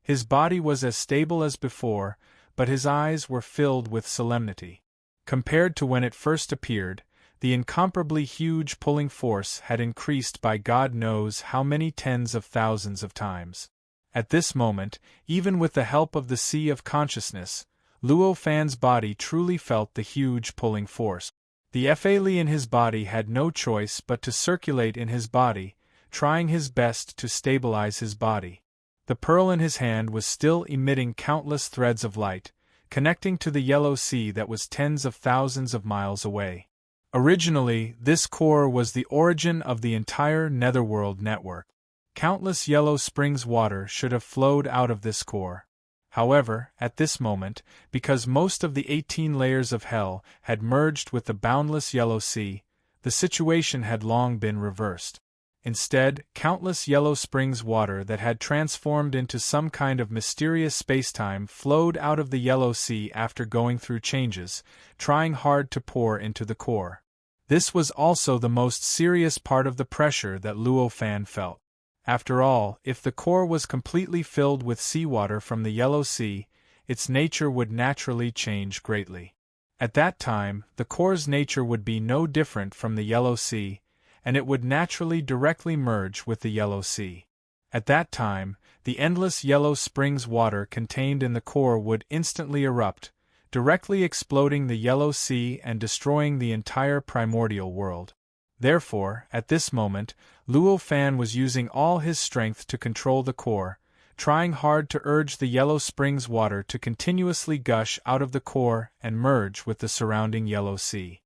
[SPEAKER 1] His body was as stable as before, but his eyes were filled with solemnity. Compared to when it first appeared, the incomparably huge pulling force had increased by God knows how many tens of thousands of times. At this moment, even with the help of the Sea of Consciousness, Luo Fan's body truly felt the huge pulling force. The Fali in his body had no choice but to circulate in his body, trying his best to stabilize his body. The pearl in his hand was still emitting countless threads of light, connecting to the Yellow Sea that was tens of thousands of miles away. Originally, this core was the origin of the entire netherworld network. Countless yellow springs water should have flowed out of this core. However, at this moment, because most of the 18 layers of hell had merged with the boundless Yellow Sea, the situation had long been reversed. Instead, countless yellow springs water that had transformed into some kind of mysterious spacetime flowed out of the Yellow Sea after going through changes, trying hard to pour into the core. This was also the most serious part of the pressure that Luo Fan felt. After all, if the core was completely filled with seawater from the Yellow Sea, its nature would naturally change greatly. At that time, the core's nature would be no different from the Yellow Sea, and it would naturally directly merge with the Yellow Sea. At that time, the endless yellow springs water contained in the core would instantly erupt, directly exploding the Yellow Sea and destroying the entire primordial world. Therefore, at this moment, Luo Fan was using all his strength to control the core, trying hard to urge the yellow springs water to continuously gush out of the core and merge with the surrounding Yellow Sea.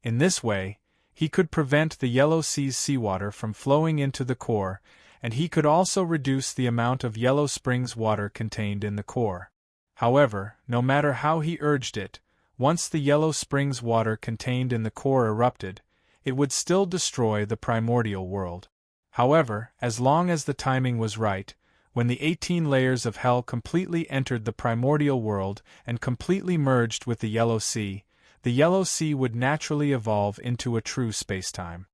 [SPEAKER 1] In this way, he could prevent the Yellow Sea's seawater from flowing into the core, and he could also reduce the amount of yellow springs water contained in the core. However, no matter how he urged it, once the yellow springs water contained in the core erupted, it would still destroy the primordial world. However, as long as the timing was right, when the 18 layers of hell completely entered the primordial world and completely merged with the Yellow Sea would naturally evolve into a true spacetime.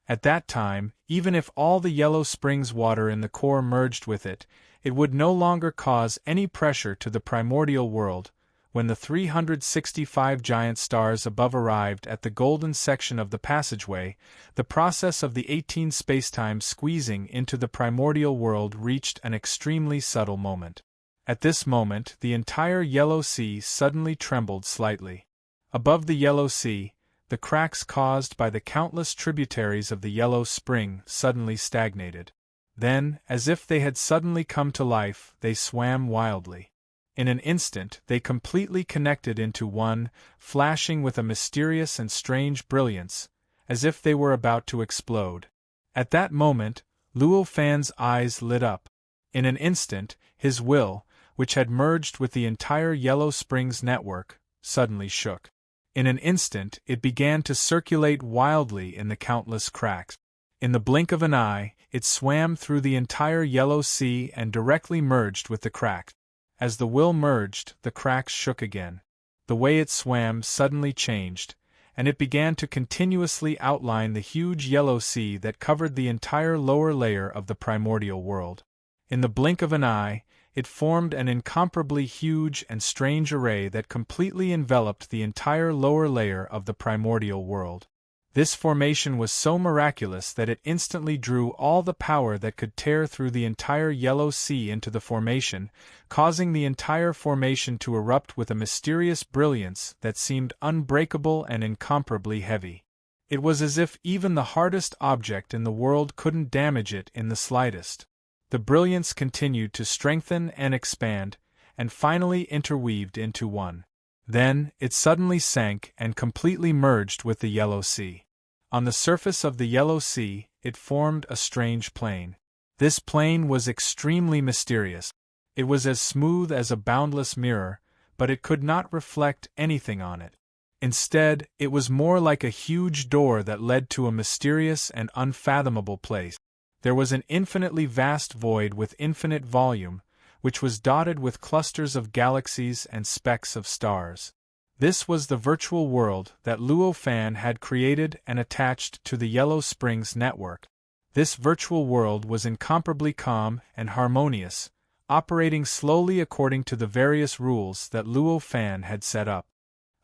[SPEAKER 1] At that time, even if all the yellow springs water in the core merged with it, it would no longer cause any pressure to the primordial world. When the 365 giant stars above arrived at the golden section of the passageway, the process of the 18 spacetimes squeezing into the primordial world reached an extremely subtle moment. At this moment, the entire Yellow Sea suddenly trembled slightly. Above the Yellow Sea, the cracks caused by the countless tributaries of the Yellow Spring suddenly stagnated. Then, as if they had suddenly come to life, they swam wildly. In an instant, they completely connected into one, flashing with a mysterious and strange brilliance, as if they were about to explode. At that moment, Luo Fan's eyes lit up. In an instant, his will, which had merged with the entire Yellow Springs network, suddenly shook. In an instant, it began to circulate wildly in the countless cracks. In the blink of an eye, it swam through the entire Yellow Sea and directly merged with the cracks. As the will merged, the cracks shook again. The way it swam suddenly changed, and it began to continuously outline the huge Yellow Sea that covered the entire lower layer of the primordial world. In the blink of an eye, it formed an incomparably huge and strange array that completely enveloped the entire lower layer of the primordial world. This formation was so miraculous that it instantly drew all the power that could tear through the entire Yellow Sea into the formation, causing the entire formation to erupt with a mysterious brilliance that seemed unbreakable and incomparably heavy. It was as if even the hardest object in the world couldn't damage it in the slightest. The brilliance continued to strengthen and expand, and finally interweaved into one. Then, it suddenly sank and completely merged with the Yellow Sea. On the surface of the Yellow Sea, it formed a strange plain. This plain was extremely mysterious. It was as smooth as a boundless mirror, but it could not reflect anything on it. Instead, it was more like a huge door that led to a mysterious and unfathomable place. There was an infinitely vast void with infinite volume, which was dotted with clusters of galaxies and specks of stars. This was the virtual world that Luo Fan had created and attached to the Yellow Springs network. This virtual world was incomparably calm and harmonious, operating slowly according to the various rules that Luo Fan had set up.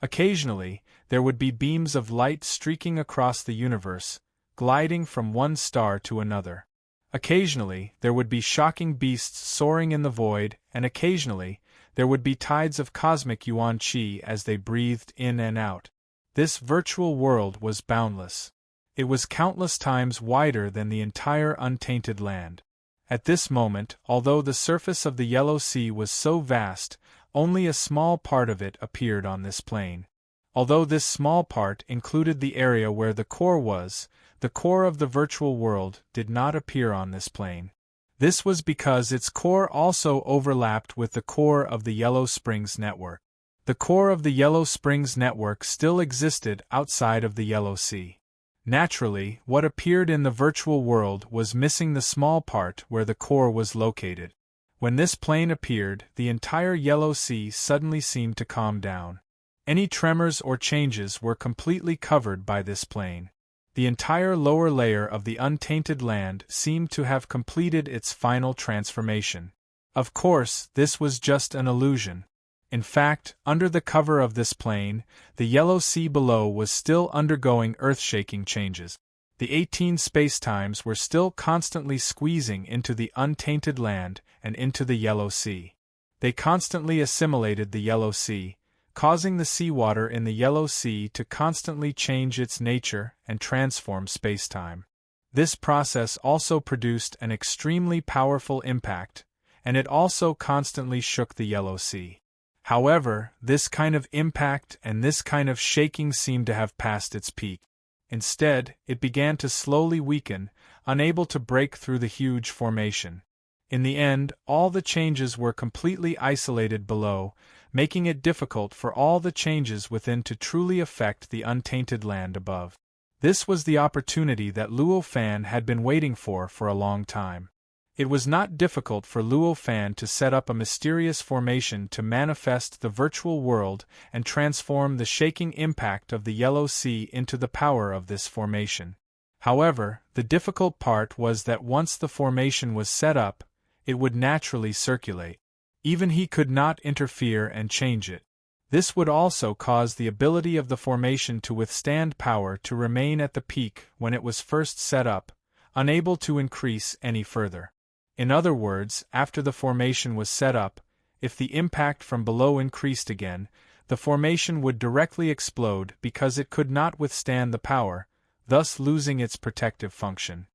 [SPEAKER 1] Occasionally, there would be beams of light streaking across the universe, gliding from one star to another. Occasionally, there would be shocking beasts soaring in the void, and occasionally, there would be tides of cosmic yuan qi as they breathed in and out. This virtual world was boundless. It was countless times wider than the entire untainted land. At this moment, although the surface of the Yellow Sea was so vast, only a small part of it appeared on this plane. Although this small part included the area where the core was, the core of the virtual world did not appear on this plane. This was because its core also overlapped with the core of the Yellow Springs network. The core of the Yellow Springs network still existed outside of the Yellow Sea. Naturally, what appeared in the virtual world was missing the small part where the core was located. When this plane appeared, the entire Yellow Sea suddenly seemed to calm down. Any tremors or changes were completely covered by this plane. The entire lower layer of the untainted land seemed to have completed its final transformation. Of course, this was just an illusion. In fact, under the cover of this plane, the Yellow Sea below was still undergoing earth-shaking changes. The 18 spacetimes were still constantly squeezing into the untainted land and into the Yellow Sea. They constantly assimilated the Yellow Sea, causing the seawater in the Yellow Sea to constantly change its nature and transform spacetime. This process also produced an extremely powerful impact, and it also constantly shook the Yellow Sea. However, this kind of impact and this kind of shaking seemed to have passed its peak. Instead, it began to slowly weaken, unable to break through the huge formation. In the end, all the changes were completely isolated below, making it difficult for all the changes within to truly affect the untainted land above. This was the opportunity that Luo Fan had been waiting for a long time. It was not difficult for Luo Fan to set up a mysterious formation to manifest the virtual world and transform the shaking impact of the Yellow Sea into the power of this formation. However, the difficult part was that once the formation was set up, it would naturally circulate. Even he could not interfere and change it. This would also cause the ability of the formation to withstand power to remain at the peak when it was first set up, unable to increase any further. In other words, after the formation was set up, if the impact from below increased again, the formation would directly explode because it could not withstand the power, thus losing its protective function.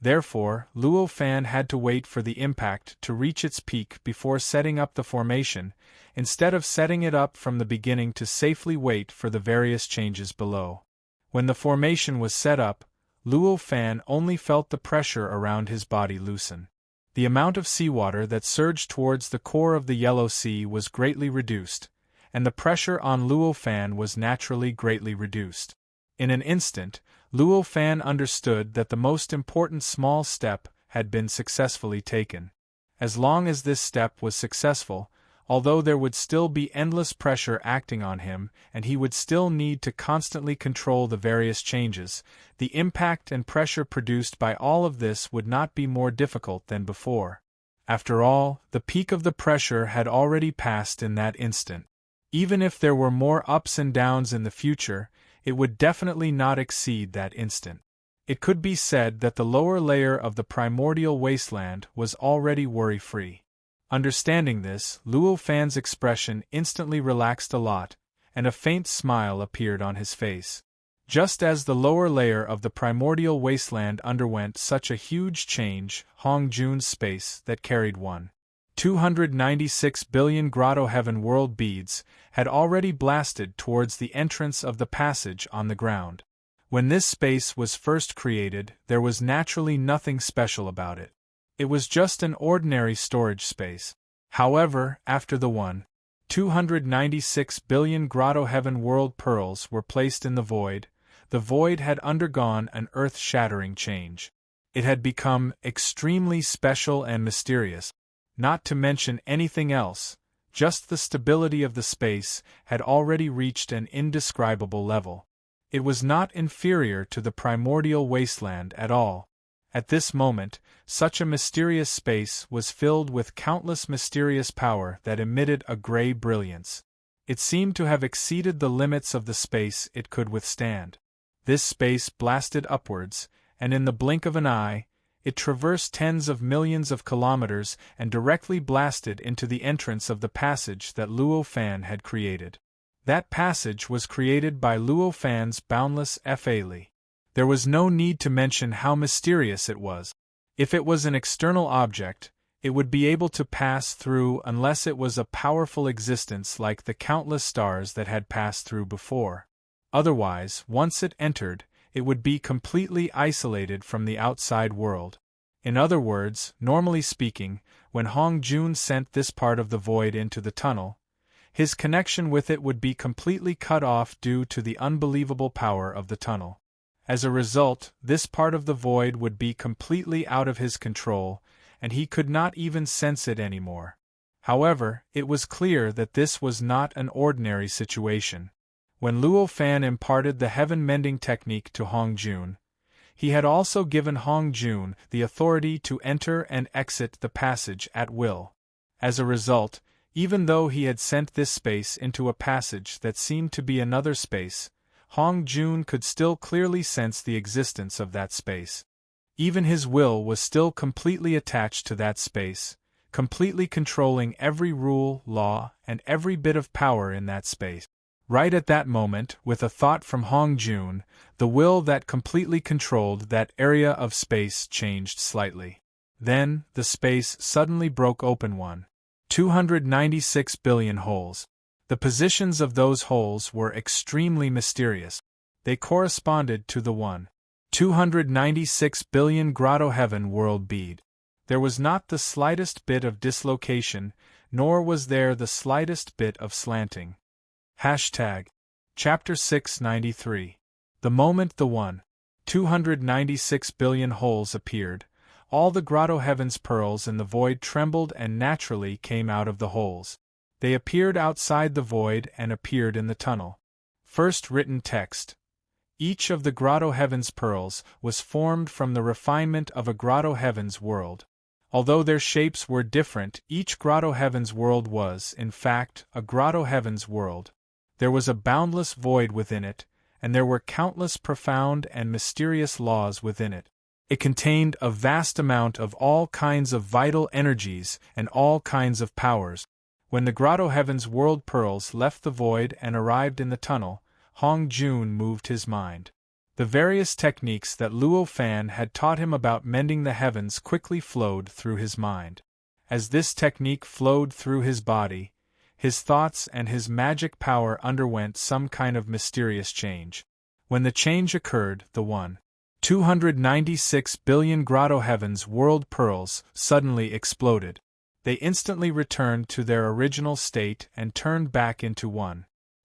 [SPEAKER 1] Therefore, Luo Fan had to wait for the impact to reach its peak before setting up the formation, instead of setting it up from the beginning to safely wait for the various changes below. When the formation was set up, Luo Fan only felt the pressure around his body loosen. The amount of seawater that surged towards the core of the Yellow Sea was greatly reduced, and the pressure on Luo Fan was naturally greatly reduced. In an instant, Luo Fan understood that the most important small step had been successfully taken. As long as this step was successful, although there would still be endless pressure acting on him and he would still need to constantly control the various changes, the impact and pressure produced by all of this would not be more difficult than before. After all, the peak of the pressure had already passed in that instant. Even if there were more ups and downs in the future, it would definitely not exceed that instant. It could be said that the lower layer of the primordial wasteland was already worry-free. Understanding this, Luo Fan's expression instantly relaxed a lot, and a faint smile appeared on his face. Just as the lower layer of the primordial wasteland underwent such a huge change, Hong Jun's space that carried 296 billion grotto heaven world beads had already blasted towards the entrance of the passage on the ground. When this space was first created, there was naturally nothing special about it. It was just an ordinary storage space. However, after the 296 billion grotto heaven world pearls were placed in the void had undergone an earth-shattering change. It had become extremely special and mysterious. Not to mention anything else, just the stability of the space had already reached an indescribable level. It was not inferior to the primordial wasteland at all. At this moment, such a mysterious space was filled with countless mysterious power that emitted a gray brilliance. It seemed to have exceeded the limits of the space it could withstand. This space blasted upwards, and in the blink of an eye, it traversed tens of millions of kilometers and directly blasted into the entrance of the passage that Luo Fan had created. That passage was created by Luo Fan's boundless Fa. There was no need to mention how mysterious it was. If it was an external object, it would be able to pass through unless it was a powerful existence like the countless stars that had passed through before. Otherwise, once it entered, it would be completely isolated from the outside world. In other words, normally speaking, when Hong Jun sent this part of the void into the tunnel, his connection with it would be completely cut off due to the unbelievable power of the tunnel. As a result, this part of the void would be completely out of his control, and he could not even sense it anymore. However, it was clear that this was not an ordinary situation. When Luo Fan imparted the heaven-mending technique to Hong Jun, he had also given Hong Jun the authority to enter and exit the passage at will. As a result, even though he had sent this space into a passage that seemed to be another space, Hong Jun could still clearly sense the existence of that space. Even his will was still completely attached to that space, completely controlling every rule, law, and every bit of power in that space. Right at that moment, with a thought from Hong Jun, the will that completely controlled that area of space changed slightly. Then, the space suddenly broke open 296 billion holes. The positions of those holes were extremely mysterious. They corresponded to the 296 billion grotto heaven world bead. There was not the slightest bit of dislocation, nor was there the slightest bit of slanting. Chapter 693. The moment the 296 billion holes appeared, all the grotto heaven's pearls in the void trembled and naturally came out of the holes. They appeared outside the void and appeared in the tunnel. First written text. Each of the grotto heaven's pearls was formed from the refinement of a grotto heaven's world. Although their shapes were different, each grotto heaven's world was, in fact, a grotto heaven's world. There was a boundless void within it, and there were countless profound and mysterious laws within it. It contained a vast amount of all kinds of vital energies and all kinds of powers. When the grotto heaven's world pearls left the void and arrived in the tunnel, Hong Jun moved his mind. The various techniques that Luo Fan had taught him about mending the heavens quickly flowed through his mind. As this technique flowed through his body, his thoughts and his magic power underwent some kind of mysterious change. When the change occurred, the 296 billion grotto heavens world pearls suddenly exploded. They instantly returned to their original state and turned back into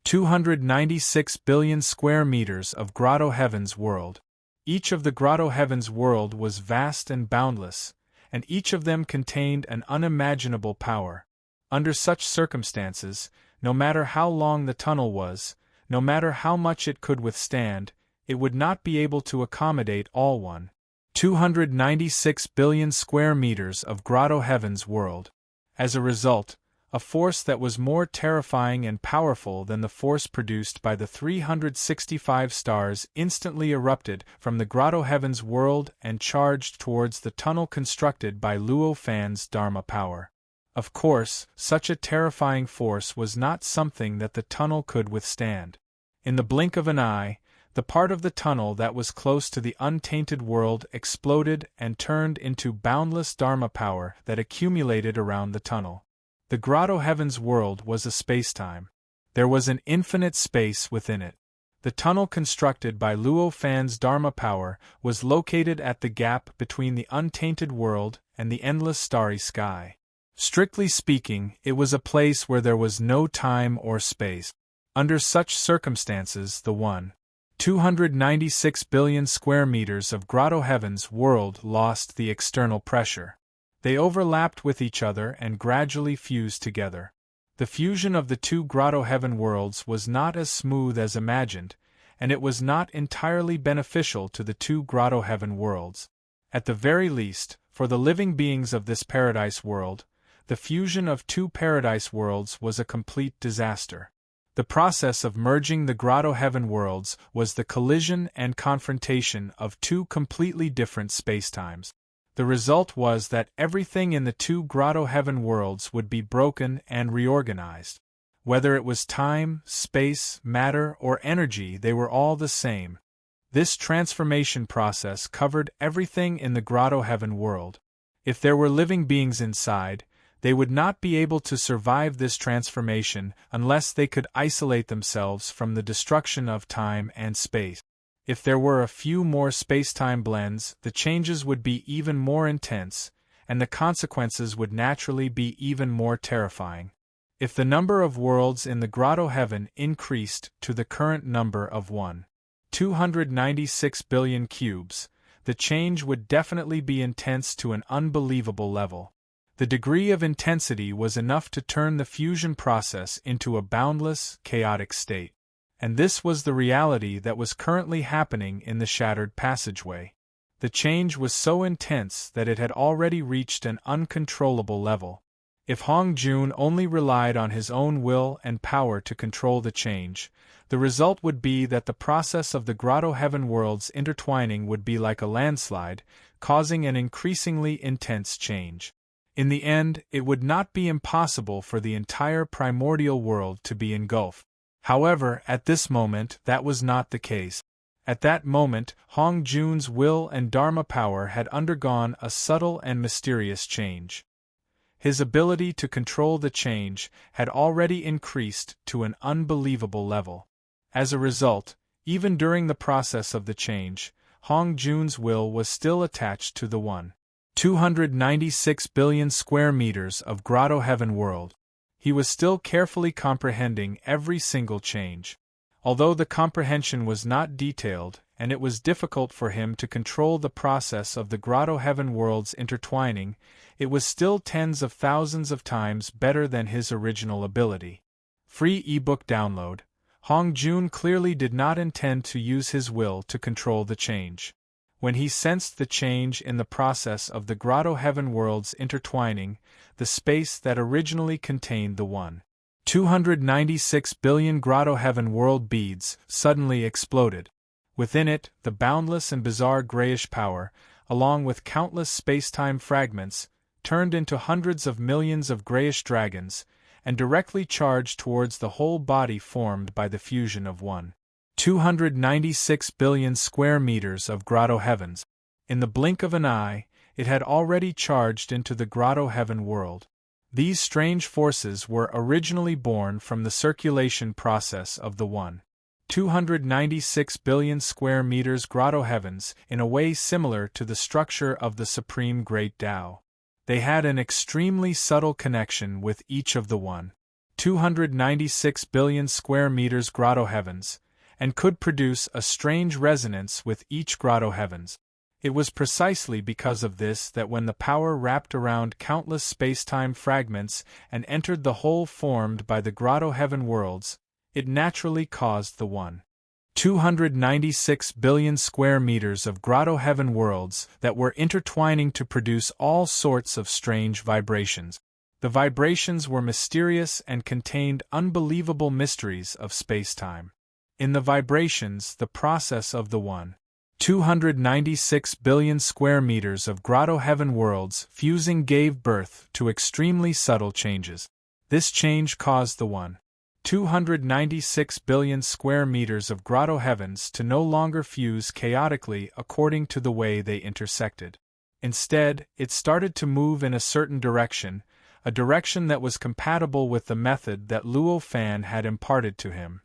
[SPEAKER 1] 296 billion square meters of grotto heaven's world. Each of the grotto heaven's world was vast and boundless, and each of them contained an unimaginable power. Under such circumstances, no matter how long the tunnel was, no matter how much it could withstand, it would not be able to accommodate all 296 billion square meters of grotto heaven's world. As a result, a force that was more terrifying and powerful than the force produced by the 365 stars instantly erupted from the Grotto Heaven's world and charged towards the tunnel constructed by Luo Fan's Dharma power. Of course, such a terrifying force was not something that the tunnel could withstand. In the blink of an eye, the part of the tunnel that was close to the untainted world exploded and turned into boundless Dharma power that accumulated around the tunnel. The Grotto Heaven's world was a spacetime. There was an infinite space within it. The tunnel constructed by Luo Fan's Dharma power was located at the gap between the untainted world and the endless starry sky. Strictly speaking, it was a place where there was no time or space. Under such circumstances, the 296 billion square meters of Grotto Heaven's world lost the external pressure. They overlapped with each other and gradually fused together. The fusion of the two Grotto Heaven worlds was not as smooth as imagined, and it was not entirely beneficial to the two Grotto Heaven worlds. At the very least, for the living beings of this paradise world, the fusion of two paradise worlds was a complete disaster. The process of merging the Grotto Heaven worlds was the collision and confrontation of two completely different spacetimes. The result was that everything in the two Grotto Heaven worlds would be broken and reorganized. Whether it was time, space, matter, or energy, they were all the same. This transformation process covered everything in the Grotto Heaven world. If there were living beings inside, they would not be able to survive this transformation unless they could isolate themselves from the destruction of time and space. If there were a few more space-time blends, the changes would be even more intense, and the consequences would naturally be even more terrifying. If the number of worlds in the Grotto Heaven increased to the current number of 296 billion cubes, the change would definitely be intense to an unbelievable level. The degree of intensity was enough to turn the fusion process into a boundless, chaotic state. And this was the reality that was currently happening in the shattered passageway. The change was so intense that it had already reached an uncontrollable level. If Hong Jun only relied on his own will and power to control the change, the result would be that the process of the Grotto Heaven worlds intertwining would be like a landslide, causing an increasingly intense change. In the end, it would not be impossible for the entire primordial world to be engulfed. However, at this moment, that was not the case. At that moment, Hong Jun's will and Dharma power had undergone a subtle and mysterious change. His ability to control the change had already increased to an unbelievable level. As a result, even during the process of the change, Hong Jun's will was still attached to the 296 billion square meters of Grotto Heaven world. He was still carefully comprehending every single change. Although the comprehension was not detailed, and it was difficult for him to control the process of the Grotto Heaven worlds intertwining, it was still tens of thousands of times better than his original ability. Free ebook download. Hong Jun clearly did not intend to use his will to control the change. When he sensed the change in the process of the Grotto Heaven worlds intertwining, the space that originally contained the 296 billion Grotto Heaven world beads suddenly exploded. Within it, the boundless and bizarre grayish power, along with countless space-time fragments, turned into hundreds of millions of grayish dragons, and directly charged towards the whole body formed by the fusion of 296 billion square meters of Grotto Heavens. In the blink of an eye, it had already charged into the Grotto Heaven world. These strange forces were originally born from the circulation process of the 296 billion square meters Grotto Heavens in a way similar to the structure of the Supreme Great Tao. They had an extremely subtle connection with each of the 296 billion square meters Grotto Heavens, and could produce a strange resonance with each Grotto Heavens. It was precisely because of this that when the power wrapped around countless space-time fragments and entered the hole formed by the Grotto Heaven worlds, it naturally caused the 296 billion square meters of Grotto Heaven worlds that were intertwining to produce all sorts of strange vibrations. The vibrations were mysterious and contained unbelievable mysteries of space-time. In the vibrations, the process of the 296 billion square meters of grotto heaven worlds fusing gave birth to extremely subtle changes. This change caused the 296 billion square meters of grotto heavens to no longer fuse chaotically according to the way they intersected. Instead, it started to move in a certain direction, a direction that was compatible with the method that Luo Fan had imparted to him.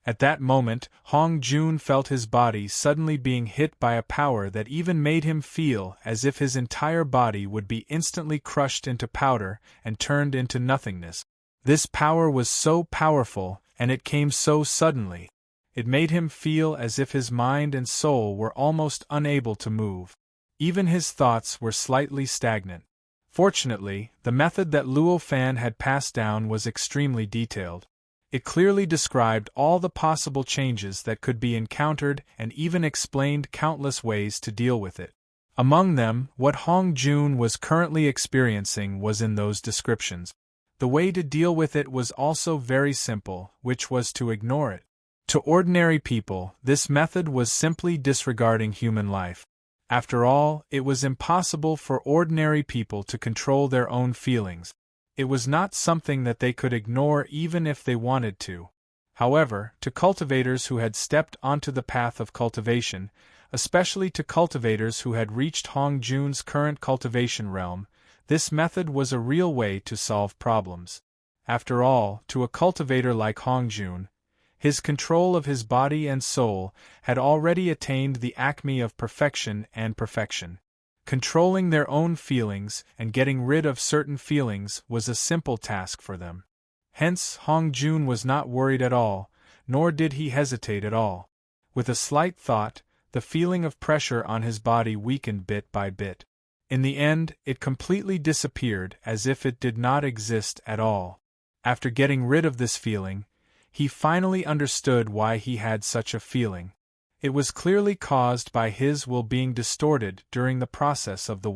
[SPEAKER 1] At that moment, Hong Jun felt his body suddenly being hit by a power that even made him feel as if his entire body would be instantly crushed into powder and turned into nothingness. This power was so powerful, and it came so suddenly. It made him feel as if his mind and soul were almost unable to move. Even his thoughts were slightly stagnant. Fortunately, the method that Luo Fan had passed down was extremely detailed. It clearly described all the possible changes that could be encountered and even explained countless ways to deal with it. Among them, what Hong Jun was currently experiencing was in those descriptions. The way to deal with it was also very simple, which was to ignore it. To ordinary people, this method was simply disregarding human life. After all, it was impossible for ordinary people to control their own feelings. It was not something that they could ignore even if they wanted to. However, to cultivators who had stepped onto the path of cultivation, especially to cultivators who had reached Hong Jun's current cultivation realm, this method was a real way to solve problems. After all, to a cultivator like Hong Jun, his control of his body and soul had already attained the acme of perfection and perfection. Controlling their own feelings and getting rid of certain feelings was a simple task for them. Hence, Hong Jun was not worried at all, nor did he hesitate at all. With a slight thought, the feeling of pressure on his body weakened bit by bit. In the end, it completely disappeared as if it did not exist at all. After getting rid of this feeling, he finally understood why he had such a feeling. It was clearly caused by his will being distorted during the process of the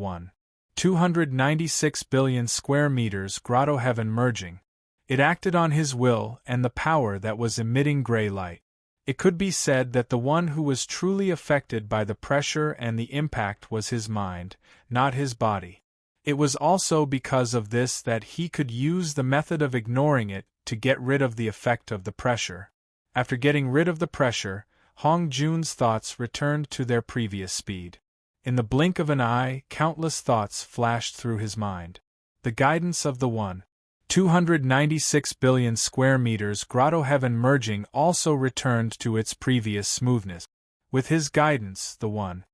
[SPEAKER 1] 296 billion square meters grotto heaven merging. It acted on his will and the power that was emitting gray light. It could be said that the one who was truly affected by the pressure and the impact was his mind, not his body. It was also because of this that he could use the method of ignoring it to get rid of the effect of the pressure. After getting rid of the pressure, Hong Jun's thoughts returned to their previous speed. In the blink of an eye, countless thoughts flashed through his mind. The guidance of the 296 billion square meters grotto heaven merging also returned to its previous smoothness. With his guidance, the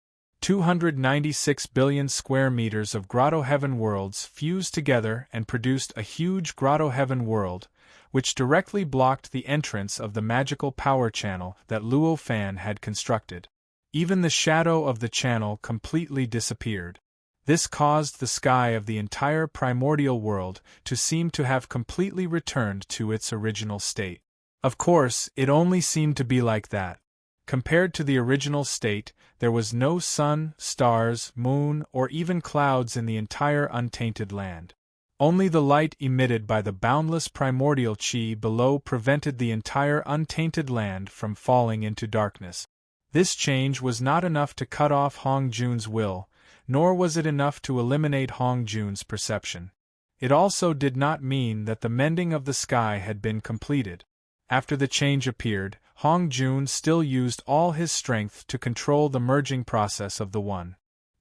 [SPEAKER 1] 296 billion square meters of grotto heaven worlds fused together and produced a huge grotto heaven world, which directly blocked the entrance of the magical power channel that Luo Fan had constructed. Even the shadow of the channel completely disappeared. This caused the sky of the entire primordial world to seem to have completely returned to its original state. Of course, it only seemed to be like that. Compared to the original state, there was no sun, stars, moon, or even clouds in the entire untainted land. Only the light emitted by the boundless primordial chi below prevented the entire untainted land from falling into darkness. This change was not enough to cut off Hong Jun's will, nor was it enough to eliminate Hong Jun's perception. It also did not mean that the mending of the sky had been completed. After the change appeared, Hong Jun still used all his strength to control the merging process of the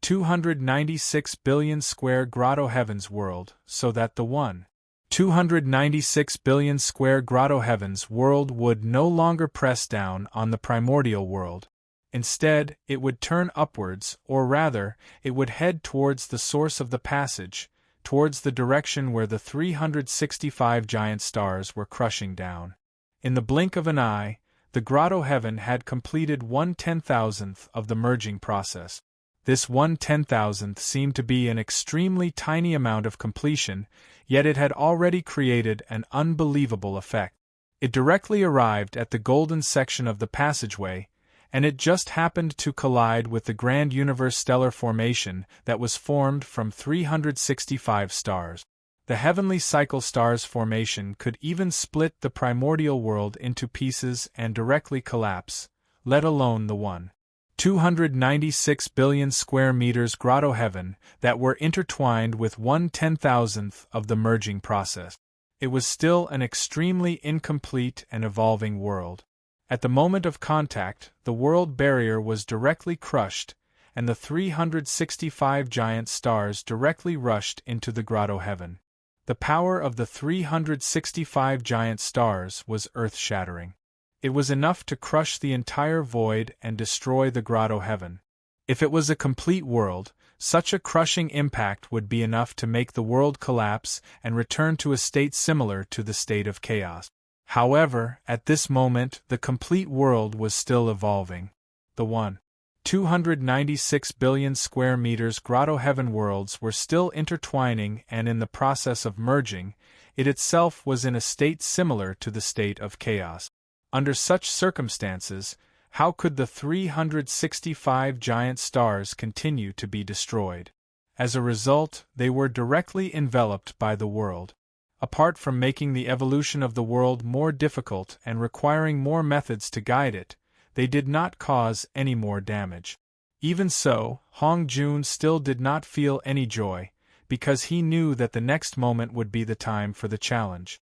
[SPEAKER 1] 296 billion square grotto heavens world, so that the 296 billion square grotto heavens world would no longer press down on the primordial world. Instead, it would turn upwards, or rather, it would head towards the source of the passage, towards the direction where the 365 giant stars were crushing down. In the blink of an eye, the grotto heaven had completed 1/10,000th of the merging process. This 1/10,000th seemed to be an extremely tiny amount of completion, yet it had already created an unbelievable effect. It directly arrived at the golden section of the passageway, and it just happened to collide with the grand universe stellar formation that was formed from 365 stars. The heavenly cycle star's formation could even split the primordial world into pieces and directly collapse, let alone the 296 billion square meters grotto heaven that were intertwined with 1/10,000th of the merging process. It was still an extremely incomplete and evolving world. At the moment of contact, the world barrier was directly crushed, and the 365 giant stars directly rushed into the grotto heaven. The power of the 365 giant stars was earth-shattering. It was enough to crush the entire void and destroy the grotto heaven. If it was a complete world, such a crushing impact would be enough to make the world collapse and return to a state similar to the state of chaos. However, at this moment, the complete world was still evolving. The 296 billion square meters grotto heaven worlds were still intertwining and in the process of merging. It itself was in a state similar to the state of chaos. Under such circumstances, how could the 365 giant stars continue to be destroyed? As a result, they were directly enveloped by the world. Apart from making the evolution of the world more difficult and requiring more methods to guide it, they did not cause any more damage. Even so, Hong Jun still did not feel any joy, because he knew that the next moment would be the time for the challenge.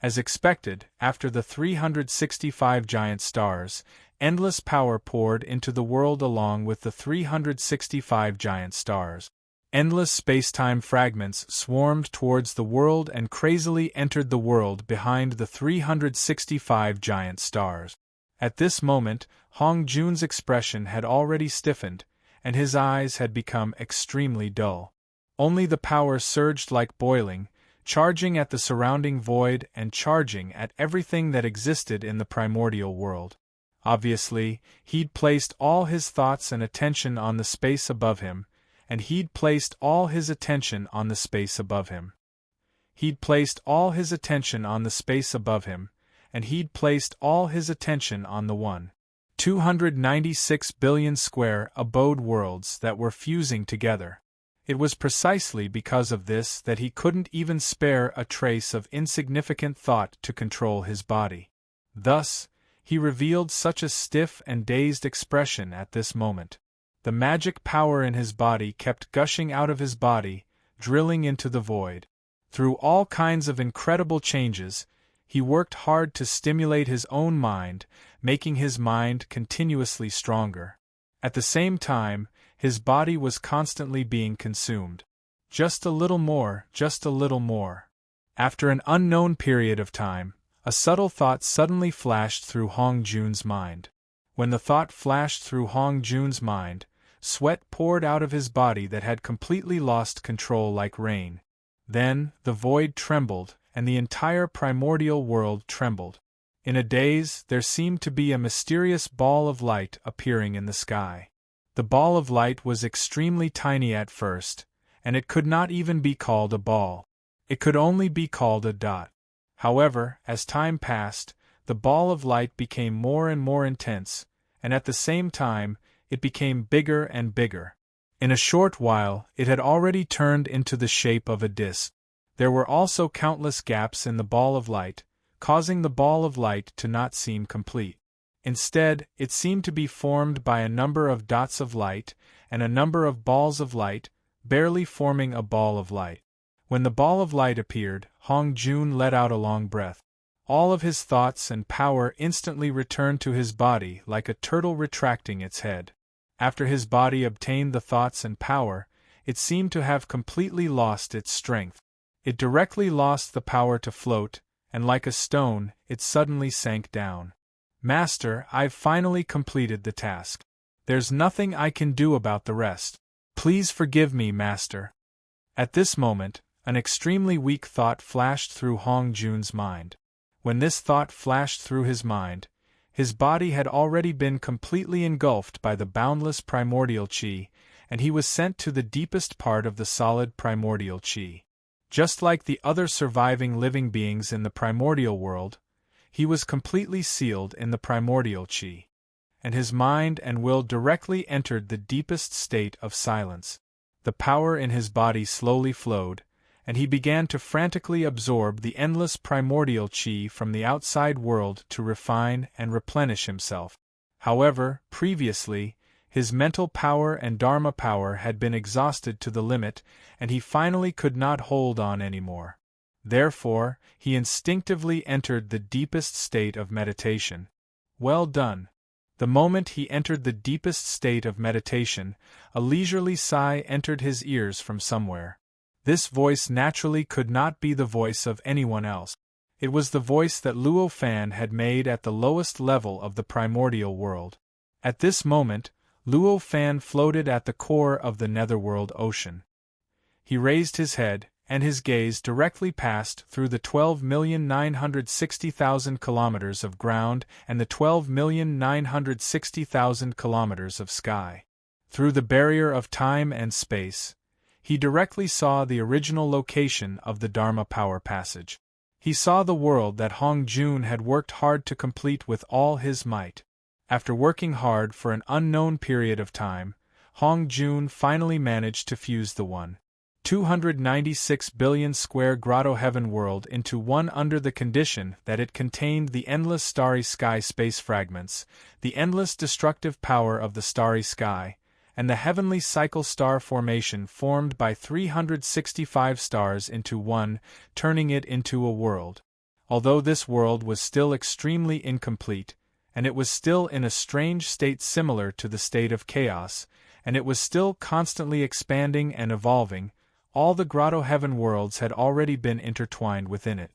[SPEAKER 1] As expected, after the 365 giant stars, endless power poured into the world along with the 365 giant stars. Endless space-time fragments swarmed towards the world and crazily entered the world behind the 365 giant stars. At this moment, Hong Jun's expression had already stiffened, and his eyes had become extremely dull. Only the power surged like boiling, charging at the surrounding void and charging at everything that existed in the primordial world. Obviously, he'd placed all his thoughts and attention on the space above him, and he'd placed all his attention on the space above him. He'd placed all his attention on the space above him, and he'd placed all his attention on the 296 billion square abode worlds that were fusing together. It was precisely because of this that he couldn't even spare a trace of insignificant thought to control his body. Thus, he revealed such a stiff and dazed expression at this moment. The magic power in his body kept gushing out of his body, drilling into the void. Through all kinds of incredible changes, he worked hard to stimulate his own mind, making his mind continuously stronger. At the same time, his body was constantly being consumed. Just a little more, just a little more. After an unknown period of time, a subtle thought suddenly flashed through Hong Jun's mind. When the thought flashed through Hong Jun's mind, sweat poured out of his body that had completely lost control like rain. Then, the void trembled, and the entire primordial world trembled. In a daze, there seemed to be a mysterious ball of light appearing in the sky. The ball of light was extremely tiny at first, and it could not even be called a ball. It could only be called a dot. However, as time passed, the ball of light became more and more intense, and at the same time, it became bigger and bigger. In a short while, it had already turned into the shape of a disc. There were also countless gaps in the ball of light, causing the ball of light to not seem complete. Instead, it seemed to be formed by a number of dots of light and a number of balls of light, barely forming a ball of light. When the ball of light appeared, Hong Jun let out a long breath. All of his thoughts and power instantly returned to his body like a turtle retracting its head. After his body obtained the thoughts and power, it seemed to have completely lost its strength. It directly lost the power to float, and like a stone, it suddenly sank down. Master, I've finally completed the task. There's nothing I can do about the rest. Please forgive me, Master. At this moment, an extremely weak thought flashed through Hong Jun's mind. When this thought flashed through his mind, his body had already been completely engulfed by the boundless primordial qi, and he was sent to the deepest part of the solid primordial qi. Just like the other surviving living beings in the primordial world, he was completely sealed in the primordial qi, and his mind and will directly entered the deepest state of silence. The power in his body slowly flowed, and he began to frantically absorb the endless primordial chi from the outside world to refine and replenish himself. However, previously, his mental power and dharma power had been exhausted to the limit, and he finally could not hold on anymore. Therefore, he instinctively entered the deepest state of meditation. Well done! The moment he entered the deepest state of meditation, a leisurely sigh entered his ears from somewhere. This voice naturally could not be the voice of anyone else. It was the voice that Luo Fan had made at the lowest level of the primordial world. At this moment, Luo Fan floated at the core of the netherworld ocean. He raised his head, and his gaze directly passed through the 12,960,000 kilometers of ground and the 12,960,000 kilometers of sky. Through the barrier of time and space, he directly saw the original location of the Dharma Power Passage. He saw the world that Hong Jun had worked hard to complete with all his might. After working hard for an unknown period of time, Hong Jun finally managed to fuse the 296 billion square grotto heaven world into one under the condition that it contained the endless starry sky space fragments, the endless destructive power of the starry sky, and the heavenly cycle star formation formed by 365 stars into one, turning it into a world. Although this world was still extremely incomplete, and it was still in a strange state similar to the state of chaos, and it was still constantly expanding and evolving, all the grotto heaven worlds had already been intertwined within it.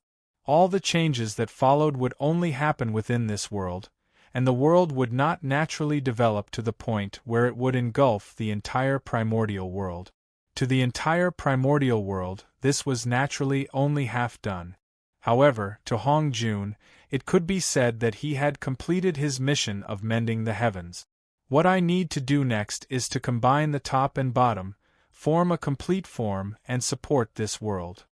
[SPEAKER 1] All the changes that followed would only happen within this world, and the world would not naturally develop to the point where it would engulf the entire primordial world. To the entire primordial world, this was naturally only half done. However, to Hong Jun, it could be said that he had completed his mission of mending the heavens. What I need to do next is to combine the top and bottom, form a complete form, and support this world.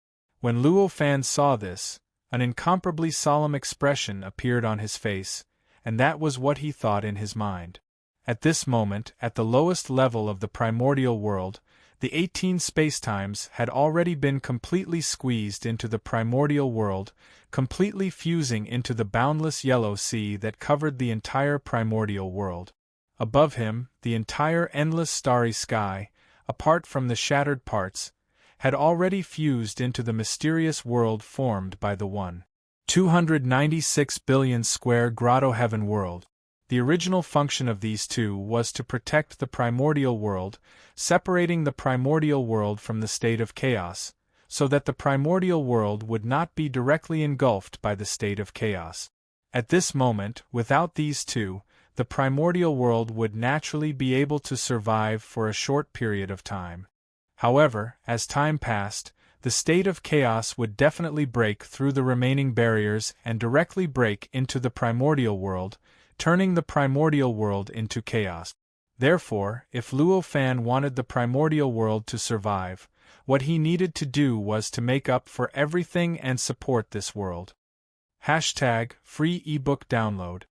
[SPEAKER 1] When Luo Fan saw this, an incomparably solemn expression appeared on his face, and that was what he thought in his mind. At this moment, at the lowest level of the primordial world, the 18 spacetimes had already been completely squeezed into the primordial world, completely fusing into the boundless yellow sea that covered the entire primordial world. Above him, the entire endless starry sky, apart from the shattered parts, had already fused into the mysterious world formed by the 296 billion square grotto heaven world. The original function of these two was to protect the primordial world, separating the primordial world from the state of chaos, so that the primordial world would not be directly engulfed by the state of chaos. At this moment, without these two, the primordial world would naturally be able to survive for a short period of time. However, as time passed, the state of chaos would definitely break through the remaining barriers and directly break into the primordial world, turning the primordial world into chaos. Therefore, if Luo Fan wanted the primordial world to survive, what he needed to do was to make up for everything and support this world. #free ebook download.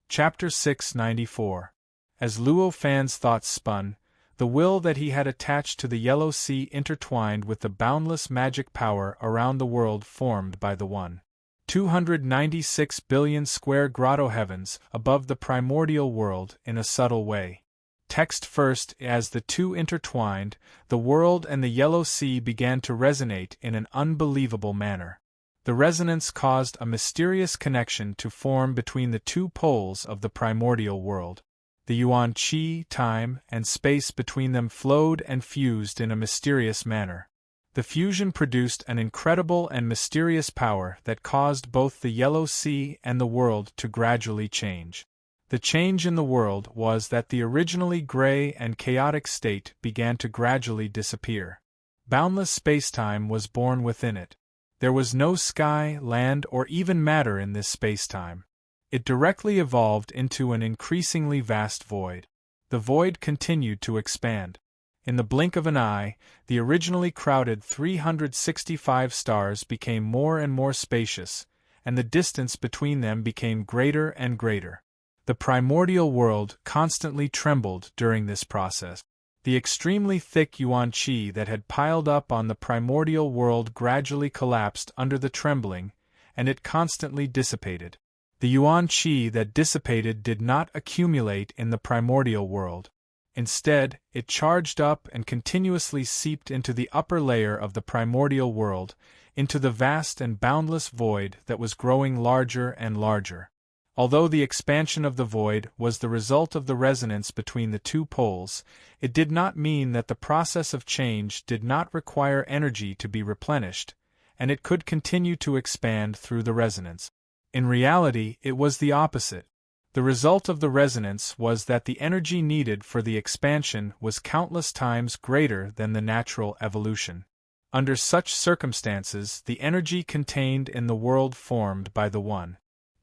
[SPEAKER 1] Chapter 694. As Luo Fan's thoughts spun, the will that he had attached to the yellow sea intertwined with the boundless magic power around the world formed by the 296 billion square grotto heavens above the primordial world in a subtle way. Text first. As the two intertwined, the world and the yellow sea began to resonate in an unbelievable manner. The resonance caused a mysterious connection to form between the two poles of the primordial world. The yuan qi, time, and space between them flowed and fused in a mysterious manner. The fusion produced an incredible and mysterious power that caused both the yellow sea and the world to gradually change. The change in the world was that the originally gray and chaotic state began to gradually disappear. Boundless spacetime was born within it. There was no sky, land, or even matter in this spacetime. It directly evolved into an increasingly vast void. The void continued to expand. In the blink of an eye, the originally crowded 365 stars became more and more spacious, and the distance between them became greater and greater. The primordial world constantly trembled during this process. The extremely thick yuan qi that had piled up on the primordial world gradually collapsed under the trembling, and it constantly dissipated. The yuan qi that dissipated did not accumulate in the primordial world. Instead, it charged up and continuously seeped into the upper layer of the primordial world, into the vast and boundless void that was growing larger and larger. Although the expansion of the void was the result of the resonance between the two poles, it did not mean that the process of change did not require energy to be replenished, and it could continue to expand through the resonance. In reality, it was the opposite. The result of the resonance was that the energy needed for the expansion was countless times greater than the natural evolution. Under such circumstances, the energy contained in the world formed by the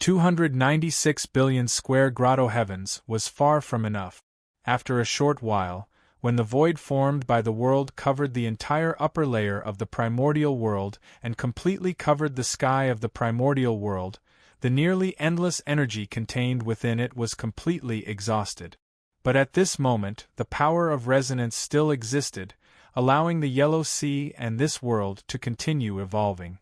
[SPEAKER 1] 296 billion square grotto heavens was far from enough. After a short while, when the void formed by the world covered the entire upper layer of the primordial world and completely covered the sky of the primordial world, the nearly endless energy contained within it was completely exhausted. But at this moment, the power of resonance still existed, allowing the yellow sea and this world to continue evolving.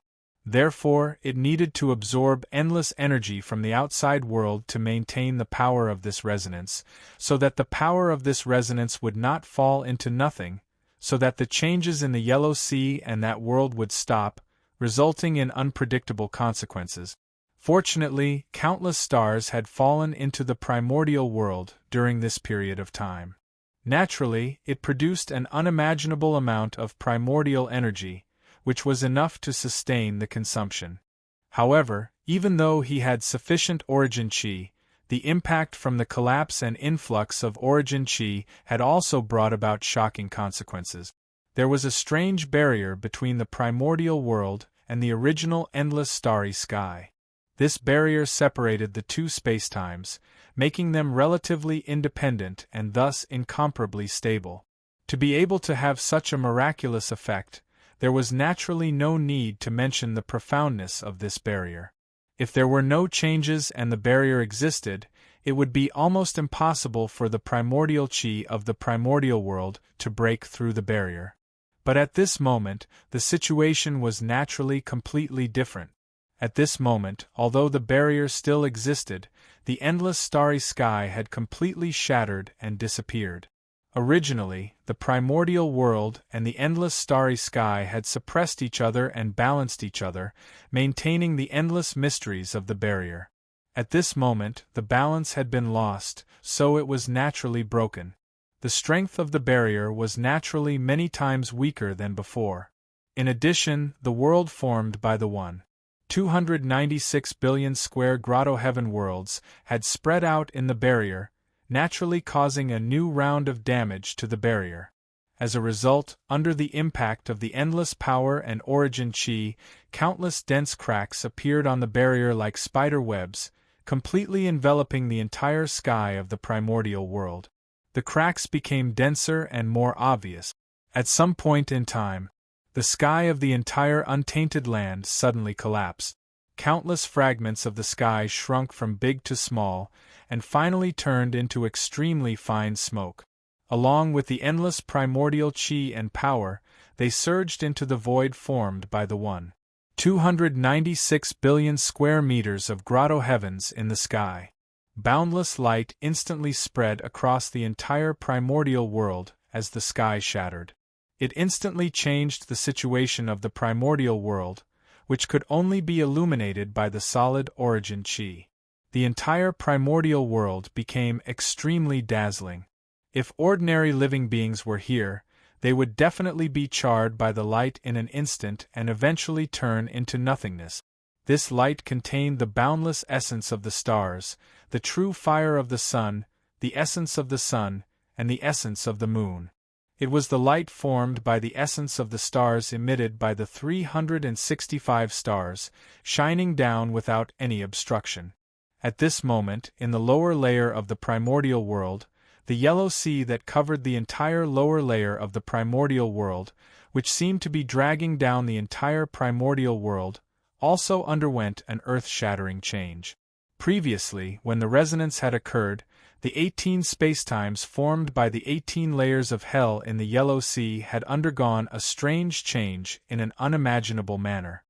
[SPEAKER 1] Therefore, it needed to absorb endless energy from the outside world to maintain the power of this resonance, so that the power of this resonance would not fall into nothing, so that the changes in the yellow sea and that world would stop, resulting in unpredictable consequences. Fortunately, countless stars had fallen into the primordial world during this period of time. Naturally, it produced an unimaginable amount of primordial energy, which was enough to sustain the consumption. However, even though he had sufficient origin qi, the impact from the collapse and influx of origin qi had also brought about shocking consequences. There was a strange barrier between the primordial world and the original endless starry sky. This barrier separated the two spacetimes, making them relatively independent and thus incomparably stable. To be able to have such a miraculous effect, there was naturally no need to mention the profoundness of this barrier. If there were no changes and the barrier existed, it would be almost impossible for the primordial qi of the primordial world to break through the barrier. But at this moment, the situation was naturally completely different. At this moment, although the barrier still existed, the endless starry sky had completely shattered and disappeared. Originally, the primordial world and the endless starry sky had suppressed each other and balanced each other, maintaining the endless mysteries of the barrier. At this moment, the balance had been lost, so it was naturally broken. The strength of the barrier was naturally many times weaker than before. In addition, the world formed by the 296 billion square grotto heaven worlds had spread out in the barrier, naturally causing a new round of damage to the barrier. As a result, under the impact of the endless power and origin qi, countless dense cracks appeared on the barrier like spider webs, completely enveloping the entire sky of the primordial world. The cracks became denser and more obvious. At some point in time, the sky of the entire untainted land suddenly collapsed. Countless fragments of the sky shrunk from big to small, and finally turned into extremely fine smoke. Along with the endless primordial qi and power, they surged into the void formed by the 296 billion square meters of grotto heavens in the sky. Boundless light instantly spread across the entire primordial world as the sky shattered. It instantly changed the situation of the primordial world, which could only be illuminated by the solid origin qi. The entire primordial world became extremely dazzling. If ordinary living beings were here, they would definitely be charred by the light in an instant and eventually turn into nothingness. This light contained the boundless essence of the stars, the true fire of the sun, the essence of the sun, and the essence of the moon. It was the light formed by the essence of the stars emitted by the 365 stars, shining down without any obstruction. At this moment, in the lower layer of the primordial world, the yellow sea that covered the entire lower layer of the primordial world, which seemed to be dragging down the entire primordial world, also underwent an earth-shattering change. Previously, when the resonance had occurred, The 18 spacetimes formed by the 18 layers of hell in the Yellow Sea had undergone a strange change in an unimaginable manner.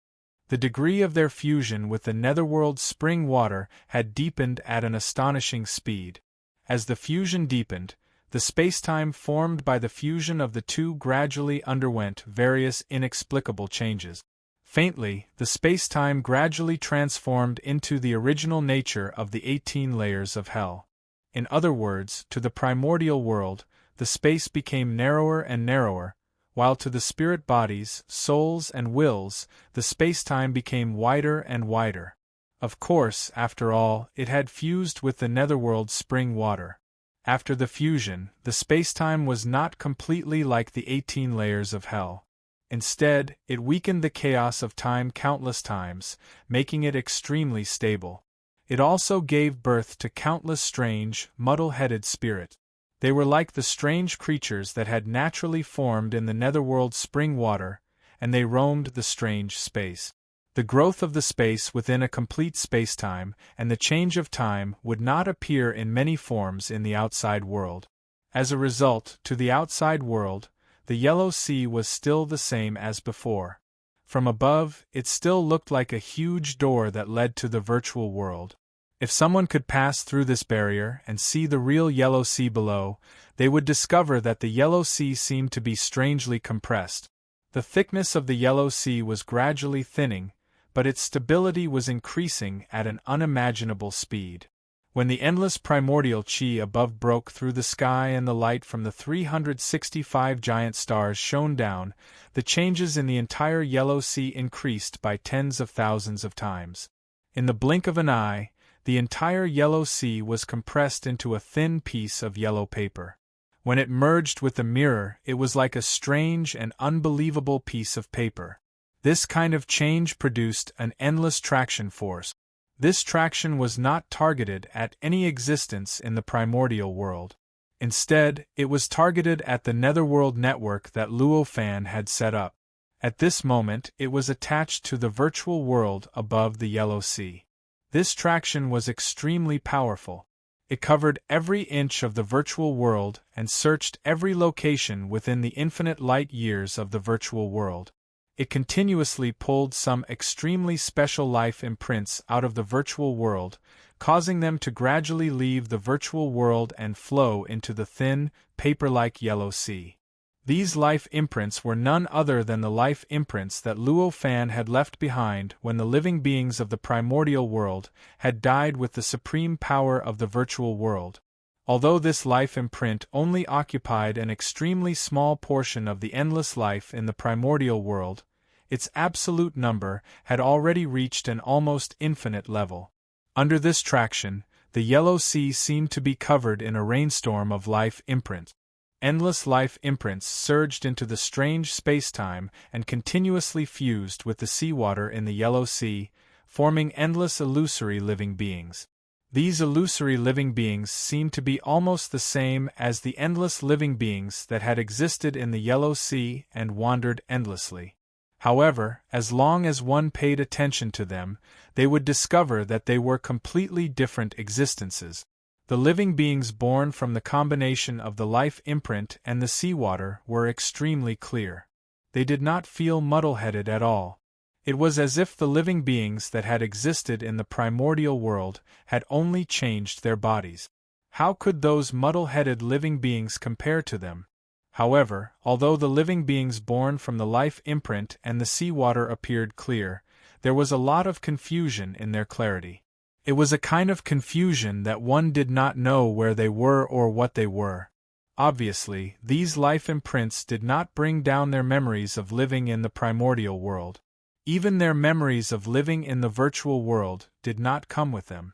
[SPEAKER 1] The degree of their fusion with the netherworld's spring water had deepened at an astonishing speed. As the fusion deepened, the spacetime formed by the fusion of the two gradually underwent various inexplicable changes. Faintly, the spacetime gradually transformed into the original nature of the 18 layers of hell. In other words, to the primordial world, the space became narrower and narrower, while to the spirit bodies, souls and wills, the spacetime became wider and wider. Of course, after all, it had fused with the netherworld's spring water. After the fusion, the spacetime was not completely like the 18 layers of hell. Instead, it weakened the chaos of time countless times, making it extremely stable. It also gave birth to countless strange, muddle-headed spirits. They were like the strange creatures that had naturally formed in the netherworld's spring water, and they roamed the strange space. The growth of the space within a complete spacetime and the change of time would not appear in many forms in the outside world. As a result, to the outside world, the Yellow Sea was still the same as before. From above, it still looked like a huge door that led to the virtual world. If someone could pass through this barrier and see the real Yellow Sea below, they would discover that the Yellow Sea seemed to be strangely compressed. The thickness of the Yellow Sea was gradually thinning, but its stability was increasing at an unimaginable speed. When the endless primordial chi above broke through the sky and the light from the 365 giant stars shone down, the changes in the entire Yellow Sea increased by tens of thousands of times. In the blink of an eye, the entire Yellow Sea was compressed into a thin piece of yellow paper. When it merged with the mirror, it was like a strange and unbelievable piece of paper. This kind of change produced an endless traction force. This traction was not targeted at any existence in the primordial world. Instead, it was targeted at the netherworld network that Luo Fan had set up. At this moment, it was attached to the virtual world above the Yellow Sea. This traction was extremely powerful. It covered every inch of the virtual world and searched every location within the infinite light years of the virtual world. It continuously pulled some extremely special life imprints out of the virtual world, causing them to gradually leave the virtual world and flow into the thin, paper-like Yellow Sea. These life imprints were none other than the life imprints that Luo Fan had left behind when the living beings of the primordial world had died with the supreme power of the virtual world. Although this life imprint only occupied an extremely small portion of the endless life in the primordial world, its absolute number had already reached an almost infinite level. Under this traction, the Yellow Sea seemed to be covered in a rainstorm of life imprints. Endless life imprints surged into the strange spacetime and continuously fused with the seawater in the Yellow Sea, forming endless illusory living beings. These illusory living beings seemed to be almost the same as the endless living beings that had existed in the Yellow Sea and wandered endlessly. However, as long as one paid attention to them, they would discover that they were completely different existences. The living beings born from the combination of the life imprint and the seawater were extremely clear. They did not feel muddle-headed at all. It was as if the living beings that had existed in the primordial world had only changed their bodies. How could those muddle-headed living beings compare to them? However, although the living beings born from the life imprint and the seawater appeared clear, there was a lot of confusion in their clarity. It was a kind of confusion that one did not know where they were or what they were. Obviously, these life imprints did not bring down their memories of living in the primordial world. Even their memories of living in the virtual world did not come with them.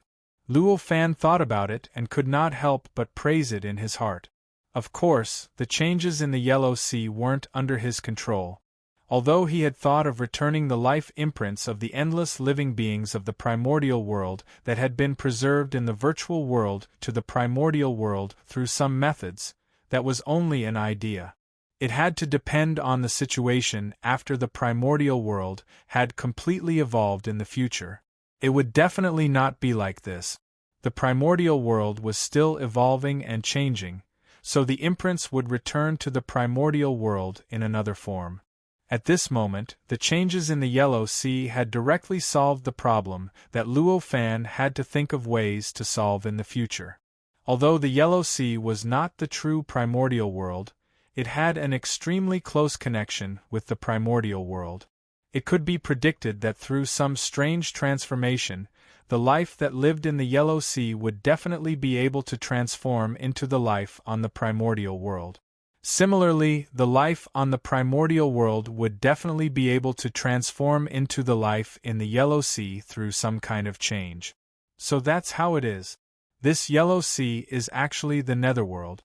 [SPEAKER 1] Luo Fan thought about it and could not help but praise it in his heart. Of course, the changes in the Yellow Sea weren't under his control. Although he had thought of returning the life imprints of the endless living beings of the primordial world that had been preserved in the virtual world to the primordial world through some methods, that was only an idea. It had to depend on the situation after the primordial world had completely evolved in the future. It would definitely not be like this. The primordial world was still evolving and changing, so the imprints would return to the primordial world in another form. At this moment, the changes in the Yellow Sea had directly solved the problem that Luo Fan had to think of ways to solve in the future. Although the Yellow Sea was not the true primordial world, it had an extremely close connection with the primordial world. It could be predicted that through some strange transformation, the life that lived in the Yellow Sea would definitely be able to transform into the life on the primordial world. Similarly, the life on the primordial world would definitely be able to transform into the life in the Yellow Sea through some kind of change. So that's how it is. This Yellow Sea is actually the Netherworld.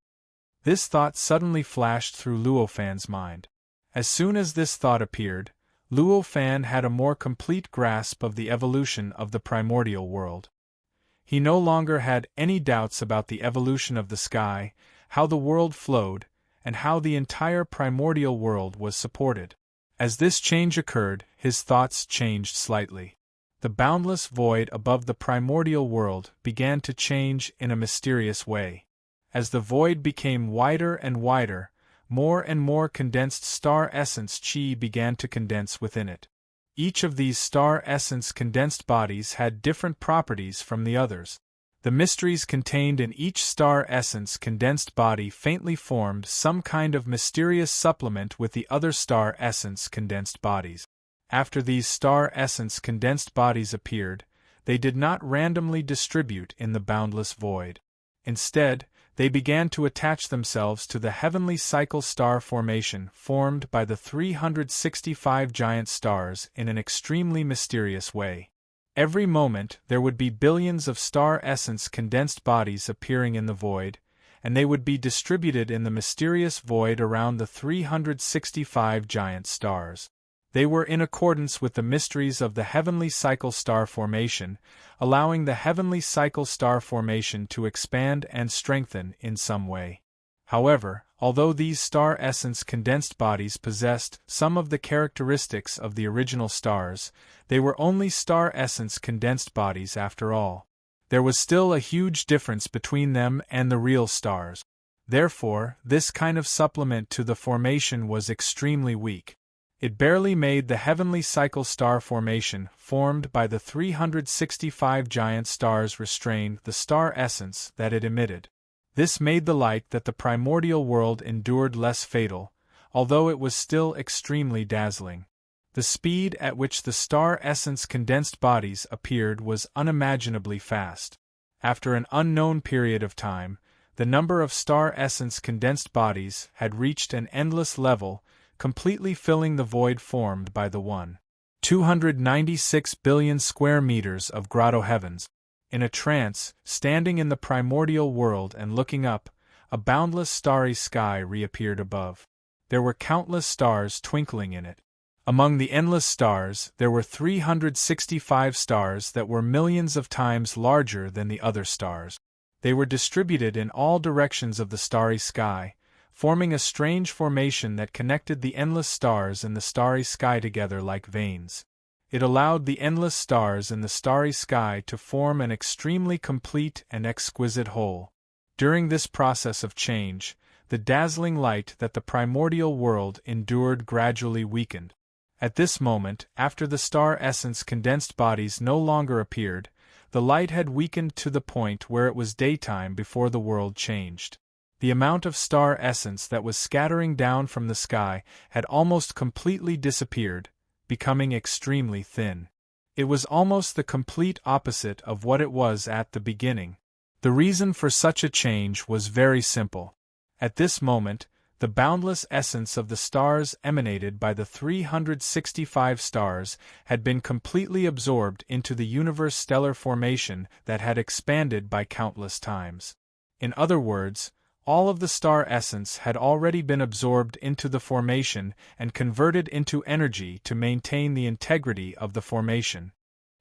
[SPEAKER 1] This thought suddenly flashed through Luo Fan's mind. As soon as this thought appeared, Luo Fan had a more complete grasp of the evolution of the primordial world. He no longer had any doubts about the evolution of the sky, how the world flowed, and how the entire primordial world was supported. As this change occurred, his thoughts changed slightly. The boundless void above the primordial world began to change in a mysterious way. As the void became wider and wider, more and more condensed star essence chi began to condense within it. Each of these star essence condensed bodies had different properties from the others. The mysteries contained in each star essence condensed body faintly formed some kind of mysterious supplement with the other star essence condensed bodies. After these star essence condensed bodies appeared, they did not randomly distribute in the boundless void. Instead, they began to attach themselves to the heavenly cycle star formation formed by the 365 giant stars in an extremely mysterious way. Every moment there would be billions of star essence condensed bodies appearing in the void, and they would be distributed in the mysterious void around the 365 giant stars. They were in accordance with the mysteries of the heavenly cycle star formation, allowing the heavenly cycle star formation to expand and strengthen in some way. However, although these star essence condensed bodies possessed some of the characteristics of the original stars, they were only star essence condensed bodies after all. There was still a huge difference between them and the real stars. Therefore, this kind of supplement to the formation was extremely weak. It barely made the heavenly cycle star formation formed by the 365 giant stars restrain the star essence that it emitted. This made the light that the primordial world endured less fatal, although it was still extremely dazzling. The speed at which the star essence condensed bodies appeared was unimaginably fast. After an unknown period of time, the number of star essence condensed bodies had reached an endless level, completely filling the void formed by the 296 billion square meters of grotto heavens. In a trance, standing in the primordial world and looking up, a boundless starry sky reappeared above. There were countless stars twinkling in it. Among the endless stars, there were 365 stars that were millions of times larger than the other stars. They were distributed in all directions of the starry sky, forming a strange formation that connected the endless stars in the starry sky together like veins. It allowed the endless stars in the starry sky to form an extremely complete and exquisite whole. During this process of change, the dazzling light that the primordial world endured gradually weakened. At this moment, after the star essence condensed bodies no longer appeared, the light had weakened to the point where it was daytime before the world changed. The amount of star essence that was scattering down from the sky had almost completely disappeared, becoming extremely thin. It was almost the complete opposite of what it was at the beginning. The reason for such a change was very simple. At this moment, the boundless essence of the stars emanated by the 365 stars had been completely absorbed into the universe stellar formation that had expanded by countless times. In other words, all of the star essence had already been absorbed into the formation and converted into energy to maintain the integrity of the formation.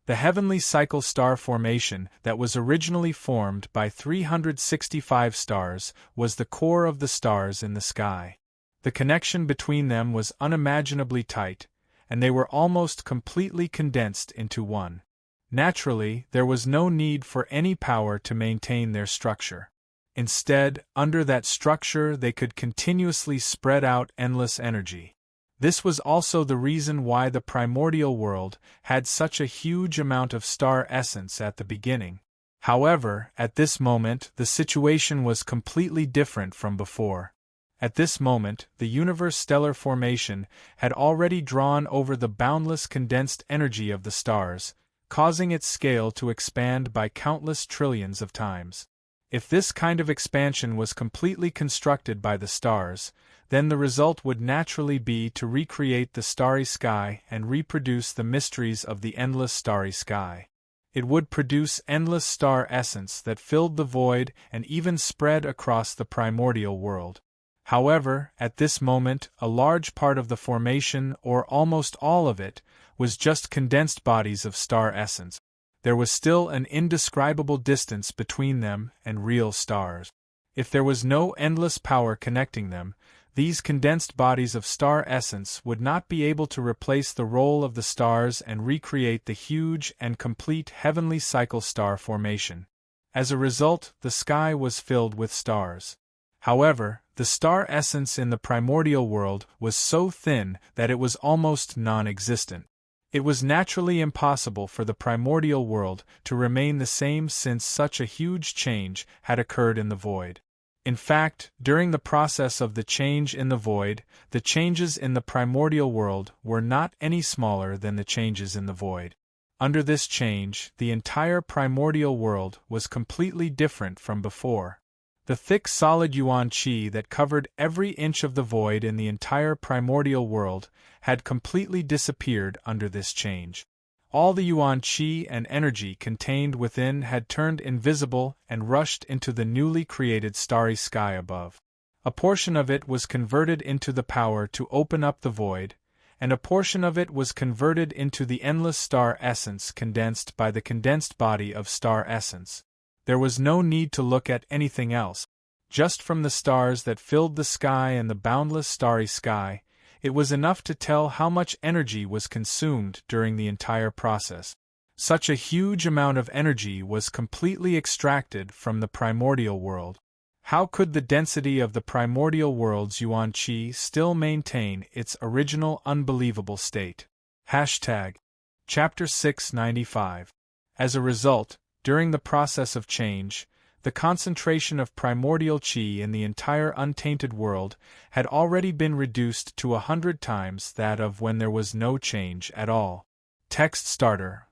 [SPEAKER 1] The heavenly cycle star formation that was originally formed by 365 stars was the core of the stars in the sky. The connection between them was unimaginably tight, and they were almost completely condensed into one. Naturally, there was no need for any power to maintain their structure. Instead, under that structure they could continuously spread out endless energy. This was also the reason why the primordial world had such a huge amount of star essence at the beginning. However, at this moment the situation was completely different from before. At this moment, the universe stellar formation had already drawn over the boundless condensed energy of the stars, causing its scale to expand by countless trillions of times. If this kind of expansion was completely constructed by the stars, then the result would naturally be to recreate the starry sky and reproduce the mysteries of the endless starry sky. It would produce endless star essence that filled the void and even spread across the primordial world. However, at this moment, a large part of the formation, or almost all of it, was just condensed bodies of star essence. There was still an indescribable distance between them and real stars. If there was no endless power connecting them, these condensed bodies of star essence would not be able to replace the role of the stars and recreate the huge and complete heavenly cycle star formation. As a result, the sky was filled with stars. However, the star essence in the primordial world was so thin that it was almost non-existent. It was naturally impossible for the primordial world to remain the same since such a huge change had occurred in the void. In fact, during the process of the change in the void, the changes in the primordial world were not any smaller than the changes in the void. Under this change, the entire primordial world was completely different from before. The thick solid yuan qi that covered every inch of the void in the entire primordial world had completely disappeared under this change. All the yuan qi and energy contained within had turned invisible and rushed into the newly created starry sky above. A portion of it was converted into the power to open up the void, and a portion of it was converted into the endless star essence condensed by the condensed body of star essence. There was no need to look at anything else. Just from the stars that filled the sky and the boundless starry sky, it was enough to tell how much energy was consumed during the entire process. Such a huge amount of energy was completely extracted from the primordial world. How could the density of the primordial world's yuan qi still maintain its original unbelievable state? Chapter 695. As a result, during the process of change, the concentration of primordial qi in the entire untainted world had already been reduced to 100 times that of when there was no change at all. Text starter.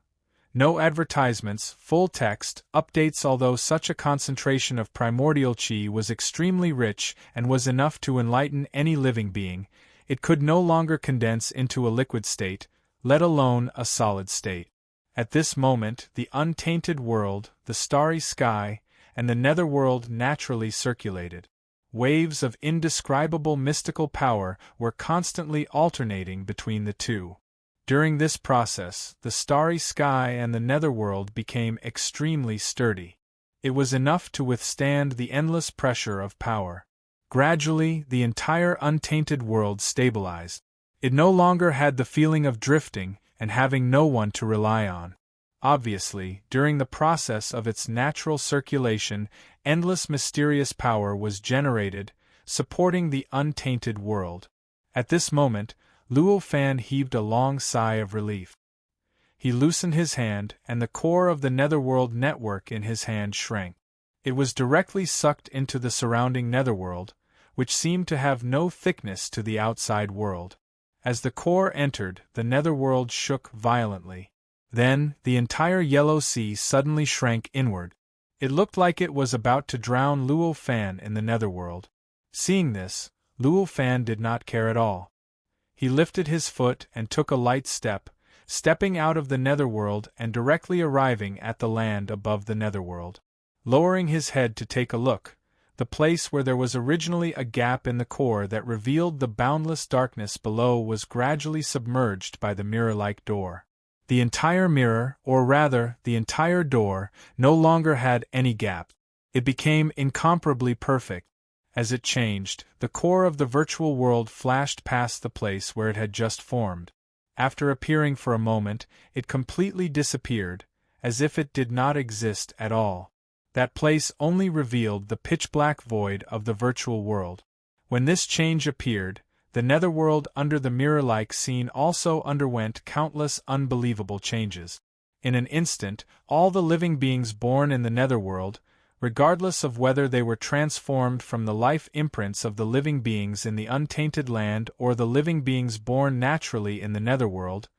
[SPEAKER 1] No advertisements, full text, updates. Although such a concentration of primordial qi was extremely rich and was enough to enlighten any living being, it could no longer condense into a liquid state, let alone a solid state. At this moment, the untainted world, the starry sky, and the netherworld naturally circulated. Waves of indescribable mystical power were constantly alternating between the two. During this process, the starry sky and the netherworld became extremely sturdy. It was enough to withstand the endless pressure of power. Gradually, the entire untainted world stabilized. It no longer had the feeling of drifting and having no one to rely on. Obviously, during the process of its natural circulation, endless mysterious power was generated, supporting the untainted world. At this moment, Luo Fan heaved a long sigh of relief. He loosened his hand, and the core of the netherworld network in his hand shrank. It was directly sucked into the surrounding netherworld, which seemed to have no thickness to the outside world. As the core entered, the netherworld shook violently. Then, the entire Yellow Sea suddenly shrank inward. It looked like it was about to drown Luo Fan in the netherworld. Seeing this, Luo Fan did not care at all. He lifted his foot and took a light step, stepping out of the netherworld and directly arriving at the land above the netherworld. Lowering his head to take a look, the place where there was originally a gap in the core that revealed the boundless darkness below was gradually submerged by the mirror-like door. The entire mirror, or rather, the entire door, no longer had any gap. It became incomparably perfect. As it changed, the core of the virtual world flashed past the place where it had just formed. After appearing for a moment, it completely disappeared, as if it did not exist at all. That place only revealed the pitch-black void of the virtual world. When this change appeared, the netherworld under the mirror-like scene also underwent countless unbelievable changes. In an instant, all the living beings born in the netherworld, regardless of whether they were transformed from the life imprints of the living beings in the untainted land or the living beings born naturally in the netherworld,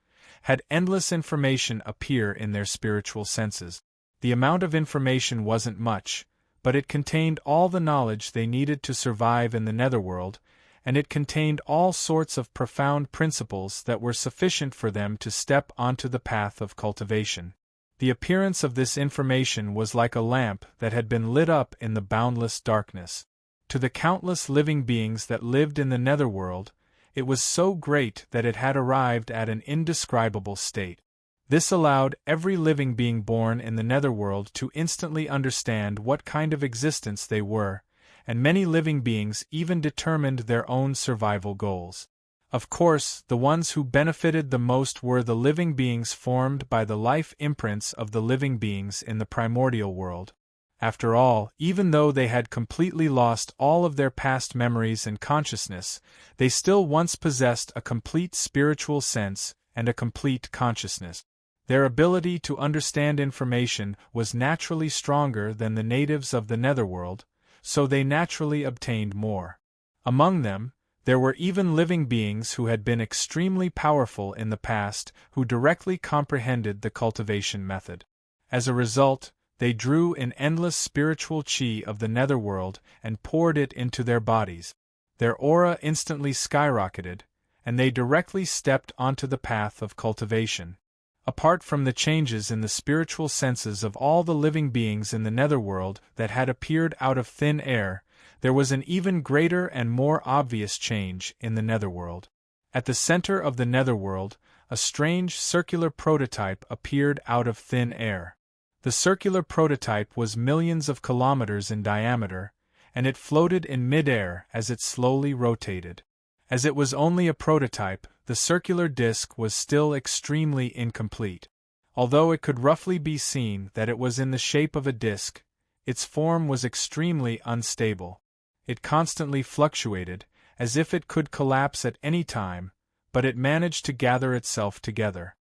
[SPEAKER 1] had endless information appear in their spiritual senses. The amount of information wasn't much, but it contained all the knowledge they needed to survive in the netherworld, and it contained all sorts of profound principles that were sufficient for them to step onto the path of cultivation. The appearance of this information was like a lamp that had been lit up in the boundless darkness. To the countless living beings that lived in the netherworld, it was so great that it had arrived at an indescribable state. This allowed every living being born in the netherworld to instantly understand what kind of existence they were, and many living beings even determined their own survival goals. Of course, the ones who benefited the most were the living beings formed by the life imprints of the living beings in the primordial world. After all, even though they had completely lost all of their past memories and consciousness, they still once possessed a complete spiritual sense and a complete consciousness. Their ability to understand information was naturally stronger than the natives of the netherworld, so they naturally obtained more. Among them, there were even living beings who had been extremely powerful in the past who directly comprehended the cultivation method. As a result, they drew in endless spiritual chi of the netherworld and poured it into their bodies. Their aura instantly skyrocketed, and they directly stepped onto the path of cultivation. Apart from the changes in the spiritual senses of all the living beings in the netherworld that had appeared out of thin air, there was an even greater and more obvious change in the netherworld. At the center of the netherworld, a strange circular prototype appeared out of thin air. The circular prototype was millions of kilometers in diameter, and it floated in mid-air as it slowly rotated. As it was only a prototype, the circular disc was still extremely incomplete. Although it could roughly be seen that it was in the shape of a disc, its form was extremely unstable. It constantly fluctuated, as if it could collapse at any time, but it managed to gather itself together.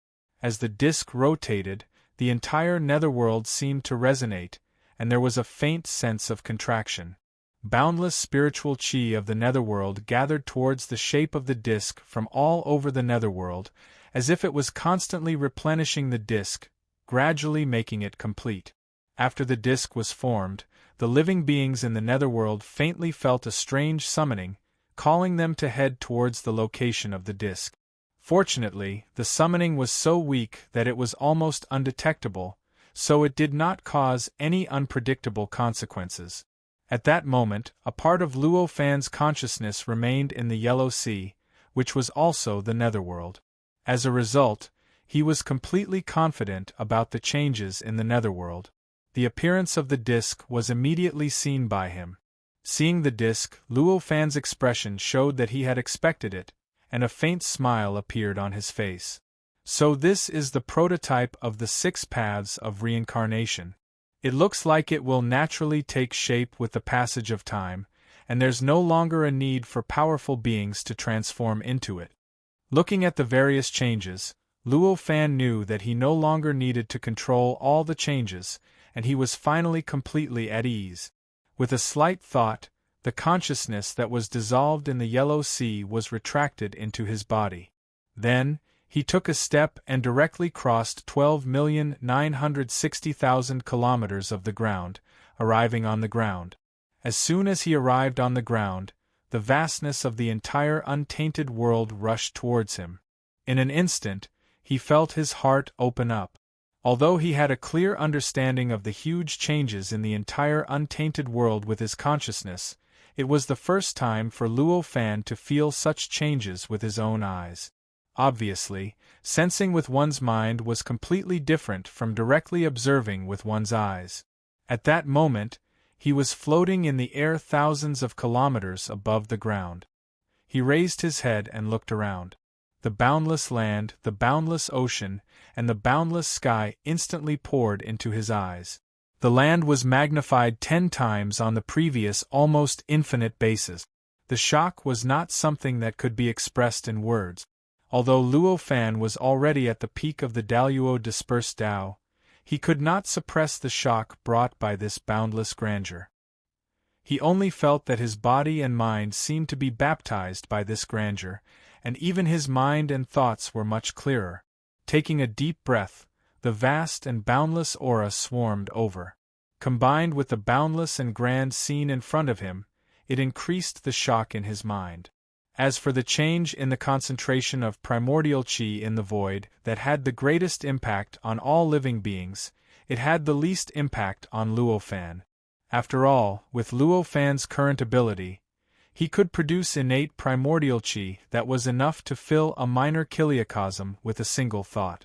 [SPEAKER 1] As the disc rotated, the entire netherworld seemed to resonate, and there was a faint sense of contraction. Boundless spiritual chi of the netherworld gathered towards the shape of the disc from all over the netherworld, as if it was constantly replenishing the disc, gradually making it complete. After the disc was formed, the living beings in the netherworld faintly felt a strange summoning, calling them to head towards the location of the disc. Fortunately, the summoning was so weak that it was almost undetectable, so it did not cause any unpredictable consequences. At that moment, a part of Luo Fan's consciousness remained in the Yellow Sea, which was also the netherworld. As a result, he was completely confident about the changes in the netherworld. The appearance of the disc was immediately seen by him. Seeing the disc, Luo Fan's expression showed that he had expected it, and a faint smile appeared on his face. So this is the prototype of the 6 paths of reincarnation. It looks like it will naturally take shape with the passage of time, and there's no longer a need for powerful beings to transform into it. Looking at the various changes, Luo Fan knew that he no longer needed to control all the changes, and he was finally completely at ease. With a slight thought, the consciousness that was dissolved in the Yellow Sea was retracted into his body. Then, he took a step and directly crossed 12,960,000 kilometers of the ground, arriving on the ground. As soon as he arrived on the ground, the vastness of the entire untainted world rushed towards him. In an instant, he felt his heart open up. Although he had a clear understanding of the huge changes in the entire untainted world with his consciousness, it was the first time for Luo Fan to feel such changes with his own eyes. Obviously, sensing with one's mind was completely different from directly observing with one's eyes. At that moment, he was floating in the air thousands of kilometers above the ground. He raised his head and looked around. the boundless land, the boundless ocean, and the boundless sky instantly poured into his eyes. The land was magnified 10 times on the previous almost infinite basis. The shock was not something that could be expressed in words. Although Luo Fan was already at the peak of the Daluo dispersed Tao, he could not suppress the shock brought by this boundless grandeur. He only felt that his body and mind seemed to be baptized by this grandeur, and even his mind and thoughts were much clearer. Taking a deep breath, the vast and boundless aura swarmed over. Combined with the boundless and grand scene in front of him, it increased the shock in his mind. As for the change in the concentration of primordial qi in the void that had the greatest impact on all living beings, it had the least impact on Luo Fan. After all, with Luo Fan's current ability, he could produce innate primordial qi that was enough to fill a minor kiliacosm with a single thought.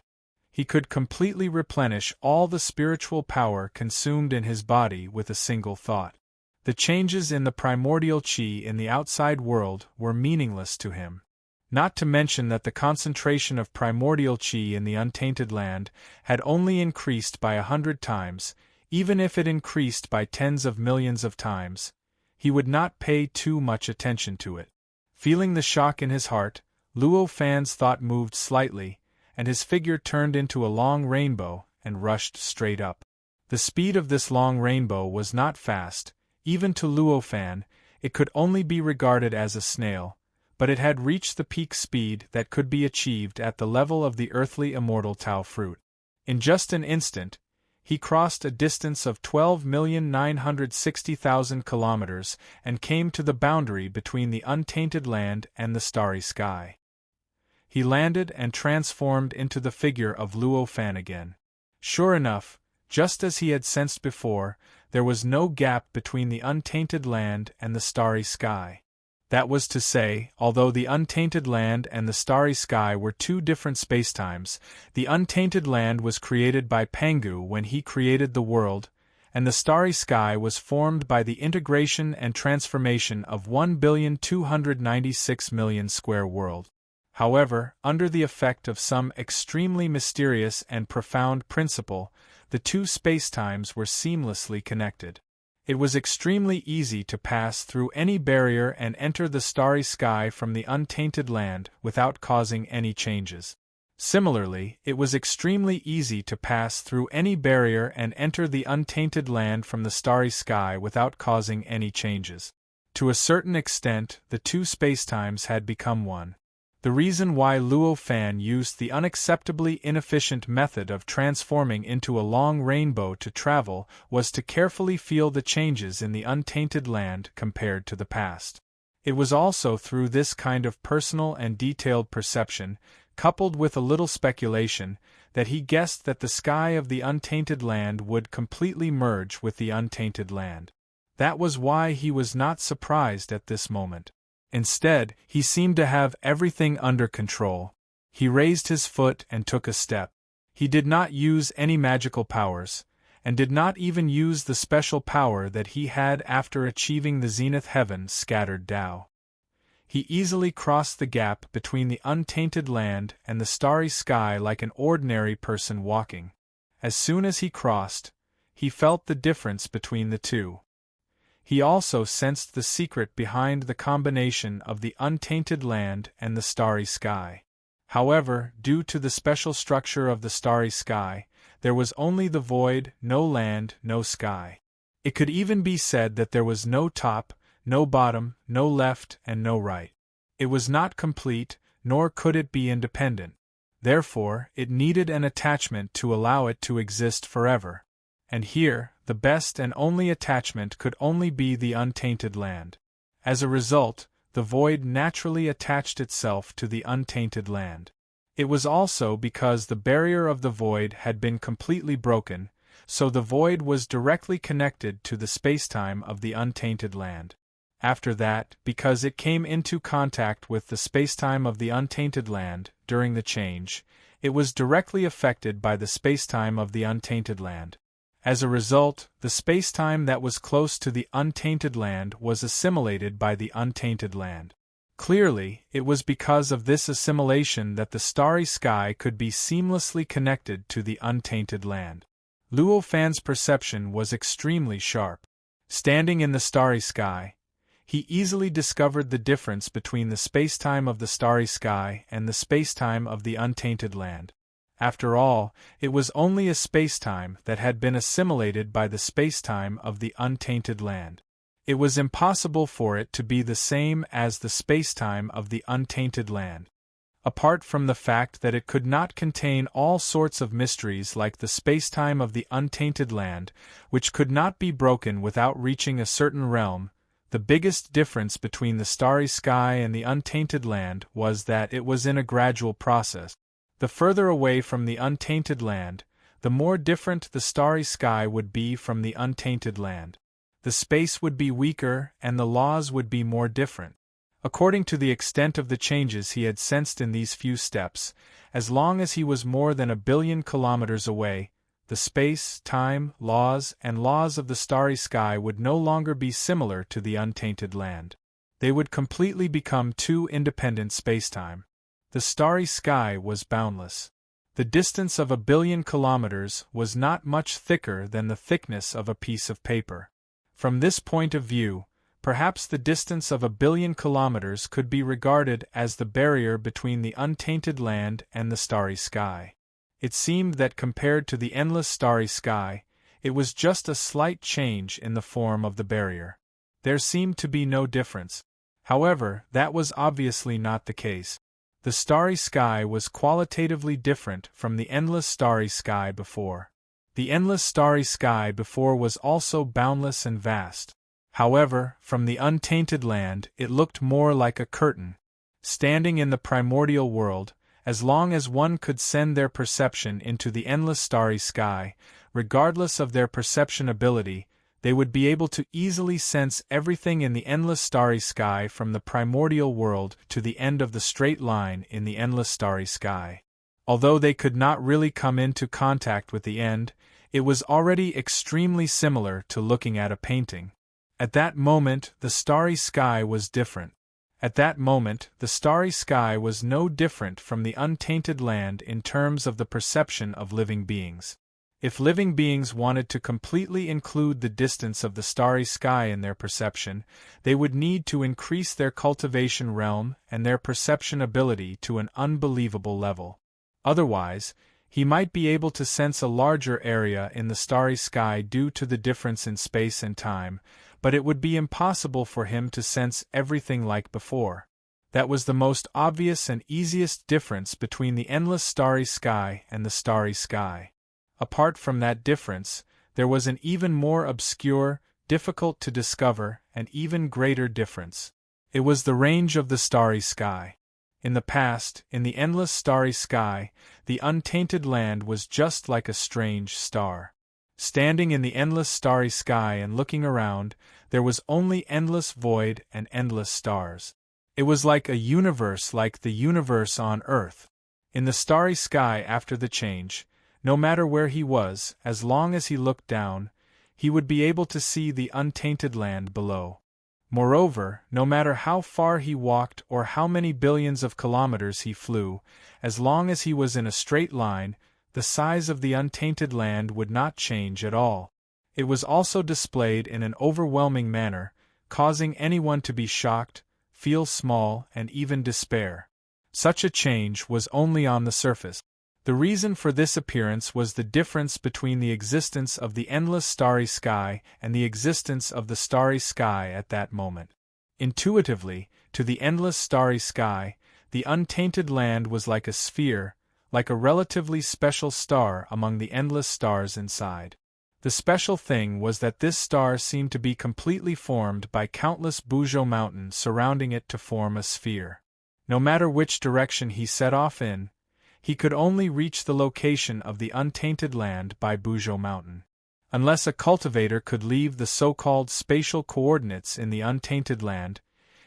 [SPEAKER 1] He could completely replenish all the spiritual power consumed in his body with a single thought. The changes in the primordial qi in the outside world were meaningless to him. Not to mention that the concentration of primordial qi in the untainted land had only increased by 100 times, even if it increased by tens of millions of times, he would not pay too much attention to it. Feeling the shock in his heart, Luo Fan's thought moved slightly, and his figure turned into a long rainbow and rushed straight up. The speed of this long rainbow was not fast. Even to Luo Fan, it could only be regarded as a snail, but it had reached the peak speed that could be achieved at the level of the earthly immortal Tao fruit. In just an instant, he crossed a distance of 12,960,000 kilometers and came to the boundary between the untainted land and the starry sky. He landed and transformed into the figure of Luo Fan again. Sure enough, just as he had sensed before, there was no gap between the untainted land and the starry sky. That was to say, although the untainted land and the starry sky were two different spacetimes, the untainted land was created by Pangu when he created the world, and the starry sky was formed by the integration and transformation of 1,296,000,000 square world. However, under the effect of some extremely mysterious and profound principle, the two spacetimes were seamlessly connected. It was extremely easy to pass through any barrier and enter the starry sky from the untainted land without causing any changes. Similarly, it was extremely easy to pass through any barrier and enter the untainted land from the starry sky without causing any changes. To a certain extent, the two spacetimes had become one. The reason why Luo Fan used the unacceptably inefficient method of transforming into a long rainbow to travel was to carefully feel the changes in the untainted land compared to the past. It was also through this kind of personal and detailed perception, coupled with a little speculation, that he guessed that the sky of the untainted land would completely merge with the untainted land. That was why he was not surprised at this moment. Instead, he seemed to have everything under control. He raised his foot and took a step. He did not use any magical powers, and did not even use the special power that he had after achieving the zenith heaven scattered Tao. He easily crossed the gap between the untainted land and the starry sky like an ordinary person walking. As soon as he crossed, he felt the difference between the two. He also sensed the secret behind the combination of the untainted land and the starry sky. However, due to the special structure of the starry sky, there was only the void, no land, no sky. It could even be said that there was no top, no bottom, no left, and no right. It was not complete, nor could it be independent. Therefore, it needed an attachment to allow it to exist forever. And here, the best and only attachment could only be the untainted land. As a result, the void naturally attached itself to the untainted land. It was also because the barrier of the void had been completely broken, so the void was directly connected to the spacetime of the untainted land. After that, because it came into contact with the spacetime of the untainted land during the change, it was directly affected by the spacetime of the untainted land. As a result, the spacetime that was close to the untainted land was assimilated by the untainted land. Clearly, it was because of this assimilation that the starry sky could be seamlessly connected to the untainted land. Luo Fan's perception was extremely sharp. Standing in the starry sky, he easily discovered the difference between the spacetime of the starry sky and the spacetime of the untainted land. After all, it was only a spacetime that had been assimilated by the spacetime of the untainted land. It was impossible for it to be the same as the spacetime of the untainted land. Apart from the fact that it could not contain all sorts of mysteries like the spacetime of the untainted land, which could not be broken without reaching a certain realm, the biggest difference between the starry sky and the untainted land was that it was in a gradual process. The further away from the untainted land, the more different the starry sky would be from the untainted land. The space would be weaker and the laws would be more different. According to the extent of the changes he had sensed in these few steps, as long as he was more than 1 billion kilometers away, the space, time, laws, and laws of the starry sky would no longer be similar to the untainted land. They would completely become two independent spacetime. The starry sky was boundless. The distance of 1 billion kilometers was not much thicker than the thickness of a piece of paper. From this point of view, perhaps the distance of 1 billion kilometers could be regarded as the barrier between the untainted land and the starry sky. It seemed that compared to the endless starry sky, it was just a slight change in the form of the barrier. There seemed to be no difference. However, that was obviously not the case. The starry sky was qualitatively different from the endless starry sky before. The endless starry sky before was also boundless and vast. However, from the untainted land it looked more like a curtain. Standing in the primordial world, as long as one could send their perception into the endless starry sky, regardless of their perception ability, they would be able to easily sense everything in the endless starry sky from the primordial world to the end of the straight line in the endless starry sky. Although they could not really come into contact with the end, it was already extremely similar to looking at a painting. At that moment, the starry sky was different. At that moment, the starry sky was no different from the untainted land in terms of the perception of living beings. If living beings wanted to completely include the distance of the starry sky in their perception, they would need to increase their cultivation realm and their perception ability to an unbelievable level. Otherwise, he might be able to sense a larger area in the starry sky due to the difference in space and time, but it would be impossible for him to sense everything like before. That was the most obvious and easiest difference between the endless starry sky and the starry sky. Apart from that difference, there was an even more obscure, difficult to discover, and even greater difference. It was the range of the starry sky. In the past, in the endless starry sky, the untainted land was just like a strange star. Standing in the endless starry sky and looking around, there was only endless void and endless stars. It was like a universe like the universe on Earth. In the starry sky after the change, no matter where he was, as long as he looked down, he would be able to see the untainted land below. Moreover, no matter how far he walked or how many billions of kilometers he flew, as long as he was in a straight line, the size of the untainted land would not change at all. It was also displayed in an overwhelming manner, causing anyone to be shocked, feel small, and even despair. Such a change was only on the surface. The reason for this appearance was the difference between the existence of the endless starry sky and the existence of the starry sky at that moment. Intuitively, to the endless starry sky, the untainted land was like a sphere, like a relatively special star among the endless stars inside. The special thing was that this star seemed to be completely formed by countless Buzhou mountains surrounding it to form a sphere. No matter which direction he set off in, he could only reach the location of the untainted land by Buzhou Mountain. Unless a cultivator could leave the so-called spatial coordinates in the untainted land,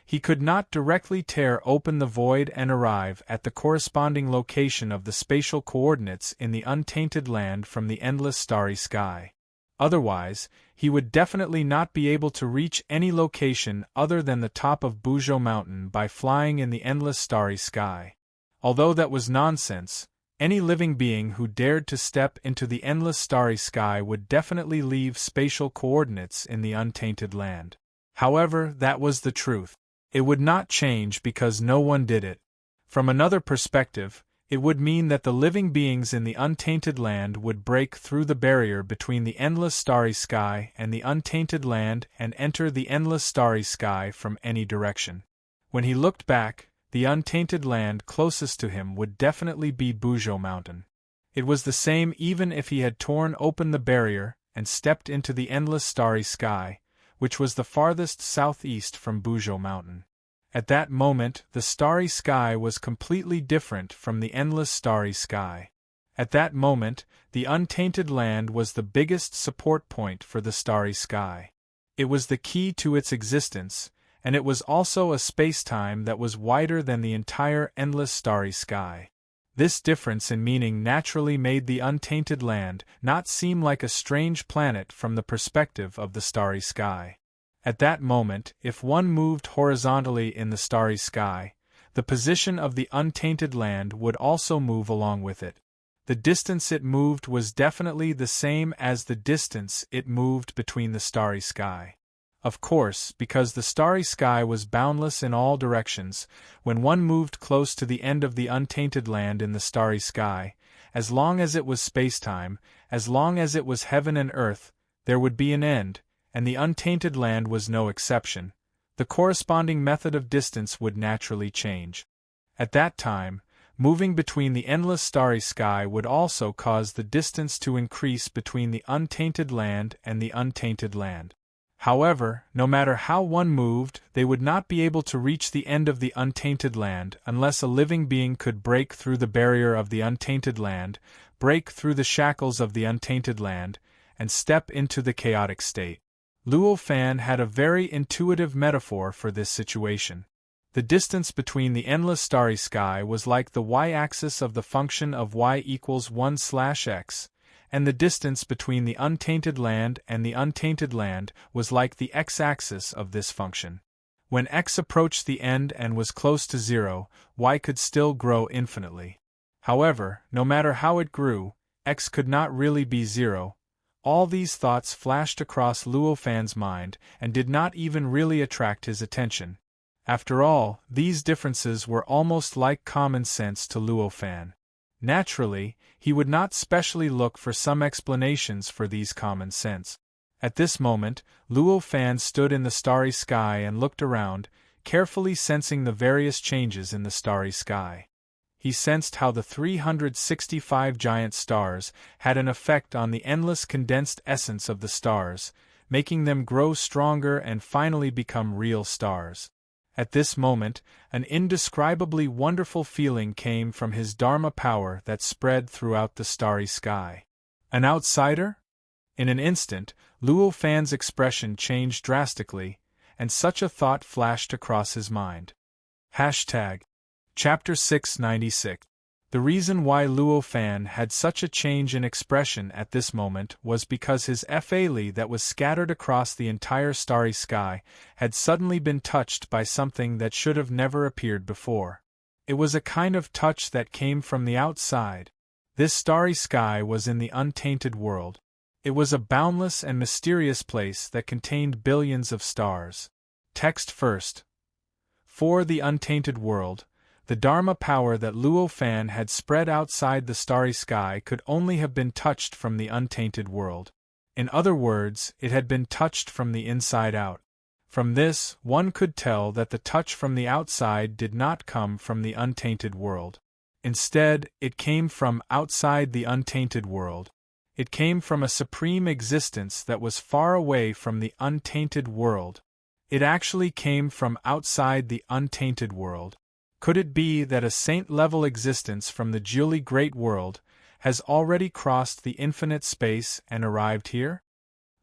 [SPEAKER 1] he could not directly tear open the void and arrive at the corresponding location of the spatial coordinates in the untainted land from the endless starry sky. Otherwise, he would definitely not be able to reach any location other than the top of Buzhou Mountain by flying in the endless starry sky. Although that was nonsense, any living being who dared to step into the endless starry sky would definitely leave spatial coordinates in the untainted land. However, that was the truth. It would not change because no one did it. From another perspective, it would mean that the living beings in the untainted land would break through the barrier between the endless starry sky and the untainted land and enter the endless starry sky from any direction. When he looked back, the untainted land closest to him would definitely be Buzhou Mountain. It was the same even if he had torn open the barrier and stepped into the endless starry sky, which was the farthest southeast from Buzhou Mountain. At that moment, the starry sky was completely different from the endless starry sky. At that moment, the untainted land was the biggest support point for the starry sky. It was the key to its existence, and it was also a space-time that was wider than the entire endless starry sky. This difference in meaning naturally made the untainted land not seem like a strange planet from the perspective of the starry sky. At that moment, if one moved horizontally in the starry sky, the position of the untainted land would also move along with it. The distance it moved was definitely the same as the distance it moved between the starry sky. Of course, because the starry sky was boundless in all directions, when one moved close to the end of the untainted land in the starry sky, as long as it was space-time, as long as it was heaven and earth, there would be an end, and the untainted land was no exception. The corresponding method of distance would naturally change. At that time, moving between the endless starry sky would also cause the distance to increase between the untainted land and the untainted land. However, no matter how one moved, they would not be able to reach the end of the untainted land unless a living being could break through the barrier of the untainted land, break through the shackles of the untainted land, and step into the chaotic state. Luo Fan had a very intuitive metaphor for this situation. The distance between the endless starry sky was like the y-axis of the function of y equals 1/x, and the distance between the untainted land and the untainted land was like the x-axis of this function. When x approached the end and was close to 0, y could still grow infinitely. However, no matter how it grew, x could not really be 0. All these thoughts flashed across Luo Fan's mind and did not even really attract his attention. After all, these differences were almost like common sense to Luo Fan. Naturally, he would not specially look for some explanations for these common sense. At this moment, Luo Fan stood in the starry sky and looked around, carefully sensing the various changes in the starry sky. He sensed how the 365 giant stars had an effect on the endless condensed essence of the stars, making them grow stronger and finally become real stars. At this moment, an indescribably wonderful feeling came from his Dharma power that spread throughout the starry sky. An outsider? In an instant, Luo Fan's expression changed drastically, and such a thought flashed across his mind. Chapter 696. The reason why Luo Fan had such a change in expression at this moment was because his Fa that was scattered across the entire starry sky had suddenly been touched by something that should have never appeared before. It was a kind of touch that came from the outside. This starry sky was in the untainted world. It was a boundless and mysterious place that contained billions of stars. Text first. For the untainted world, the Dharma power that Luo Fan had spread outside the starry sky could only have been touched from the untainted world. In other words, it had been touched from the inside out. From this, one could tell that the touch from the outside did not come from the untainted world. Instead, it came from outside the untainted world. It came from a supreme existence that was far away from the untainted world. It actually came from outside the untainted world. Could it be that a saint-level existence from the Jiuli Great World has already crossed the infinite space and arrived here?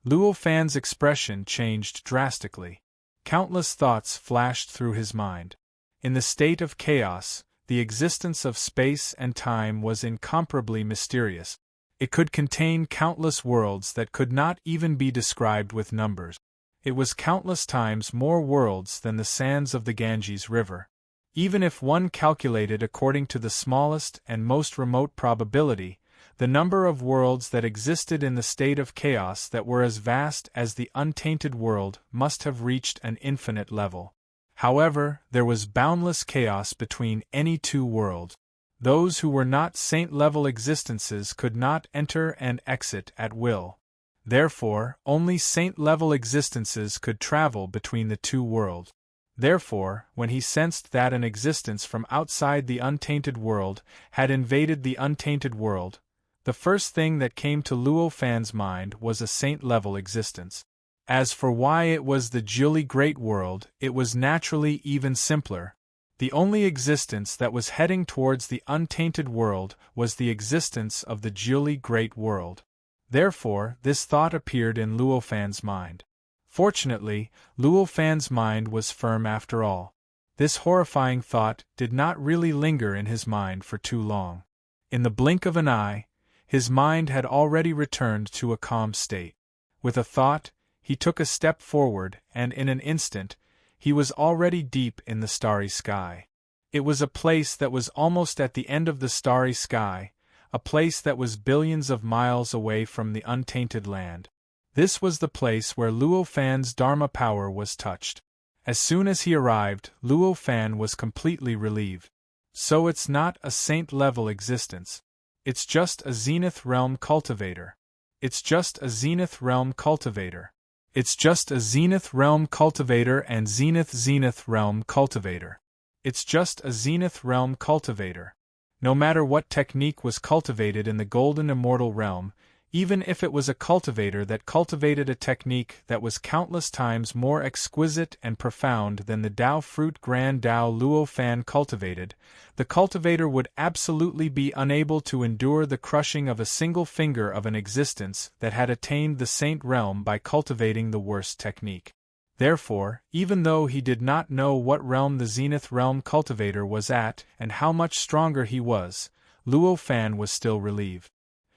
[SPEAKER 1] Luo Fan's expression changed drastically. Countless thoughts flashed through his mind. In the state of chaos, the existence of space and time was incomparably mysterious. It could contain countless worlds that could not even be described with numbers. It was countless times more worlds than the sands of the Ganges River. Even if one calculated according to the smallest and most remote probability, the number of worlds that existed in the state of chaos that were as vast as the untainted world must have reached an infinite level. However, there was boundless chaos between any two worlds. Those who were not saint-level existences could not enter and exit at will. Therefore, only saint-level existences could travel between the two worlds. Therefore, when he sensed that an existence from outside the untainted world had invaded the untainted world, the first thing that came to Luo Fan's mind was a saint-level existence. As for why it was the Juli Great World, it was naturally even simpler. The only existence that was heading towards the untainted world was the existence of the Juli Great World. Therefore, this thought appeared in Luo Fan's mind. Fortunately, Luo Fan's mind was firm after all. This horrifying thought did not really linger in his mind for too long. In the blink of an eye, his mind had already returned to a calm state. With a thought, he took a step forward, and in an instant, he was already deep in the starry sky. It was a place that was almost at the end of the starry sky, a place that was billions of miles away from the untainted land. This was the place where Luo Fan's Dharma power was touched. As soon as he arrived, Luo Fan was completely relieved. So it's not a saint-level existence. It's just a Zenith Realm cultivator. It's just a Zenith Realm cultivator. It's just a Zenith Realm cultivator and Zenith Realm cultivator. It's just a Zenith Realm cultivator. No matter what technique was cultivated in the Golden Immortal Realm, even if it was a cultivator that cultivated a technique that was countless times more exquisite and profound than the Dao Fruit Grand Dao Luo Fan cultivated, the cultivator would absolutely be unable to endure the crushing of a single finger of an existence that had attained the Saint Realm by cultivating the worst technique. Therefore, even though he did not know what realm the Zenith Realm cultivator was at and how much stronger he was, Luo Fan was still relieved.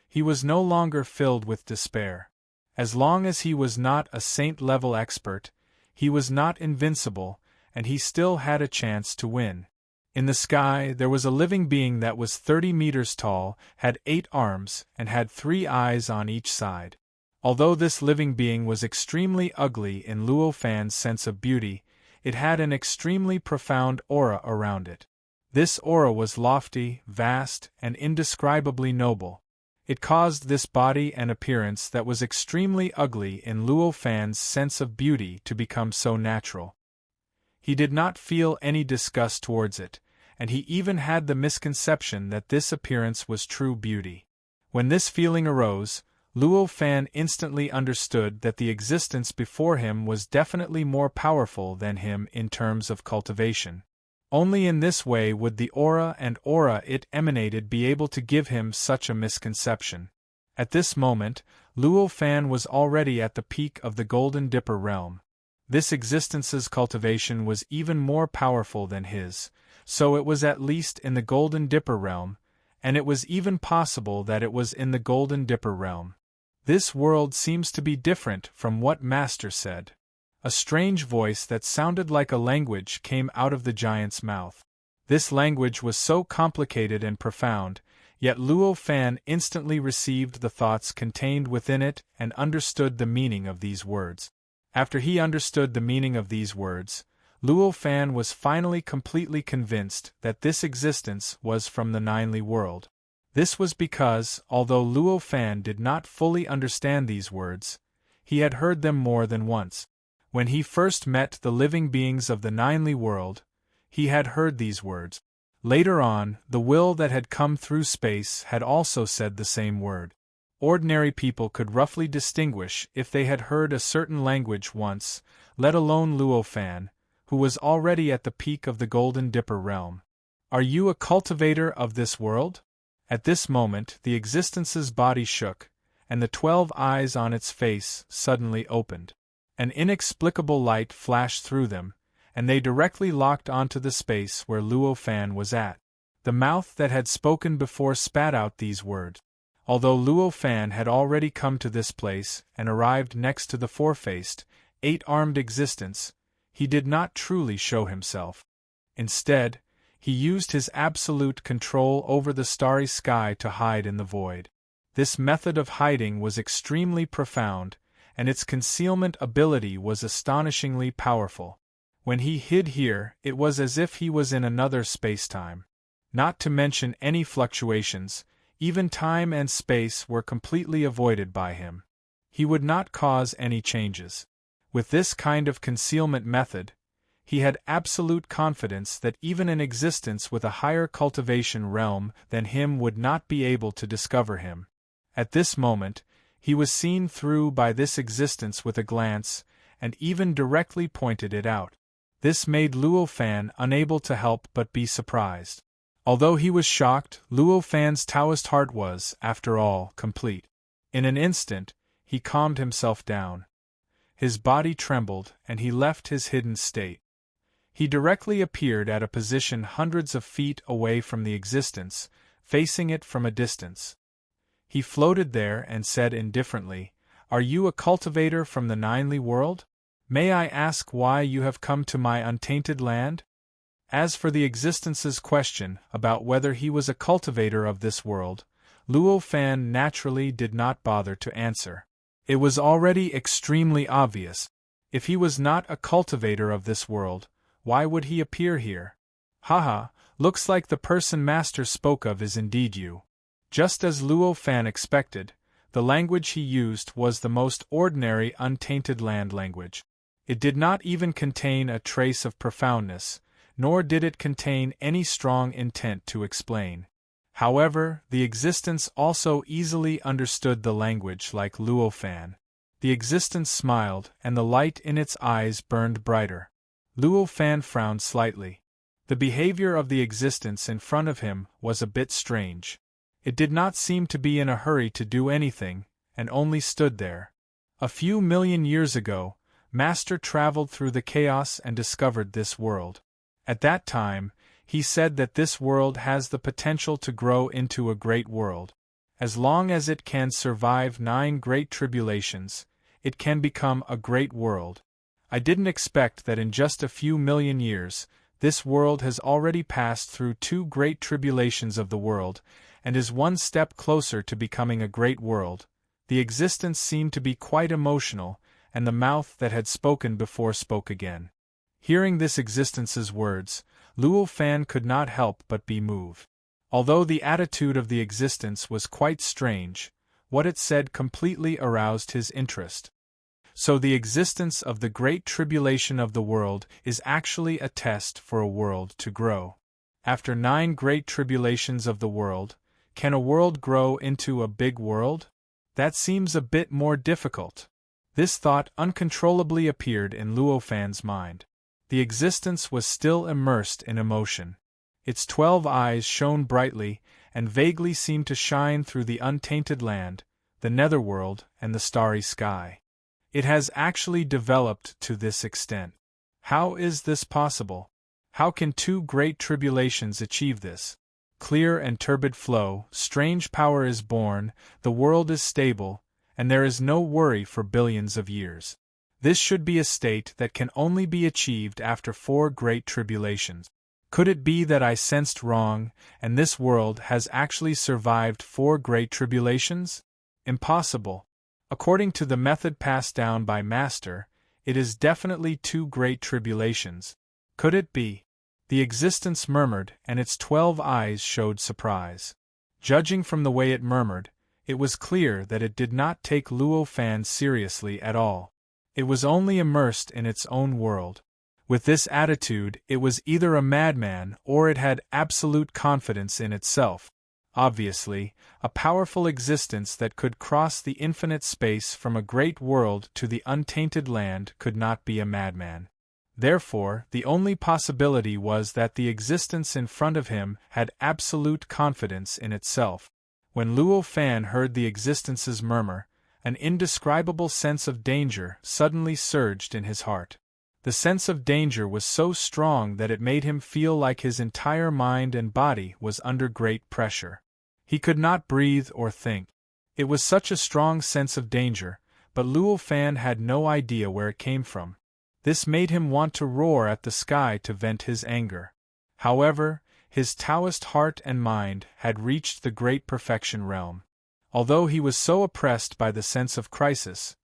[SPEAKER 1] He was no longer filled with despair. As long as he was not a saint-level expert, he was not invincible, and he still had a chance to win. In the sky there was a living being that was 30 meters tall, had 8 arms, and had 3 eyes on each side. Although this living being was extremely ugly in Luo Fan's sense of beauty, it had an extremely profound aura around it. This aura was lofty, vast, and indescribably noble. It caused this body and appearance that was extremely ugly in Luo Fan's sense of beauty to become so natural. He did not feel any disgust towards it, and he even had the misconception that this appearance was true beauty. When this feeling arose, Luo Fan instantly understood that the existence before him was definitely more powerful than him in terms of cultivation. Only in this way would the aura and aura it emanated be able to give him such a misconception. At this moment, Luo Fan was already at the peak of the Golden Dipper realm. This existence's cultivation was even more powerful than his, so it was at least in the Golden Dipper realm, and it was even possible that it was in the Golden Dipper realm. This world seems to be different from what Master said. A strange voice that sounded like a language came out of the giant's mouth. This language was so complicated and profound, yet Luo Fan instantly received the thoughts contained within it and understood the meaning of these words. After he understood the meaning of these words, Luo Fan was finally completely convinced that this existence was from the Ninely World. This was because, although Luo Fan did not fully understand these words, he had heard them more than once. When he first met the living beings of the Ninely World, he had heard these words. Later on, the will that had come through space had also said the same word. Ordinary people could roughly distinguish if they had heard a certain language once, let alone Luo Fan, who was already at the peak of the Golden Dipper realm. Are you a cultivator of this world? At this moment, the existence's body shook, and the 12 eyes on its face suddenly opened. An inexplicable light flashed through them, and they directly locked onto the space where Luo Fan was at. The mouth that had spoken before spat out these words. Although Luo Fan had already come to this place and arrived next to the four-faced, eight-armed existence, he did not truly show himself. Instead, he used his absolute control over the starry sky to hide in the void. This method of hiding was extremely profound, and its concealment ability was astonishingly powerful. When he hid here, it was as if he was in another space-time. Not to mention any fluctuations, even time and space were completely avoided by him. He would not cause any changes. With this kind of concealment method, he had absolute confidence that even an existence with a higher cultivation realm than him would not be able to discover him. At this moment, he was seen through by this existence with a glance, and even directly pointed it out. This made Luo Fan unable to help but be surprised. Although he was shocked, Luo Fan's Taoist heart was, after all, complete. In an instant, he calmed himself down. His body trembled, and he left his hidden state. He directly appeared at a position hundreds of feet away from the existence, facing it from a distance. He floated there and said indifferently, "Are you a cultivator from the Ninely World? May I ask why you have come to my untainted land?" As for the existence's question about whether he was a cultivator of this world, Luo Fan naturally did not bother to answer. It was already extremely obvious. If he was not a cultivator of this world, why would he appear here? Haha, looks like the person Master spoke of is indeed you. Just as Luo Fan expected, the language he used was the most ordinary untainted land language. It did not even contain a trace of profoundness, nor did it contain any strong intent to explain. However, the existence also easily understood the language like Luo Fan. The existence smiled, and the light in its eyes burned brighter. Luo Fan frowned slightly. The behavior of the existence in front of him was a bit strange. It did not seem to be in a hurry to do anything, and only stood there. A few million years ago, Master traveled through the chaos and discovered this world. At that time, he said that this world has the potential to grow into a great world. As long as it can survive 9 great tribulations, it can become a great world. I didn't expect that in just a few million years, this world has already passed through 2 great tribulations of the world, and is one step closer to becoming a great world. The existence seemed to be quite emotional, and the mouth that had spoken before spoke again. Hearing this existence's words, Luo Fan could not help but be moved. Although the attitude of the existence was quite strange, what it said completely aroused his interest. So the existence of the great tribulation of the world is actually a test for a world to grow. After 9 great tribulations of the world, can a world grow into a big world? That seems a bit more difficult. This thought uncontrollably appeared in Luo Fan's mind. The existence was still immersed in emotion. Its 12 eyes shone brightly and vaguely seemed to shine through the untainted land, the netherworld, and the starry sky. It has actually developed to this extent. How is this possible? How can 2 great tribulations achieve this? Clear and turbid flow, strange power is born, the world is stable, and there is no worry for billions of years. This should be a state that can only be achieved after 4 great tribulations. Could it be that I sensed wrong, and this world has actually survived 4 great tribulations? Impossible. According to the method passed down by Master, it is definitely 2 great tribulations. Could it be? The existence murmured, and its 12 eyes showed surprise. Judging from the way it murmured, it was clear that it did not take Luo Fan seriously at all. It was only immersed in its own world. With this attitude, it was either a madman or it had absolute confidence in itself. Obviously, a powerful existence that could cross the infinite space from a great world to the untainted land could not be a madman. Therefore, the only possibility was that the existence in front of him had absolute confidence in itself. When Luo Fan heard the existence's murmur, an indescribable sense of danger suddenly surged in his heart. The sense of danger was so strong that it made him feel like his entire mind and body was under great pressure. He could not breathe or think. It was such a strong sense of danger, but Luo Fan had no idea where it came from. This made him want to roar at the sky to vent his anger. However, his Taoist heart and mind had reached the great perfection realm. Although he was so oppressed by the sense of crisis,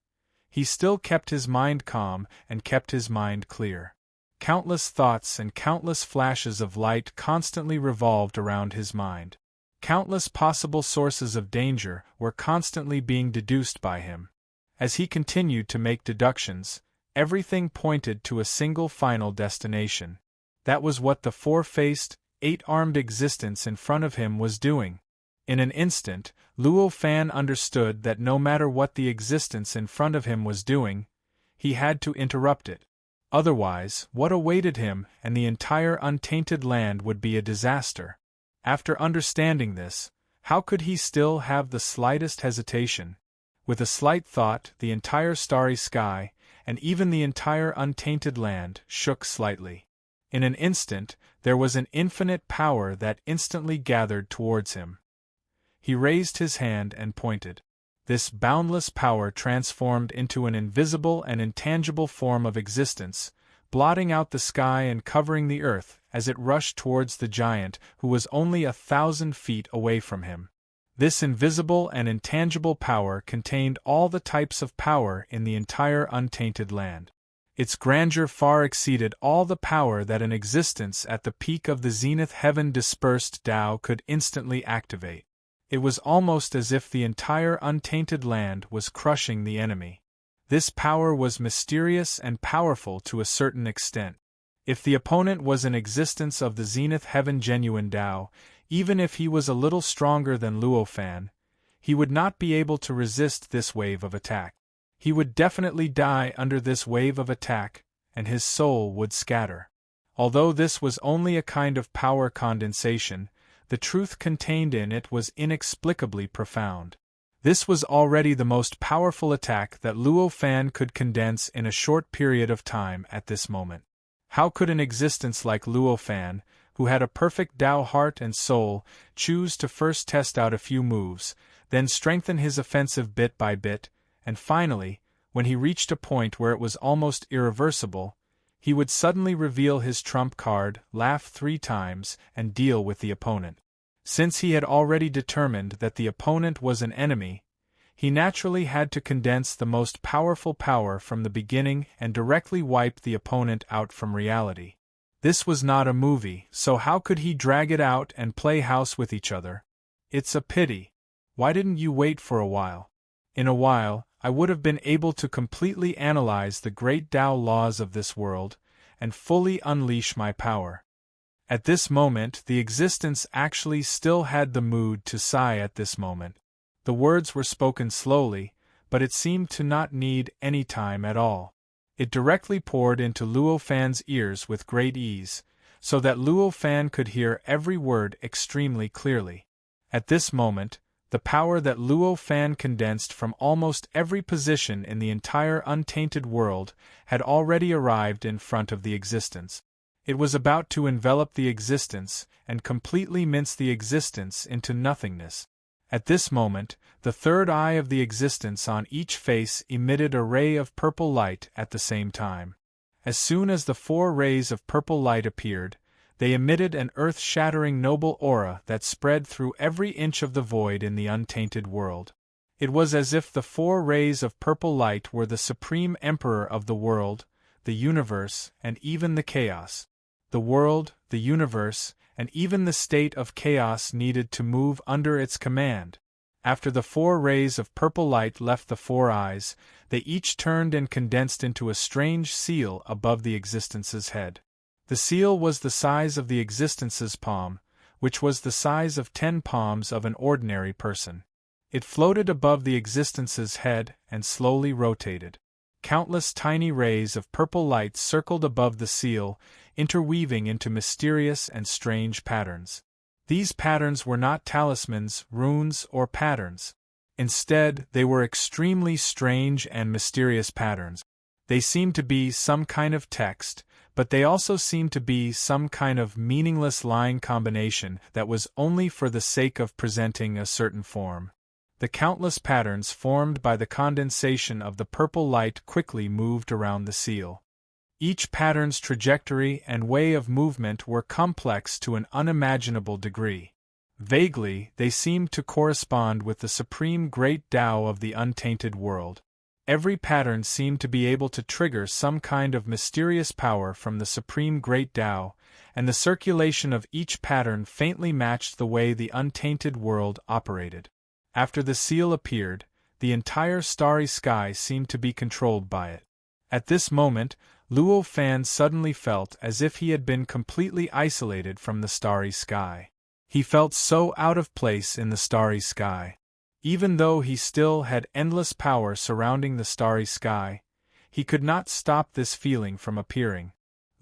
[SPEAKER 1] he still kept his mind calm and kept his mind clear. Countless thoughts and countless flashes of light constantly revolved around his mind. Countless possible sources of danger were constantly being deduced by him. As he continued to make deductions, everything pointed to a single final destination. That was what the four-faced, eight-armed existence in front of him was doing. In an instant, Luo Fan understood that no matter what the existence in front of him was doing, he had to interrupt it. Otherwise, what awaited him and the entire untainted land would be a disaster. After understanding this, how could he still have the slightest hesitation? With a slight thought, the entire starry sky, and even the entire untainted land, shook slightly. In an instant, there was an infinite power that instantly gathered towards him. He raised his hand and pointed. This boundless power transformed into an invisible and intangible form of existence, blotting out the sky and covering the earth as it rushed towards the giant who was only 1,000 feet away from him. This invisible and intangible power contained all the types of power in the entire untainted land. Its grandeur far exceeded all the power that an existence at the peak of the zenith heaven dispersed Tao could instantly activate. It was almost as if the entire untainted land was crushing the enemy. This power was mysterious and powerful to a certain extent. If the opponent was an existence of the zenith heaven genuine Tao, even if he was a little stronger than Luo Fan, he would not be able to resist this wave of attack. He would definitely die under this wave of attack, and his soul would scatter. Although this was only a kind of power condensation, the truth contained in it was inexplicably profound. This was already the most powerful attack that Luo Fan could condense in a short period of time at this moment. How could an existence like Luo Fan, who had a perfect Tao heart and soul, choose to first test out a few moves, then strengthen his offensive bit by bit, and finally, when he reached a point where it was almost irreversible, he would suddenly reveal his trump card, laugh 3 times, and deal with the opponent. Since he had already determined that the opponent was an enemy, he naturally had to condense the most powerful power from the beginning and directly wipe the opponent out from reality. This was not a movie, so how could he drag it out and play house with each other? It's a pity. Why didn't you wait for a while? In a while, I would have been able to completely analyze the great Tao laws of this world, and fully unleash my power. At this moment, the existence actually still had the mood to sigh at this moment. The words were spoken slowly, but it seemed to not need any time at all. It directly poured into Luo Fan's ears with great ease, so that Luo Fan could hear every word extremely clearly. At this moment, the power that Luo Fan condensed from almost every position in the entire untainted world had already arrived in front of the existence. It was about to envelop the existence and completely mince the existence into nothingness. At this moment, the third eye of the existence on each face emitted a ray of purple light at the same time. As soon as the 4 rays of purple light appeared, they emitted an earth-shattering noble aura that spread through every inch of the void in the untainted world. It was as if the 4 rays of purple light were the supreme emperor of the world, the universe, and even the chaos. The world, the universe, and even the state of chaos needed to move under its command. After the 4 rays of purple light left the 4 eyes, they each turned and condensed into a strange seal above the existence's head. The seal was the size of the existence's palm, which was the size of 10 palms of an ordinary person. It floated above the existence's head and slowly rotated. Countless tiny rays of purple light circled above the seal, interweaving into mysterious and strange patterns. These patterns were not talismans, runes, or patterns. Instead, they were extremely strange and mysterious patterns. They seemed to be some kind of text, but they also seemed to be some kind of meaningless line combination that was only for the sake of presenting a certain form. The countless patterns formed by the condensation of the purple light quickly moved around the seal. Each pattern's trajectory and way of movement were complex to an unimaginable degree. Vaguely, they seemed to correspond with the supreme great Tao of the untainted world. Every pattern seemed to be able to trigger some kind of mysterious power from the supreme great Tao, and the circulation of each pattern faintly matched the way the untainted world operated. After the seal appeared, the entire starry sky seemed to be controlled by it. At this moment, Luo Fan suddenly felt as if he had been completely isolated from the starry sky. He felt so out of place in the starry sky. Even though he still had endless power surrounding the starry sky, he could not stop this feeling from appearing.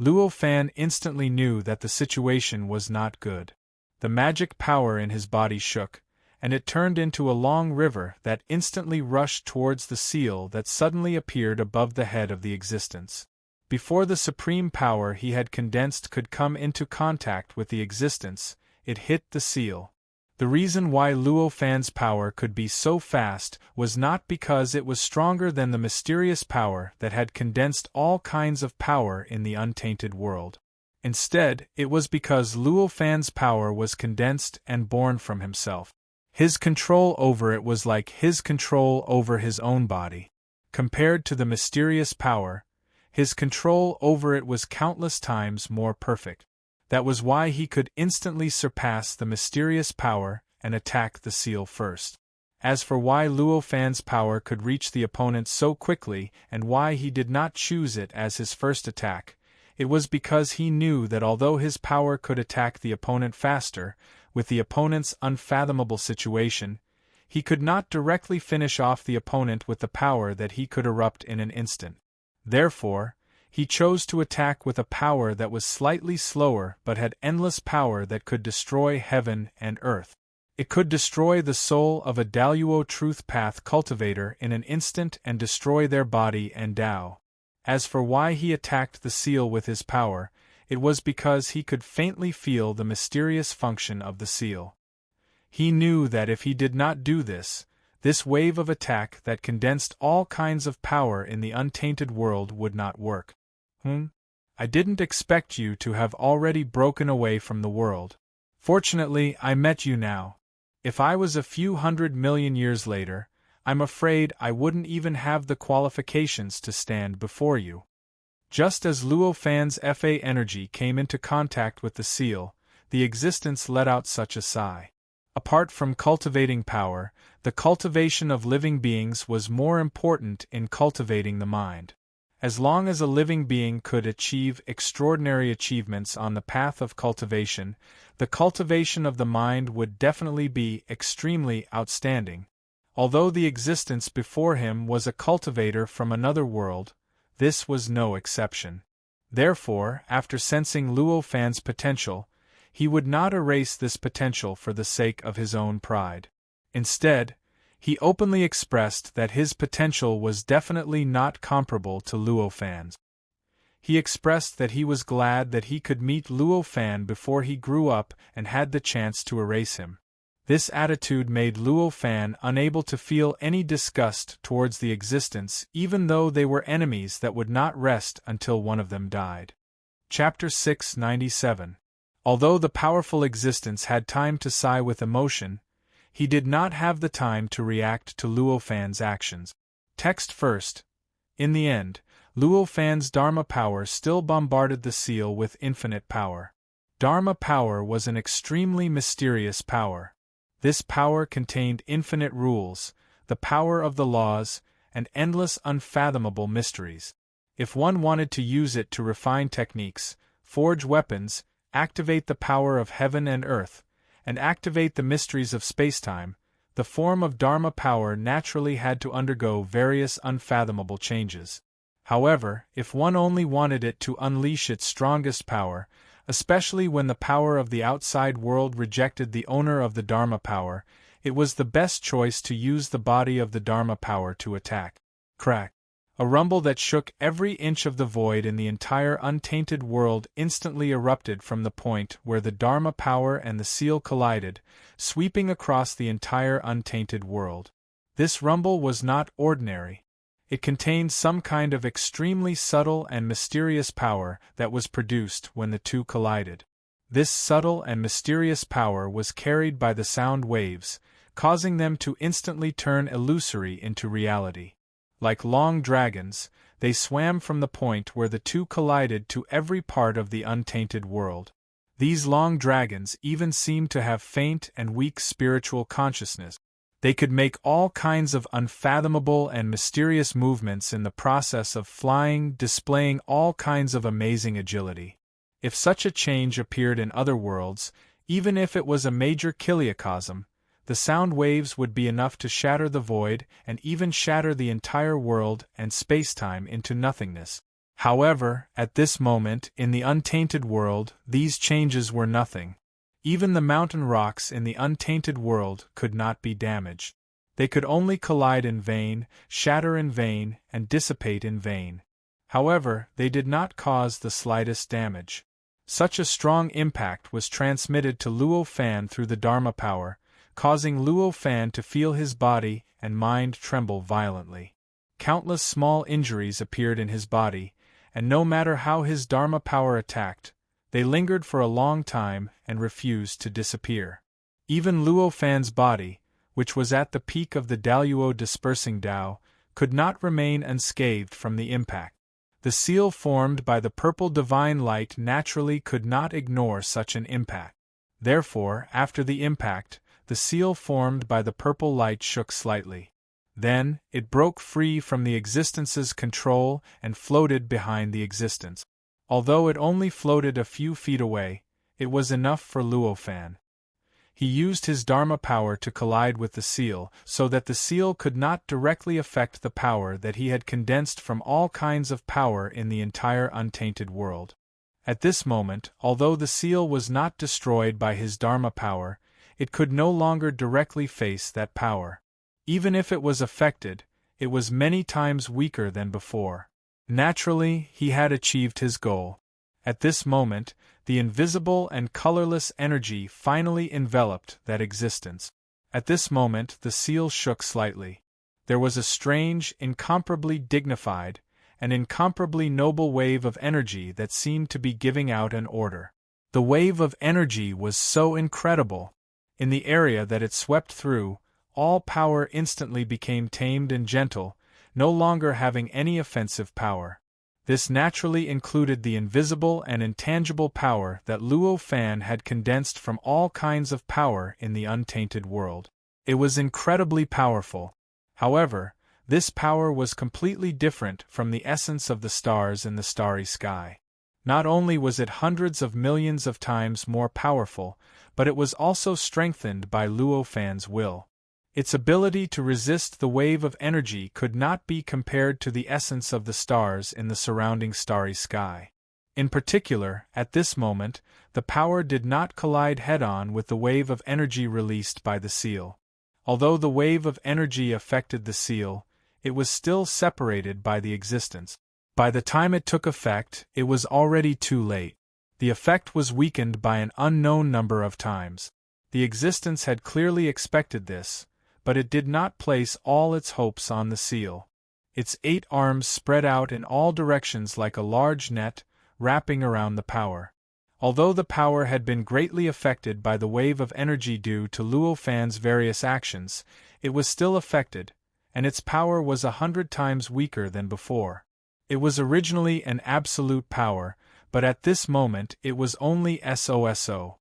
[SPEAKER 1] Luo Fan instantly knew that the situation was not good. The magic power in his body shook, and it turned into a long river that instantly rushed towards the seal that suddenly appeared above the head of the existence. Before the supreme power he had condensed could come into contact with the existence, it hit the seal. The reason why Luo Fan's power could be so fast was not because it was stronger than the mysterious power that had condensed all kinds of power in the untainted world. Instead, it was because Luo Fan's power was condensed and born from himself. His control over it was like his control over his own body. Compared to the mysterious power, his control over it was countless times more perfect. That was why he could instantly surpass the mysterious power and attack the seal first. As for why Luo Fan's power could reach the opponent so quickly and why he did not choose it as his first attack, it was because he knew that although his power could attack the opponent faster, with the opponent's unfathomable situation, he could not directly finish off the opponent with the power that he could erupt in an instant. Therefore, he chose to attack with a power that was slightly slower but had endless power that could destroy heaven and earth. It could destroy the soul of a Daluo Truth Path cultivator in an instant and destroy their body and Tao. As for why he attacked the seal with his power, it was because he could faintly feel the mysterious function of the seal. He knew that if he did not do this, this wave of attack that condensed all kinds of power in the untainted world would not work. I didn't expect you to have already broken away from the world. Fortunately, I met you now. If I was a few 100 million years later, I'm afraid I wouldn't even have the qualifications to stand before you. Just as Luo Fan's FA energy came into contact with the seal, the existence let out such a sigh. Apart from cultivating power, the cultivation of living beings was more important in cultivating the mind. As long as a living being could achieve extraordinary achievements on the path of cultivation, the cultivation of the mind would definitely be extremely outstanding. Although the existence before him was a cultivator from another world, this was no exception. Therefore, after sensing Luo Fan's potential, he would not erase this potential for the sake of his own pride. Instead, he openly expressed that his potential was definitely not comparable to Luo Fan's. He expressed that he was glad that he could meet Luo Fan before he grew up and had the chance to erase him. This attitude made Luo Fan unable to feel any disgust towards the existence even though they were enemies that would not rest until one of them died. Chapter 697. Although the powerful existence had time to sigh with emotion, he did not have the time to react to Luo Fan's actions. Text first. In the end, Luo Fan's Dharma power still bombarded the seal with infinite power. Dharma power was an extremely mysterious power. This power contained infinite rules, the power of the laws, and endless unfathomable mysteries. If one wanted to use it to refine techniques, forge weapons, activate the power of heaven and earth, and activate the mysteries of spacetime, the form of Dharma power naturally had to undergo various unfathomable changes. However, if one only wanted it to unleash its strongest power, especially when the power of the outside world rejected the owner of the Dharma power, it was the best choice to use the body of the Dharma power to attack. Crack. A rumble that shook every inch of the void in the entire untainted world instantly erupted from the point where the Dharma power and the seal collided, sweeping across the entire untainted world. This rumble was not ordinary. It contained some kind of extremely subtle and mysterious power that was produced when the two collided. This subtle and mysterious power was carried by the sound waves, causing them to instantly turn illusory into reality. Like long dragons, they swam from the point where the two collided to every part of the untainted world. These long dragons even seemed to have faint and weak spiritual consciousness. They could make all kinds of unfathomable and mysterious movements in the process of flying, displaying all kinds of amazing agility. If such a change appeared in other worlds, even if it was a major kiliacosm, the sound waves would be enough to shatter the void and even shatter the entire world and spacetime into nothingness. However, at this moment, in the untainted world, these changes were nothing. Even the mountain rocks in the untainted world could not be damaged. They could only collide in vain, shatter in vain, and dissipate in vain. However, they did not cause the slightest damage. Such a strong impact was transmitted to Luo Fan through the Dharma power, causing Luo Fan to feel his body and mind tremble violently. Countless small injuries appeared in his body, and no matter how his Dharma power attacked, they lingered for a long time and refused to disappear. Even Luo Fan's body, which was at the peak of the Daluo dispersing Tao, could not remain unscathed from the impact. The seal formed by the purple divine light naturally could not ignore such an impact. Therefore, after the impact, the seal formed by the purple light shook slightly. Then, it broke free from the existence's control and floated behind the existence. Although it only floated a few feet away, it was enough for Luo Fan. He used his Dharma power to collide with the seal so that the seal could not directly affect the power that he had condensed from all kinds of power in the entire untainted world. At this moment, although the seal was not destroyed by his Dharma power, it could no longer directly face that power. Even if it was affected, it was many times weaker than before. Naturally, he had achieved his goal. At this moment, the invisible and colorless energy finally enveloped that existence. At this moment, the seal shook slightly. There was a strange, incomparably dignified, and incomparably noble wave of energy that seemed to be giving out an order. The wave of energy was so incredible. In the area that it swept through, all power instantly became tamed and gentle, no longer having any offensive power. This naturally included the invisible and intangible power that Luo Fan had condensed from all kinds of power in the untainted world. It was incredibly powerful. However, this power was completely different from the essence of the stars in the starry sky. Not only was it hundreds of millions of times more powerful, but it was also strengthened by Luo Fan's will. Its ability to resist the wave of energy could not be compared to the essence of the stars in the surrounding starry sky. In particular, at this moment, the power did not collide head-on with the wave of energy released by the seal. Although the wave of energy affected the seal, it was still separated by the existence. By the time it took effect, it was already too late. The effect was weakened by an unknown number of times. The existence had clearly expected this, but it did not place all its hopes on the seal. Its 8 arms spread out in all directions like a large net, wrapping around the power. Although the power had been greatly affected by the wave of energy due to Luo Fan's various actions, it was still affected, and its power was 100 times weaker than before. It was originally an absolute power, but at this moment it was only SOSO.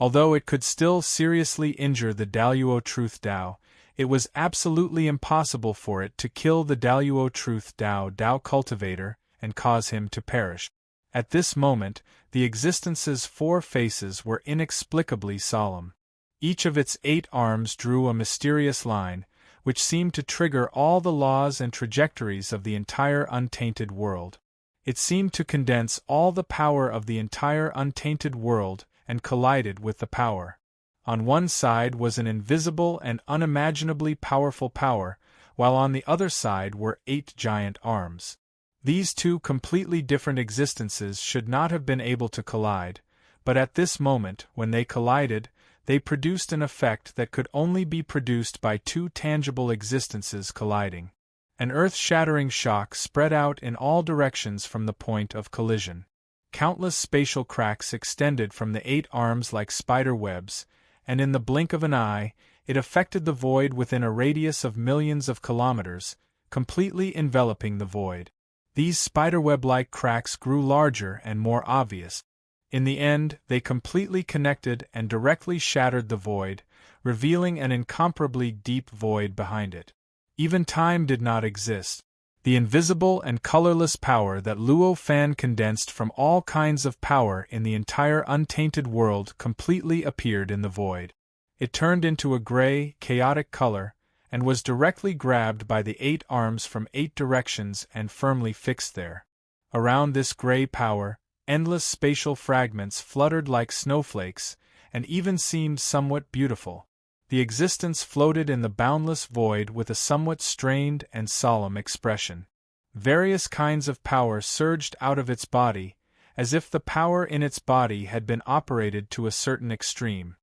[SPEAKER 1] Although it could still seriously injure the Daluo Truth Tao, it was absolutely impossible for it to kill the Daluo Truth Tao cultivator and cause him to perish. At this moment, the existence's 4 faces were inexplicably solemn. Each of its 8 arms drew a mysterious line, which seemed to trigger all the laws and trajectories of the entire untainted world. It seemed to condense all the power of the entire untainted world and collided with the power. On one side was an invisible and unimaginably powerful power, while on the other side were 8 giant arms. These two completely different existences should not have been able to collide, but at this moment, when they collided, they produced an effect that could only be produced by two tangible existences colliding. An earth-shattering shock spread out in all directions from the point of collision. Countless spatial cracks extended from the 8 arms like spider webs, and in the blink of an eye, it affected the void within a radius of millions of kilometers, completely enveloping the void. These spiderweb-like cracks grew larger and more obvious. In the end, they completely connected and directly shattered the void, revealing an incomparably deep void behind it. Even time did not exist. The invisible and colorless power that Luo Fan condensed from all kinds of power in the entire untainted world completely appeared in the void. It turned into a gray, chaotic color, and was directly grabbed by the 8 arms from 8 directions and firmly fixed there. Around this gray power, endless spatial fragments fluttered like snowflakes, and even seemed somewhat beautiful. The existence floated in the boundless void with a somewhat strained and solemn expression. Various kinds of power surged out of its body, as if the power in its body had been operated to a certain extreme.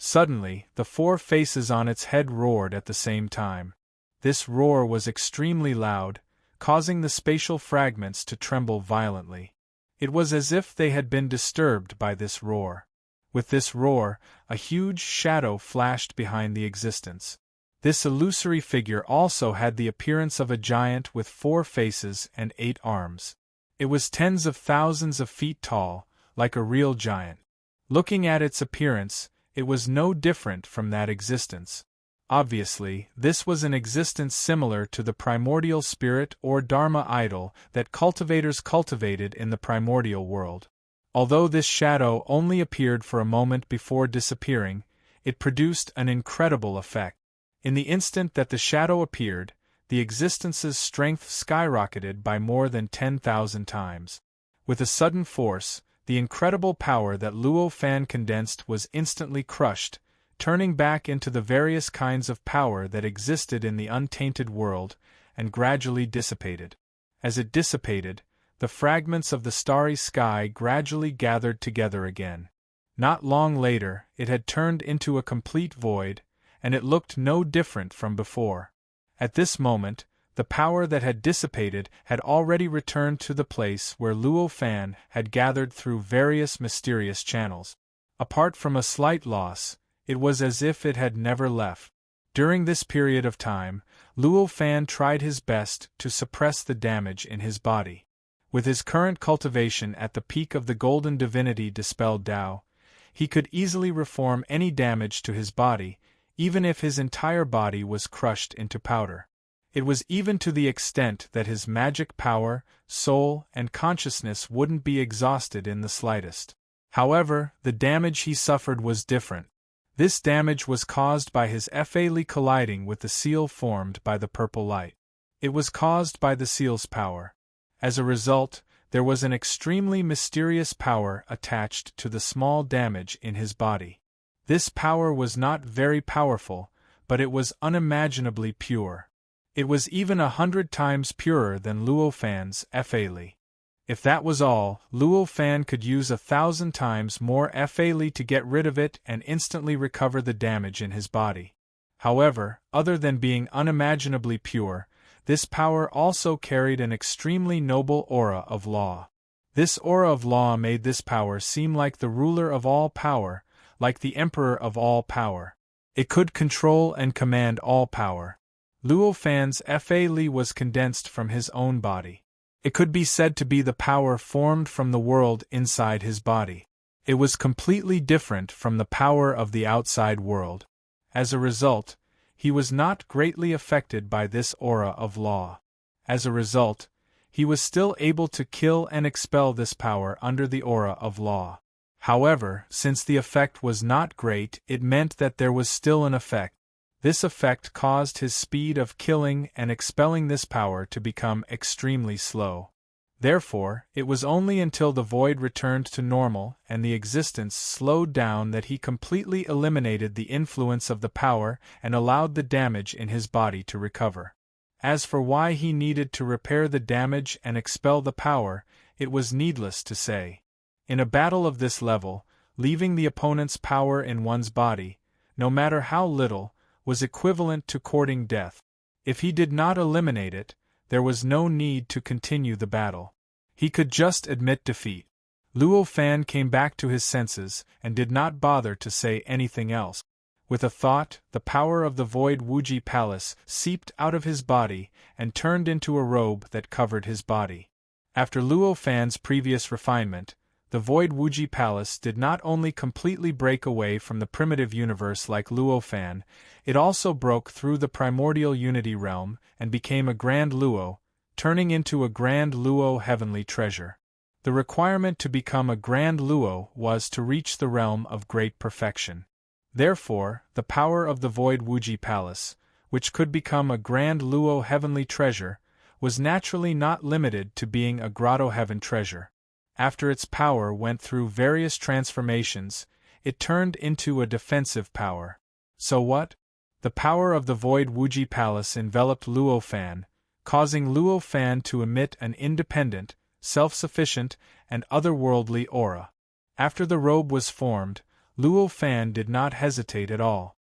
[SPEAKER 1] Suddenly, the 4 faces on its head roared at the same time. This roar was extremely loud, causing the spatial fragments to tremble violently. It was as if they had been disturbed by this roar. With this roar, a huge shadow flashed behind the existence. This illusory figure also had the appearance of a giant with 4 faces and 8 arms. It was tens of thousands of feet tall, like a real giant. Looking at its appearance, it was no different from that existence. Obviously, this was an existence similar to the primordial spirit or Dharma idol that cultivators cultivated in the primordial world. Although this shadow only appeared for a moment before disappearing, it produced an incredible effect. In the instant that the shadow appeared, the existence's strength skyrocketed by more than 10,000 times. With a sudden force, the incredible power that Luo Fan condensed was instantly crushed, turning back into the various kinds of power that existed in the untainted world, and gradually dissipated. As it dissipated, the fragments of the starry sky gradually gathered together again. Not long later, it had turned into a complete void, and it looked no different from before. At this moment, the power that had dissipated had already returned to the place where Luo Fan had gathered through various mysterious channels. Apart from a slight loss, it was as if it had never left. During this period of time, Luo Fan tried his best to suppress the damage in his body. With his current cultivation at the peak of the golden divinity dispelled Tao, he could easily reform any damage to his body, even if his entire body was crushed into powder. It was even to the extent that his magic power, soul, and consciousness wouldn't be exhausted in the slightest. However, the damage he suffered was different. This damage was caused by his Li colliding with the seal formed by the purple light. It was caused by the seal's power. As a result, there was an extremely mysterious power attached to the small damage in his body. This power was not very powerful, but it was unimaginably pure. It was even 100 times purer than Luo Fan's Li. If that was all, Luo Fan could use 1,000 times more Li to get rid of it and instantly recover the damage in his body. However, other than being unimaginably pure, this power also carried an extremely noble aura of law. This aura of law made this power seem like the ruler of all power, like the emperor of all power. It could control and command all power. Luo Fan's Li was condensed from his own body. It could be said to be the power formed from the world inside his body. It was completely different from the power of the outside world. As a result, he was not greatly affected by this aura of law. As a result, he was still able to kill and expel this power under the aura of law. However, since the effect was not great, it meant that there was still an effect. This effect caused his speed of killing and expelling this power to become extremely slow. Therefore, it was only until the void returned to normal and the existence slowed down that he completely eliminated the influence of the power and allowed the damage in his body to recover. As for why he needed to repair the damage and expel the power, it was needless to say. In a battle of this level, leaving the opponent's power in one's body, no matter how little, was equivalent to courting death. If he did not eliminate it, there was no need to continue the battle. He could just admit defeat. Luo Fan came back to his senses and did not bother to say anything else. With a thought, the power of the Void Wuji Palace seeped out of his body and turned into a robe that covered his body. After Luo Fan's previous refinement, the Void Wuji Palace did not only completely break away from the primitive universe like Luo Fan, it also broke through the primordial unity realm and became a Grand Luo, turning into a Grand Luo heavenly treasure. The requirement to become a Grand Luo was to reach the realm of great perfection. Therefore, the power of the Void Wuji Palace, which could become a Grand Luo heavenly treasure, was naturally not limited to being a Grotto Heaven treasure. After its power went through various transformations, it turned into a defensive power. So what? The power of the Void Wuji Palace enveloped Luo Fan, causing Luo Fan to emit an independent, self-sufficient, and otherworldly aura. After the robe was formed, Luo Fan did not hesitate at all.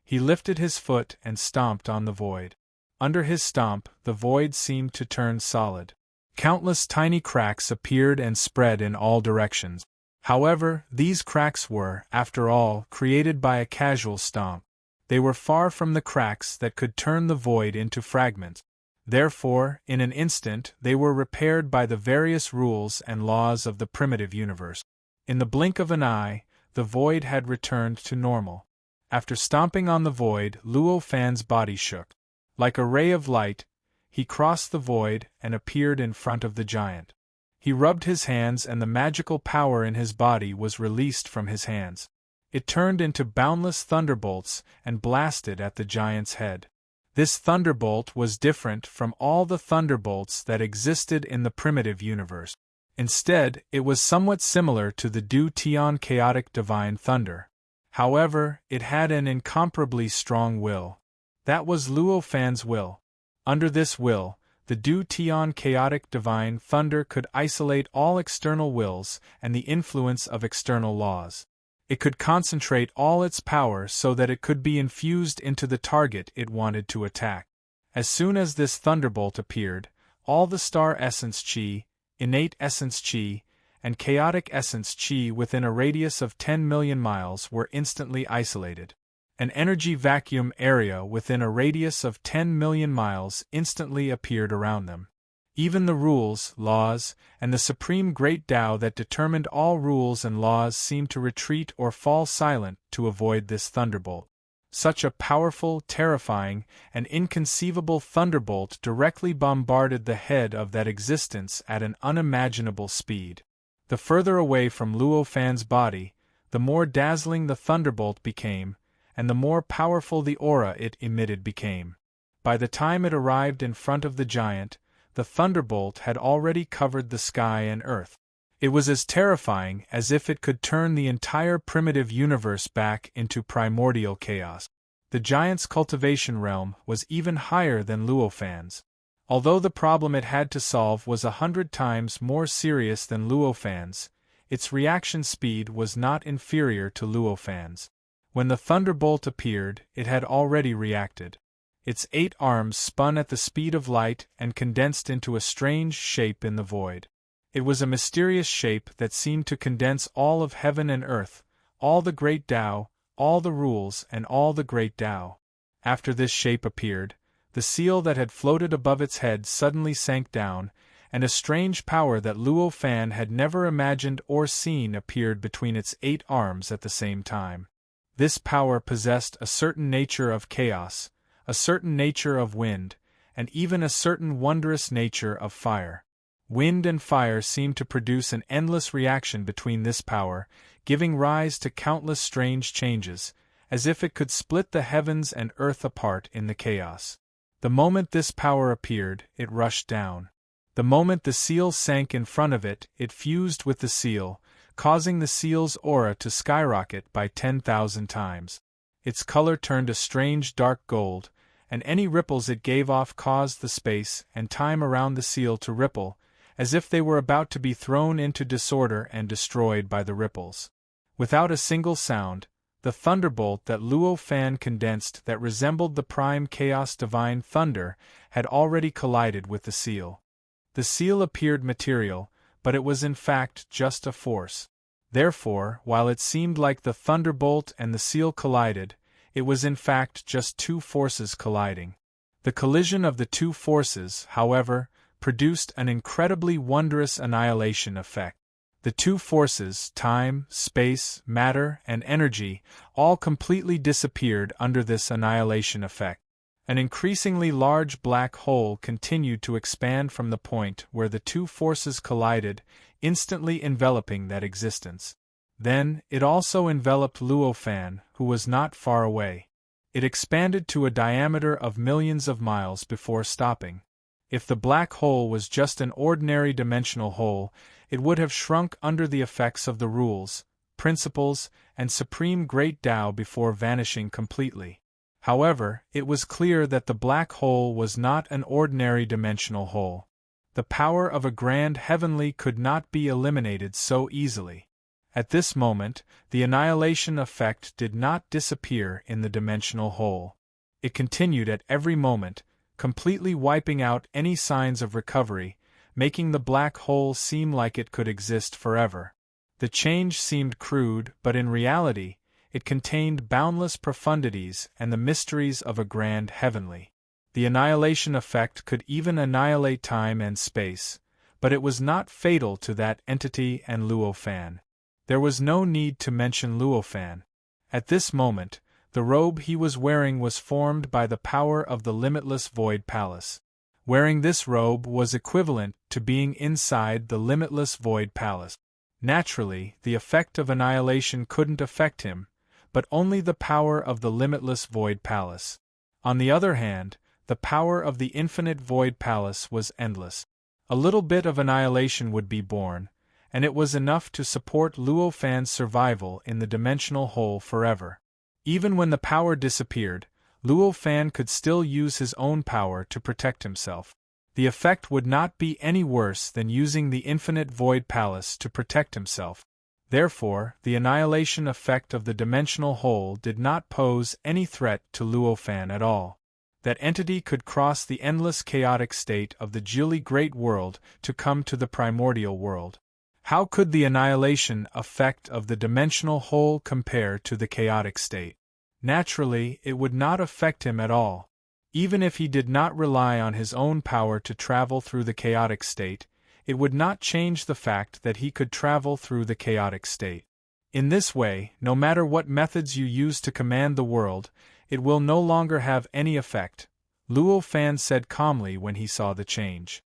[SPEAKER 1] He lifted his foot and stomped on the void. Under his stomp, the void seemed to turn solid. Countless tiny cracks appeared and spread in all directions. However, these cracks were, after all, created by a casual stomp. They were far from the cracks that could turn the void into fragments. Therefore, in an instant, they were repaired by the various rules and laws of the primitive universe. In the blink of an eye, the void had returned to normal. After stomping on the void, Luo Fan's body shook. Like a ray of light, he crossed the void and appeared in front of the giant. He rubbed his hands and the magical power in his body was released from his hands. It turned into boundless thunderbolts and blasted at the giant's head. This thunderbolt was different from all the thunderbolts that existed in the primitive universe. Instead, it was somewhat similar to the Du Tian chaotic divine thunder. However, it had an incomparably strong will. That was Luo Fan's will. Under this will, the Du Tian chaotic divine thunder could isolate all external wills and the influence of external laws. It could concentrate all its power so that it could be infused into the target it wanted to attack. As soon as this thunderbolt appeared, all the star essence chi, innate essence chi, and chaotic essence chi within a radius of 10 million miles were instantly isolated. An energy vacuum area within a radius of 10 million miles instantly appeared around them. Even the rules, laws, and the supreme great Tao that determined all rules and laws seemed to retreat or fall silent to avoid this thunderbolt. Such a powerful, terrifying, and inconceivable thunderbolt directly bombarded the head of that existence at an unimaginable speed. The further away from Luo Fan's body, the more dazzling the thunderbolt became, and the more powerful the aura it emitted became. By the time it arrived in front of the giant, the thunderbolt had already covered the sky and earth. It was as terrifying as if it could turn the entire primitive universe back into primordial chaos. The giant's cultivation realm was even higher than Luo Fan's. Although the problem it had to solve was 100 times more serious than Luo Fan's, its reaction speed was not inferior to Luo Fan's. When the thunderbolt appeared, it had already reacted. Its 8 arms spun at the speed of light and condensed into a strange shape in the void. It was a mysterious shape that seemed to condense all of heaven and earth, all the great Tao, all the rules and all the great Tao. After this shape appeared, the seal that had floated above its head suddenly sank down, and a strange power that Luo Fan had never imagined or seen appeared between its 8 arms at the same time. This power possessed a certain nature of chaos, a certain nature of wind, and even a certain wondrous nature of fire. Wind and fire seemed to produce an endless reaction between this power, giving rise to countless strange changes, as if it could split the heavens and earth apart in the chaos. The moment this power appeared, it rushed down. The moment the seal sank in front of it, it fused with the seal, causing the seal's aura to skyrocket by 10,000 times. Its color turned a strange dark gold, and any ripples it gave off caused the space and time around the seal to ripple, as if they were about to be thrown into disorder and destroyed by the ripples. Without a single sound, the thunderbolt that Luo Fan condensed that resembled the prime chaos divine thunder had already collided with the seal. The seal appeared material, but it was in fact just a force. Therefore, while it seemed like the thunderbolt and the seal collided, it was in fact just two forces colliding. The collision of the two forces, however, produced an incredibly wondrous annihilation effect. The two forces, time, space, matter, and energy, all completely disappeared under this annihilation effect. An increasingly large black hole continued to expand from the point where the two forces collided, instantly enveloping that existence. Then, it also enveloped Luo Fan, who was not far away. It expanded to a diameter of millions of miles before stopping. If the black hole was just an ordinary dimensional hole, it would have shrunk under the effects of the rules, principles, and supreme Great Tao before vanishing completely. However, it was clear that the black hole was not an ordinary dimensional hole. The power of a grand heavenly could not be eliminated so easily. At this moment, the annihilation effect did not disappear in the dimensional hole. It continued at every moment, completely wiping out any signs of recovery, making the black hole seem like it could exist forever. The change seemed crude, but in reality, it contained boundless profundities and the mysteries of a grand heavenly. The annihilation effect could even annihilate time and space, but it was not fatal to that entity and Luo Fan. There was no need to mention Luo Fan. At this moment, the robe he was wearing was formed by the power of the limitless Void Palace. Wearing this robe was equivalent to being inside the limitless Void Palace. Naturally, the effect of annihilation couldn't affect him, but only the power of the limitless Void Palace. On the other hand, the power of the infinite Void Palace was endless. A little bit of annihilation would be born, and it was enough to support Luo Fan's survival in the dimensional hole forever. Even when the power disappeared, Luo Fan could still use his own power to protect himself. The effect would not be any worse than using the infinite Void Palace to protect himself. Therefore, the annihilation effect of the dimensional hole did not pose any threat to Luo Fan at all. That entity could cross the endless chaotic state of the Jili Great World to come to the primordial world. How could the annihilation effect of the dimensional hole compare to the chaotic state? Naturally, it would not affect him at all. Even if he did not rely on his own power to travel through the chaotic state, it would not change the fact that he could travel through the chaotic state. In this way, no matter what methods you use to command the world, it will no longer have any effect, Luo Fan said calmly when he saw the change.